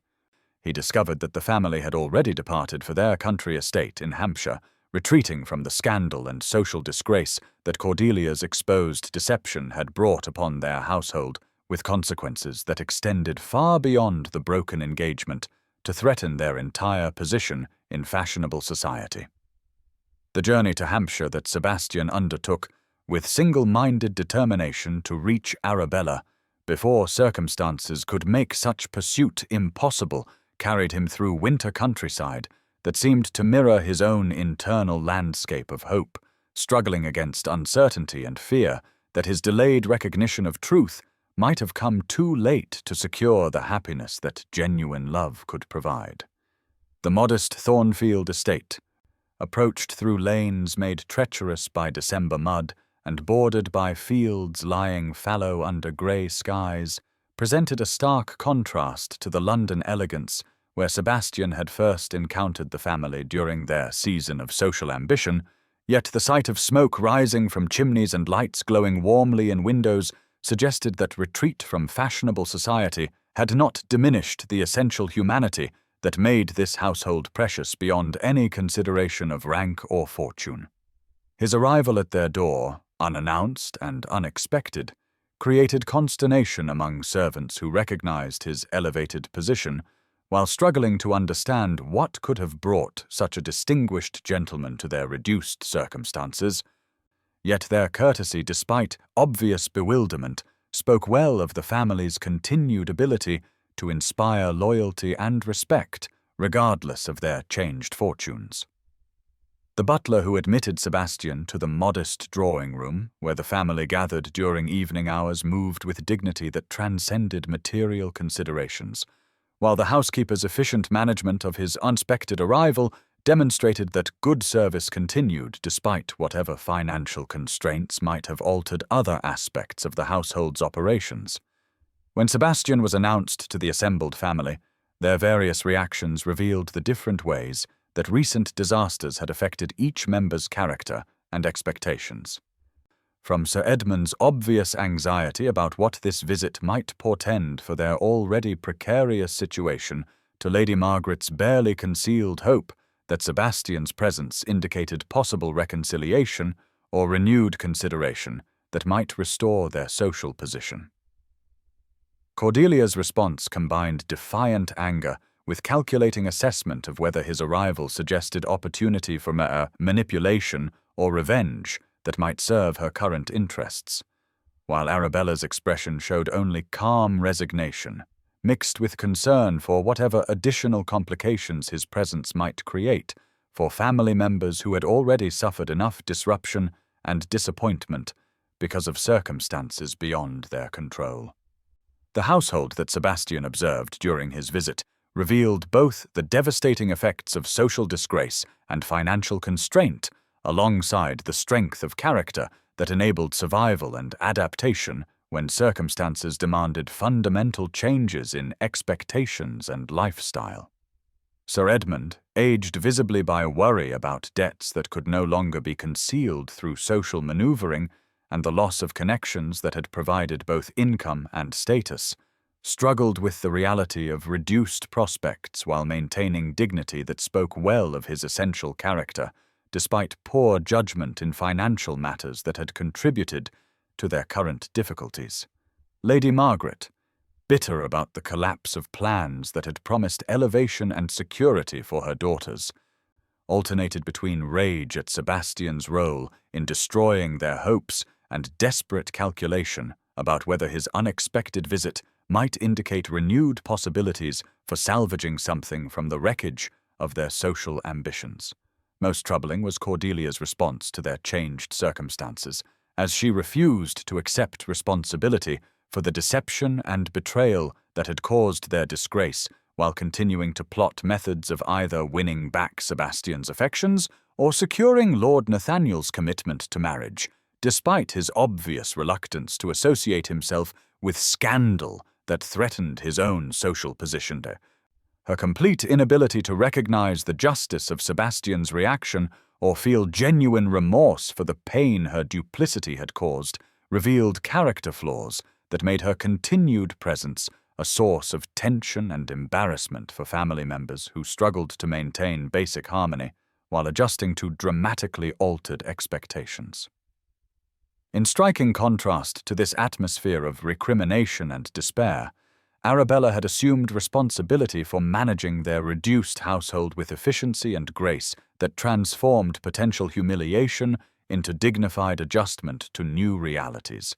he discovered that the family had already departed for their country estate in Hampshire, retreating from the scandal and social disgrace that Cordelia's exposed deception had brought upon their household, with consequences that extended far beyond the broken engagement to threaten their entire position in fashionable society. The journey to Hampshire that Sebastian undertook with single-minded determination to reach Arabella before circumstances could make such pursuit impossible carried him through winter countryside that seemed to mirror his own internal landscape of hope, struggling against uncertainty and fear that his delayed recognition of truth might have come too late to secure the happiness that genuine love could provide. The modest Thornfield estate, approached through lanes made treacherous by December mud and bordered by fields lying fallow under grey skies, presented a stark contrast to the London elegance where Sebastian had first encountered the family during their season of social ambition, yet the sight of smoke rising from chimneys and lights glowing warmly in windows suggested that retreat from fashionable society had not diminished the essential humanity that made this household precious beyond any consideration of rank or fortune. His arrival at their door, unannounced and unexpected, created consternation among servants who recognized his elevated position, while struggling to understand what could have brought such a distinguished gentleman to their reduced circumstances. Yet their courtesy, despite obvious bewilderment, spoke well of the family's continued ability to inspire loyalty and respect, regardless of their changed fortunes. The butler who admitted Sebastian to the modest drawing-room, where the family gathered during evening hours, moved with dignity that transcended material considerations, while the housekeeper's efficient management of his unexpected arrival demonstrated that good service continued despite whatever financial constraints might have altered other aspects of the household's operations. When Sebastian was announced to the assembled family, their various reactions revealed the different ways that recent disasters had affected each member's character and expectations. From Sir Edmund's obvious anxiety about what this visit might portend for their already precarious situation to Lady Margaret's barely concealed hope that Sebastian's presence indicated possible reconciliation or renewed consideration that might restore their social position. Cordelia's response combined defiant anger with calculating assessment of whether his arrival suggested opportunity for manipulation or revenge that might serve her current interests, while Arabella's expression showed only calm resignation, mixed with concern for whatever additional complications his presence might create for family members who had already suffered enough disruption and disappointment because of circumstances beyond their control. The household that Sebastian observed during his visit revealed both the devastating effects of social disgrace and financial constraint, alongside the strength of character that enabled survival and adaptation when circumstances demanded fundamental changes in expectations and lifestyle. Sir Edmund, aged visibly by worry about debts that could no longer be concealed through social maneuvering and the loss of connections that had provided both income and status, struggled with the reality of reduced prospects while maintaining dignity that spoke well of his essential character, despite poor judgment in financial matters that had contributed to their current difficulties. Lady Margaret, bitter about the collapse of plans that had promised elevation and security for her daughters, alternated between rage at Sebastian's role in destroying their hopes and desperate calculation about whether his unexpected visit might indicate renewed possibilities for salvaging something from the wreckage of their social ambitions. Most troubling was Cordelia's response to their changed circumstances, as she refused to accept responsibility for the deception and betrayal that had caused their disgrace, while continuing to plot methods of either winning back Sebastian's affections or securing Lord Nathaniel's commitment to marriage, despite his obvious reluctance to associate himself with scandal that threatened his own social position. Her complete inability to recognize the justice of Sebastian's reaction or feel genuine remorse for the pain her duplicity had caused revealed character flaws that made her continued presence a source of tension and embarrassment for family members who struggled to maintain basic harmony while adjusting to dramatically altered expectations. In striking contrast to this atmosphere of recrimination and despair, Arabella had assumed responsibility for managing their reduced household with efficiency and grace that transformed potential humiliation into dignified adjustment to new realities.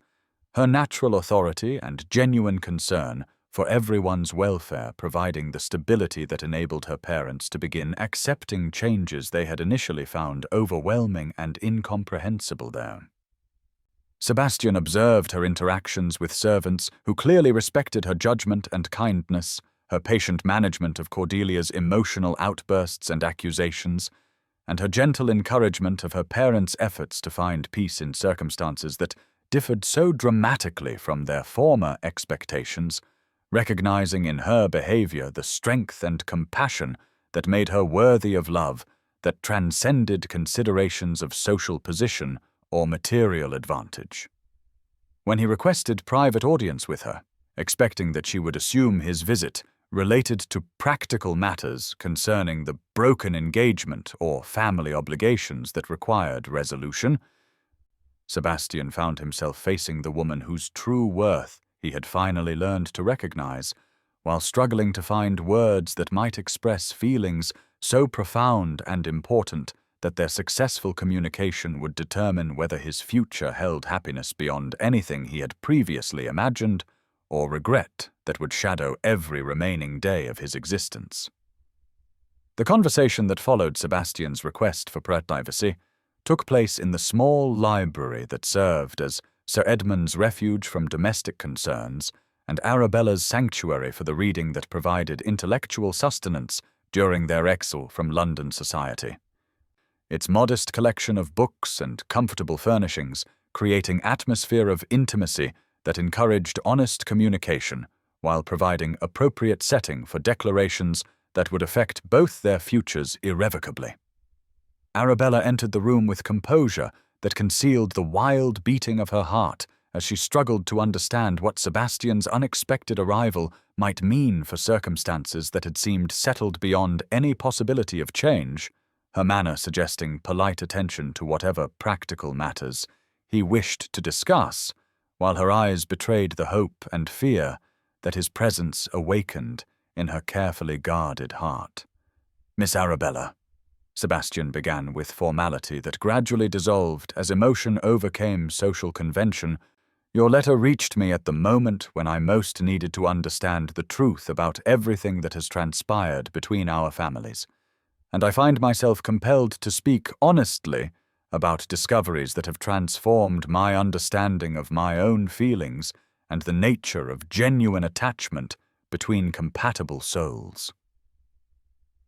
Her natural authority and genuine concern for everyone's welfare providing the stability that enabled her parents to begin accepting changes they had initially found overwhelming and incomprehensible there. Sebastian observed her interactions with servants who clearly respected her judgment and kindness, her patient management of Cordelia's emotional outbursts and accusations, and her gentle encouragement of her parents' efforts to find peace in circumstances that differed so dramatically from their former expectations, recognizing in her behavior the strength and compassion that made her worthy of love that transcended considerations of social position or material advantage. When he requested private audience with her, expecting that she would assume his visit related to practical matters concerning the broken engagement or family obligations that required resolution, Sebastian found himself facing the woman whose true worth he had finally learned to recognize, while struggling to find words that might express feelings so profound and important that their successful communication would determine whether his future held happiness beyond anything he had previously imagined, or regret that would shadow every remaining day of his existence. The conversation that followed Sebastian's request for privacy took place in the small library that served as Sir Edmund's refuge from domestic concerns and Arabella's sanctuary for the reading that provided intellectual sustenance during their exile from London society. Its modest collection of books and comfortable furnishings, creating atmosphere of intimacy that encouraged honest communication while providing appropriate setting for declarations that would affect both their futures irrevocably. Arabella entered the room with composure that concealed the wild beating of her heart as she struggled to understand what Sebastian's unexpected arrival might mean for circumstances that had seemed settled beyond any possibility of change, her manner suggesting polite attention to whatever practical matters he wished to discuss, while her eyes betrayed the hope and fear that his presence awakened in her carefully guarded heart. "Miss Arabella," Sebastian began with formality that gradually dissolved as emotion overcame social convention, "your letter reached me at the moment when I most needed to understand the truth about everything that has transpired between our families, and I find myself compelled to speak honestly about discoveries that have transformed my understanding of my own feelings and the nature of genuine attachment between compatible souls.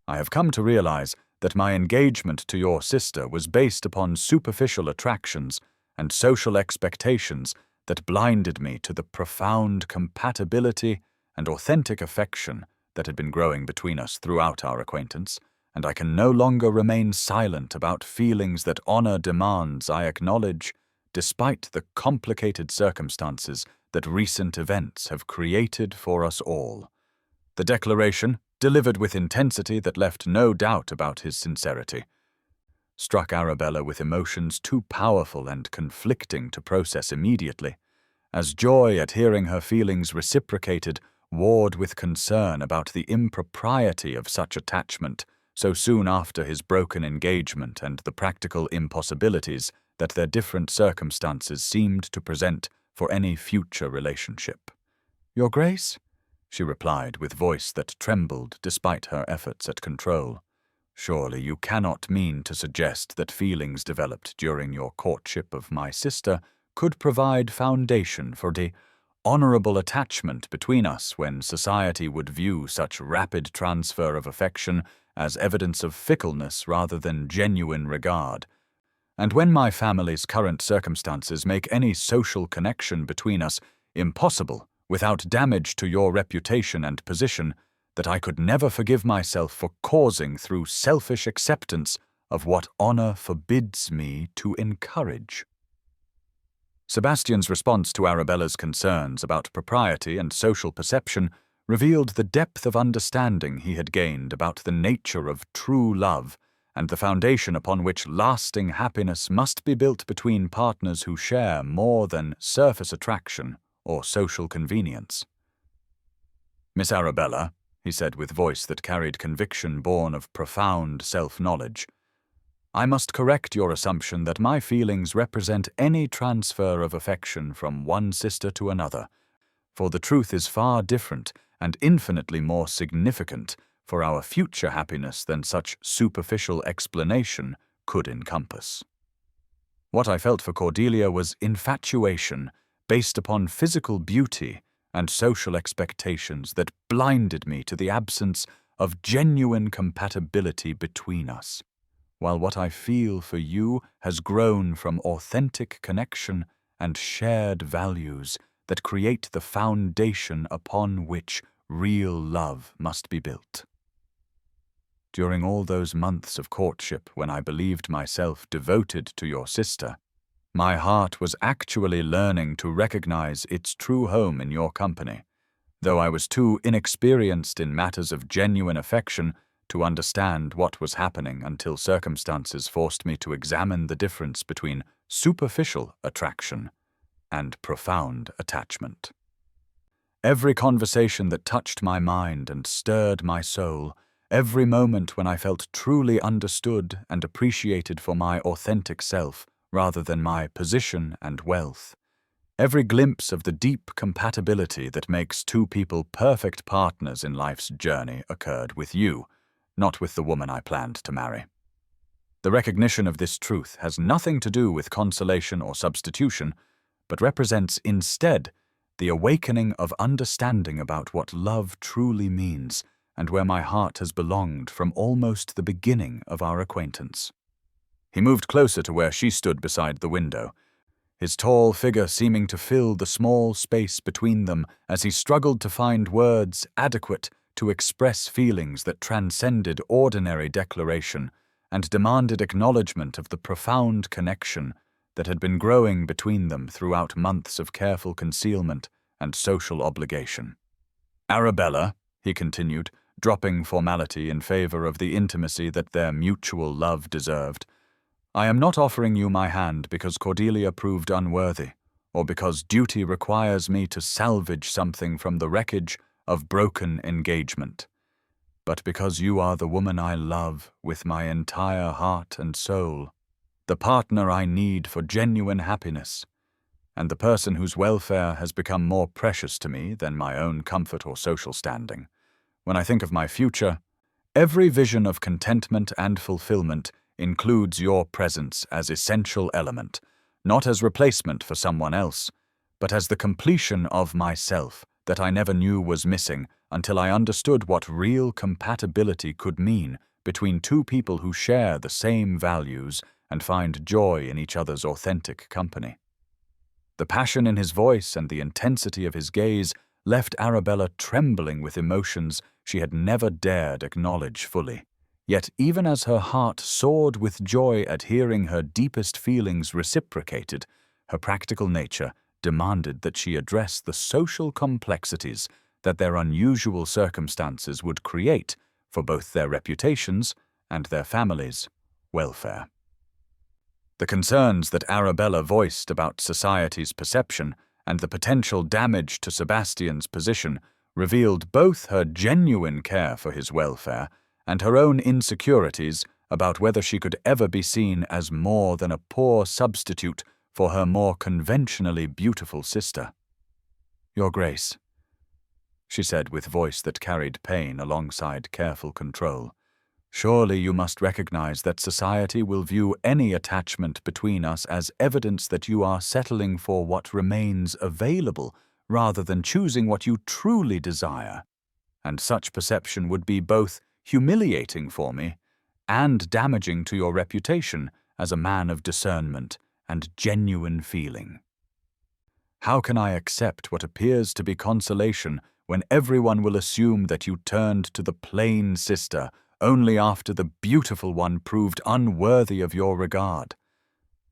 I have come to realize that my engagement to your sister was based upon superficial attractions and social expectations that blinded me to the profound compatibility and authentic affection that had been growing between us throughout our acquaintance, and I can no longer remain silent about feelings that honor demands I acknowledge, despite the complicated circumstances that recent events have created for us all." The declaration, delivered with intensity that left no doubt about his sincerity, struck Arabella with emotions too powerful and conflicting to process immediately, as joy at hearing her feelings reciprocated warred with concern about the impropriety of such attachment so soon after his broken engagement and the practical impossibilities that their different circumstances seemed to present for any future relationship. "Your Grace?" she replied with voice that trembled despite her efforts at control. "Surely you cannot mean to suggest that feelings developed during your courtship of my sister could provide foundation for the honorable attachment between us when society would view such rapid transfer of affection as evidence of fickleness rather than genuine regard, and when my family's current circumstances make any social connection between us impossible without damage to your reputation and position, that I could never forgive myself for causing through selfish acceptance of what honor forbids me to encourage." Sebastian's response to Arabella's concerns about propriety and social perception revealed the depth of understanding he had gained about the nature of true love and the foundation upon which lasting happiness must be built between partners who share more than surface attraction or social convenience. "Miss Arabella," he said with voice that carried conviction born of profound self-knowledge, "I must correct your assumption that my feelings represent any transfer of affection from one sister to another, for the truth is far different and infinitely more significant for our future happiness than such superficial explanation could encompass. What I felt for Cordelia was infatuation based upon physical beauty and social expectations that blinded me to the absence of genuine compatibility between us, while what I feel for you has grown from authentic connection and shared values that create the foundation upon which real love must be built. During all those months of courtship when I believed myself devoted to your sister, my heart was actually learning to recognize its true home in your company, though I was too inexperienced in matters of genuine affection to understand what was happening until circumstances forced me to examine the difference between superficial attraction and profound attachment. Every conversation that touched my mind and stirred my soul, every moment when I felt truly understood and appreciated for my authentic self rather than my position and wealth, every glimpse of the deep compatibility that makes two people perfect partners in life's journey occurred with you, not with the woman I planned to marry. The recognition of this truth has nothing to do with consolation or substitution, but represents instead the awakening of understanding about what love truly means and where my heart has belonged from almost the beginning of our acquaintance." He moved closer to where she stood beside the window, his tall figure seeming to fill the small space between them as he struggled to find words adequate to express feelings that transcended ordinary declaration and demanded acknowledgement of the profound connection that had been growing between them throughout months of careful concealment and social obligation. "Arabella," he continued, dropping formality in favor of the intimacy that their mutual love deserved, "I am not offering you my hand because Cordelia proved unworthy, or because duty requires me to salvage something from the wreckage of broken engagement, but because you are the woman I love with my entire heart and soul, the partner I need for genuine happiness, and the person whose welfare has become more precious to me than my own comfort or social standing. When I think of my future, every vision of contentment and fulfillment includes your presence as essential element, not as replacement for someone else, but as the completion of myself that I never knew was missing until I understood what real compatibility could mean between two people who share the same values and find joy in each other's authentic company." The passion in his voice and the intensity of his gaze left Arabella trembling with emotions she had never dared acknowledge fully. Yet even as her heart soared with joy at hearing her deepest feelings reciprocated, her practical nature demanded that she address the social complexities that their unusual circumstances would create for both their reputations and their families' welfare. The concerns that Arabella voiced about society's perception and the potential damage to Sebastian's position revealed both her genuine care for his welfare and her own insecurities about whether she could ever be seen as more than a poor substitute for her more conventionally beautiful sister. "Your Grace," she said with voice that carried pain alongside careful control, "surely you must recognize that society will view any attachment between us as evidence that you are settling for what remains available rather than choosing what you truly desire, and such perception would be both humiliating for me and damaging to your reputation as a man of discernment and genuine feeling. How can I accept what appears to be consolation when everyone will assume that you turned to the plain sister only after the beautiful one proved unworthy of your regard?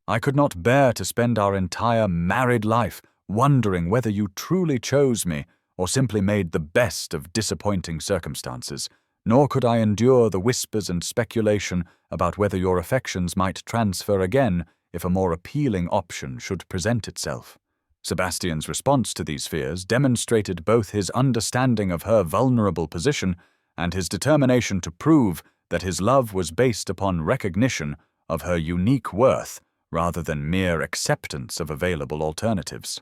I could not bear to spend our entire married life wondering whether you truly chose me or simply made the best of disappointing circumstances, nor could I endure the whispers and speculation about whether your affections might transfer again if a more appealing option should present itself." Sebastian's response to these fears demonstrated both his understanding of her vulnerable position and his determination to prove that his love was based upon recognition of her unique worth rather than mere acceptance of available alternatives.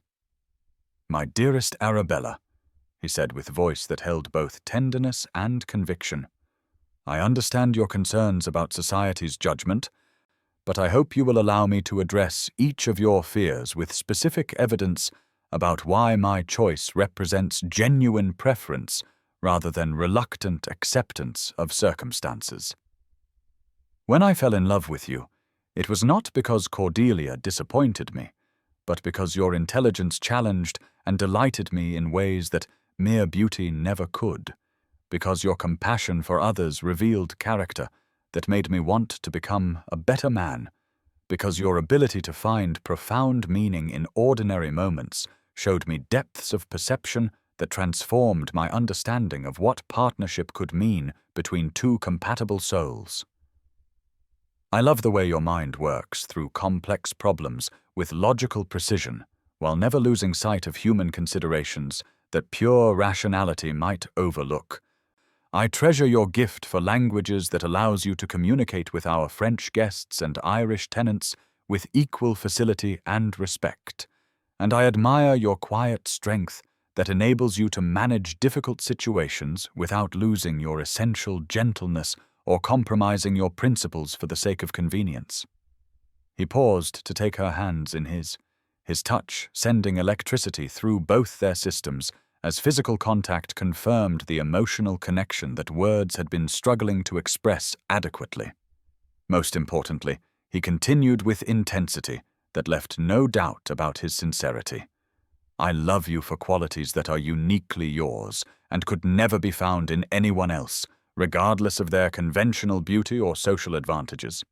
"My dearest Arabella," he said with voice that held both tenderness and conviction, "I understand your concerns about society's judgment, but I hope you will allow me to address each of your fears with specific evidence about why my choice represents genuine preference rather than reluctant acceptance of circumstances. When I fell in love with you, it was not because Cordelia disappointed me, but because your intelligence challenged and delighted me in ways that mere beauty never could, because your compassion for others revealed character that made me want to become a better man, because your ability to find profound meaning in ordinary moments showed me depths of perception that transformed my understanding of what partnership could mean between two compatible souls. I love the way your mind works through complex problems with logical precision, while never losing sight of human considerations that pure rationality might overlook. I treasure your gift for languages that allows you to communicate with our French guests and Irish tenants with equal facility and respect, and I admire your quiet strength that enables you to manage difficult situations without losing your essential gentleness or compromising your principles for the sake of convenience. He paused to take her hands in his touch sending electricity through both their systems as physical contact confirmed the emotional connection that words had been struggling to express adequately. Most importantly, he continued with intensity that left no doubt about his sincerity. "I love you for qualities that are uniquely yours and could never be found in anyone else, regardless of their conventional beauty or social advantages.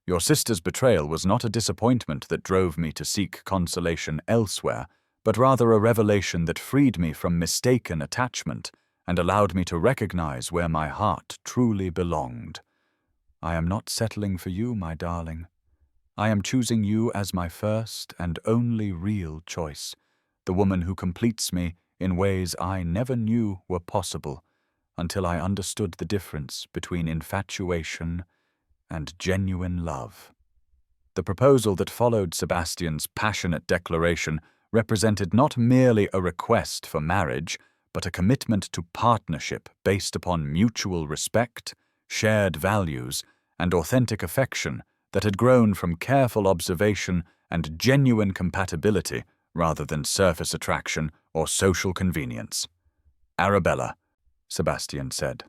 Your sister's betrayal was not a disappointment that drove me to seek consolation elsewhere, but rather a revelation that freed me from mistaken attachment and allowed me to recognize where my heart truly belonged. I am not settling for you, my darling. I am choosing you as my first and only real choice, the woman who completes me in ways I never knew were possible until I understood the difference between infatuation and genuine love." The proposal that followed Sebastian's passionate declaration represented not merely a request for marriage, but a commitment to partnership based upon mutual respect, shared values, and authentic affection that had grown from careful observation and genuine compatibility rather than surface attraction or social convenience. "Arabella," Sebastian said,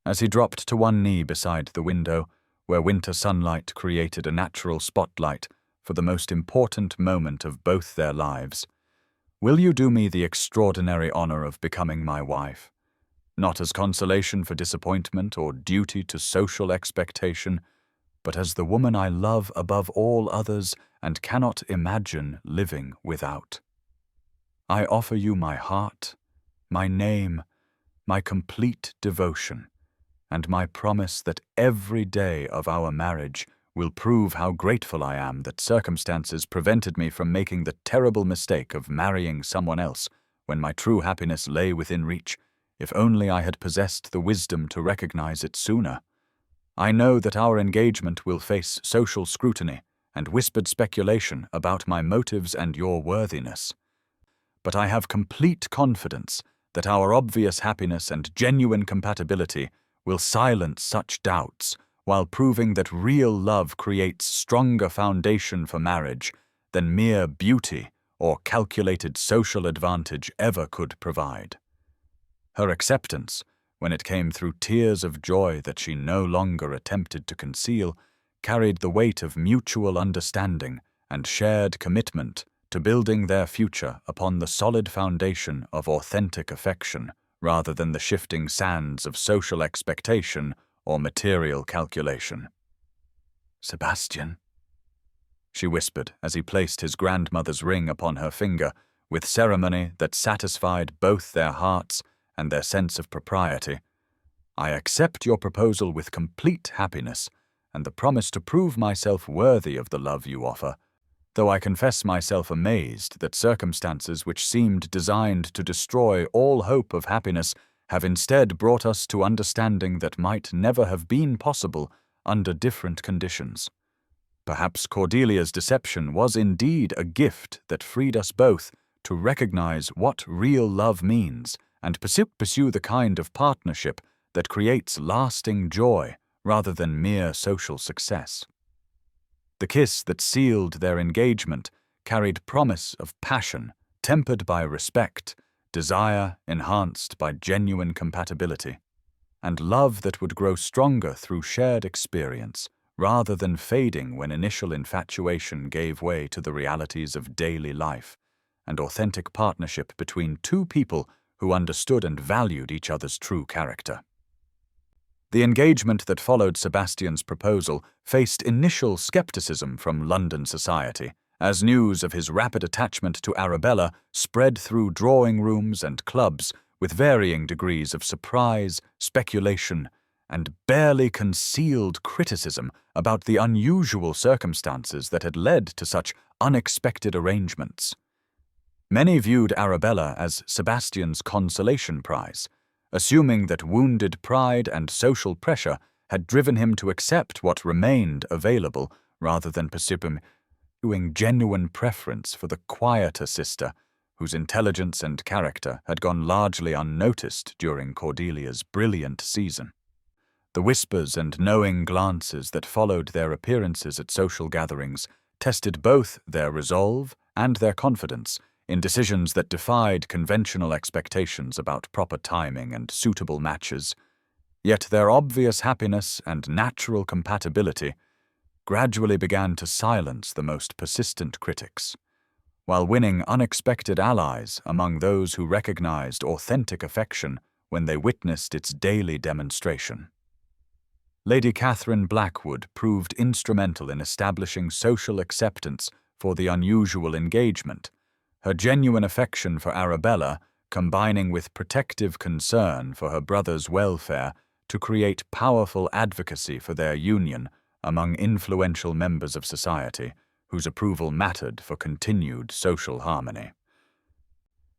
as he dropped to one knee beside the window, where winter sunlight created a natural spotlight for the most important moment of both their lives. "Will you do me the extraordinary honor of becoming my wife? Not as consolation for disappointment or duty to social expectation, but as the woman I love above all others and cannot imagine living without. I offer you my heart, my name, my complete devotion, and my promise that every day of our marriage will prove how grateful I am that circumstances prevented me from making the terrible mistake of marrying someone else when my true happiness lay within reach, if only I had possessed the wisdom to recognize it sooner. I know that our engagement will face social scrutiny and whispered speculation about my motives and your worthiness. But I have complete confidence that our obvious happiness and genuine compatibility will silence such doubts while proving that real love creates stronger foundation for marriage than mere beauty or calculated social advantage ever could provide." Her acceptance, when it came through tears of joy that she no longer attempted to conceal, carried the weight of mutual understanding and shared commitment to building their future upon the solid foundation of authentic affection rather than the shifting sands of social expectation or material calculation. "Sebastian," she whispered as he placed his grandmother's ring upon her finger with ceremony that satisfied both their hearts and their sense of propriety. "I accept your proposal with complete happiness and the promise to prove myself worthy of the love you offer, though I confess myself amazed that circumstances which seemed designed to destroy all hope of happiness have instead brought us to understanding that might never have been possible under different conditions. Perhaps Cordelia's deception was indeed a gift that freed us both to recognize what real love means and pursue the kind of partnership that creates lasting joy rather than mere social success." The kiss that sealed their engagement carried promise of passion tempered by respect, desire enhanced by genuine compatibility, and love that would grow stronger through shared experience rather than fading when initial infatuation gave way to the realities of daily life and authentic partnership between two people who understood and valued each other's true character. The engagement that followed Sebastian's proposal faced initial skepticism from London society, as news of his rapid attachment to Arabella spread through drawing rooms and clubs with varying degrees of surprise, speculation, and barely concealed criticism about the unusual circumstances that had led to such unexpected arrangements. Many viewed Arabella as Sebastian's consolation prize, assuming that wounded pride and social pressure had driven him to accept what remained available rather than pursuing genuine preference for the quieter sister whose intelligence and character had gone largely unnoticed during Cordelia's brilliant season. The whispers and knowing glances that followed their appearances at social gatherings tested both their resolve and their confidence in decisions that defied conventional expectations about proper timing and suitable matches, yet their obvious happiness and natural compatibility gradually began to silence the most persistent critics, while winning unexpected allies among those who recognized authentic affection when they witnessed its daily demonstration. Lady Catherine Blackwood proved instrumental in establishing social acceptance for the unusual engagement, her genuine affection for Arabella combining with protective concern for her brother's welfare to create powerful advocacy for their union among influential members of society whose approval mattered for continued social harmony.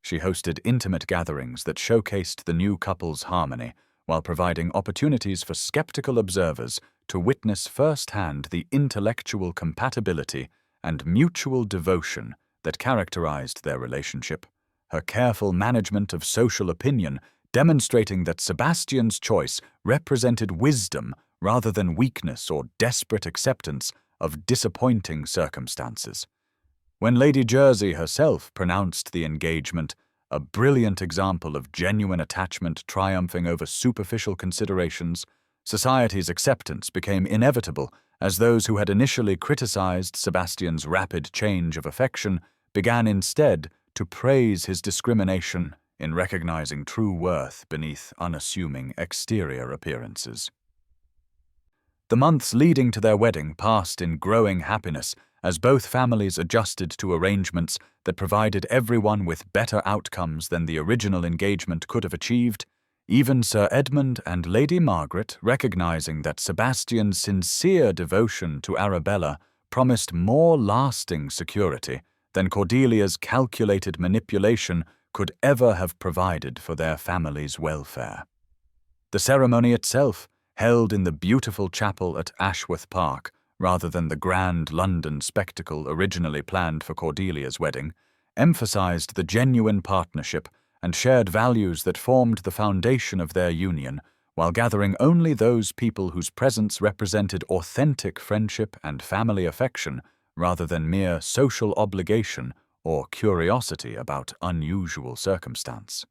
She hosted intimate gatherings that showcased the new couple's harmony while providing opportunities for skeptical observers to witness firsthand the intellectual compatibility and mutual devotion that characterized their relationship, her careful management of social opinion demonstrating that Sebastian's choice represented wisdom rather than weakness or desperate acceptance of disappointing circumstances. When Lady Jersey herself pronounced the engagement a brilliant example of genuine attachment triumphing over superficial considerations, society's acceptance became inevitable as those who had initially criticized Sebastian's rapid change of affection began instead to praise his discrimination in recognizing true worth beneath unassuming exterior appearances. The months leading to their wedding passed in growing happiness as both families adjusted to arrangements that provided everyone with better outcomes than the original engagement could have achieved, even Sir Edmund and Lady Margaret recognizing that Sebastian's sincere devotion to Arabella promised more lasting security than Cordelia's calculated manipulation could ever have provided for their family's welfare. The ceremony itself, held in the beautiful chapel at Ashworth Park, rather than the grand London spectacle originally planned for Cordelia's wedding, emphasized the genuine partnership and shared values that formed the foundation of their union, while gathering only those people whose presence represented authentic friendship and family affection rather than mere social obligation or curiosity about unusual circumstance.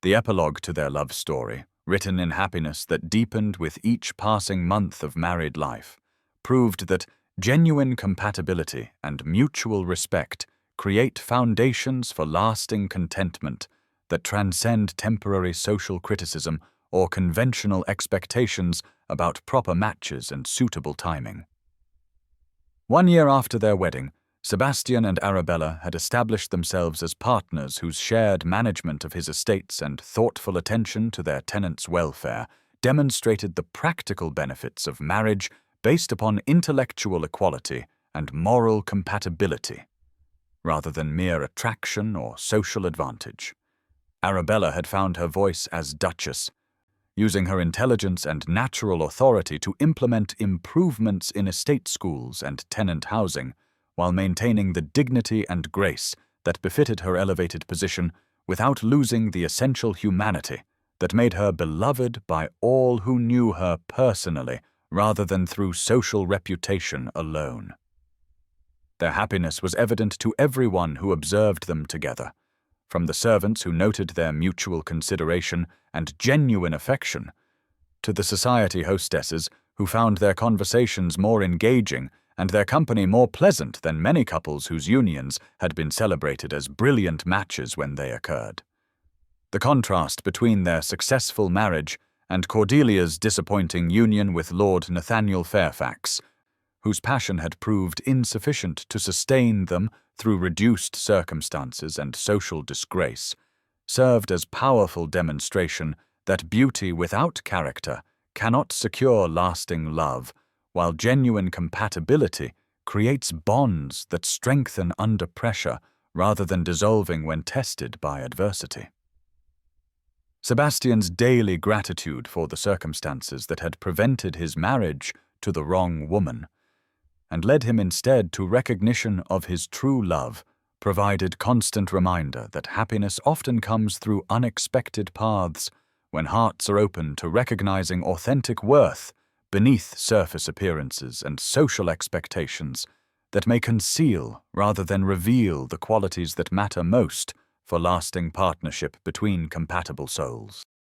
The epilogue to their love story, written in happiness that deepened with each passing month of married life, proved that genuine compatibility and mutual respect create foundations for lasting contentment that transcend temporary social criticism or conventional expectations about proper matches and suitable timing. 1 year after their wedding, Sebastian and Arabella had established themselves as partners whose shared management of his estates and thoughtful attention to their tenants' welfare demonstrated the practical benefits of marriage based upon intellectual equality and moral compatibility, rather than mere attraction or social advantage. Arabella had found her voice as Duchess, using her intelligence and natural authority to implement improvements in estate schools and tenant housing, while maintaining the dignity and grace that befitted her elevated position without losing the essential humanity that made her beloved by all who knew her personally rather than through social reputation alone. Their happiness was evident to everyone who observed them together, from the servants who noted their mutual consideration and genuine affection, to the society hostesses who found their conversations more engaging and their company more pleasant than many couples whose unions had been celebrated as brilliant matches when they occurred. The contrast between their successful marriage and Cordelia's disappointing union with Lord Nathaniel Fairfax, whose passion had proved insufficient to sustain them through reduced circumstances and social disgrace, served as powerful demonstration that beauty without character cannot secure lasting love, while genuine compatibility creates bonds that strengthen under pressure rather than dissolving when tested by adversity. Sebastian's daily gratitude for the circumstances that had prevented his marriage to the wrong woman, and led him instead to recognition of his true love, provided constant reminder that happiness often comes through unexpected paths when hearts are open to recognizing authentic worth beneath surface appearances and social expectations, that may conceal rather than reveal the qualities that matter most for lasting partnership between compatible souls.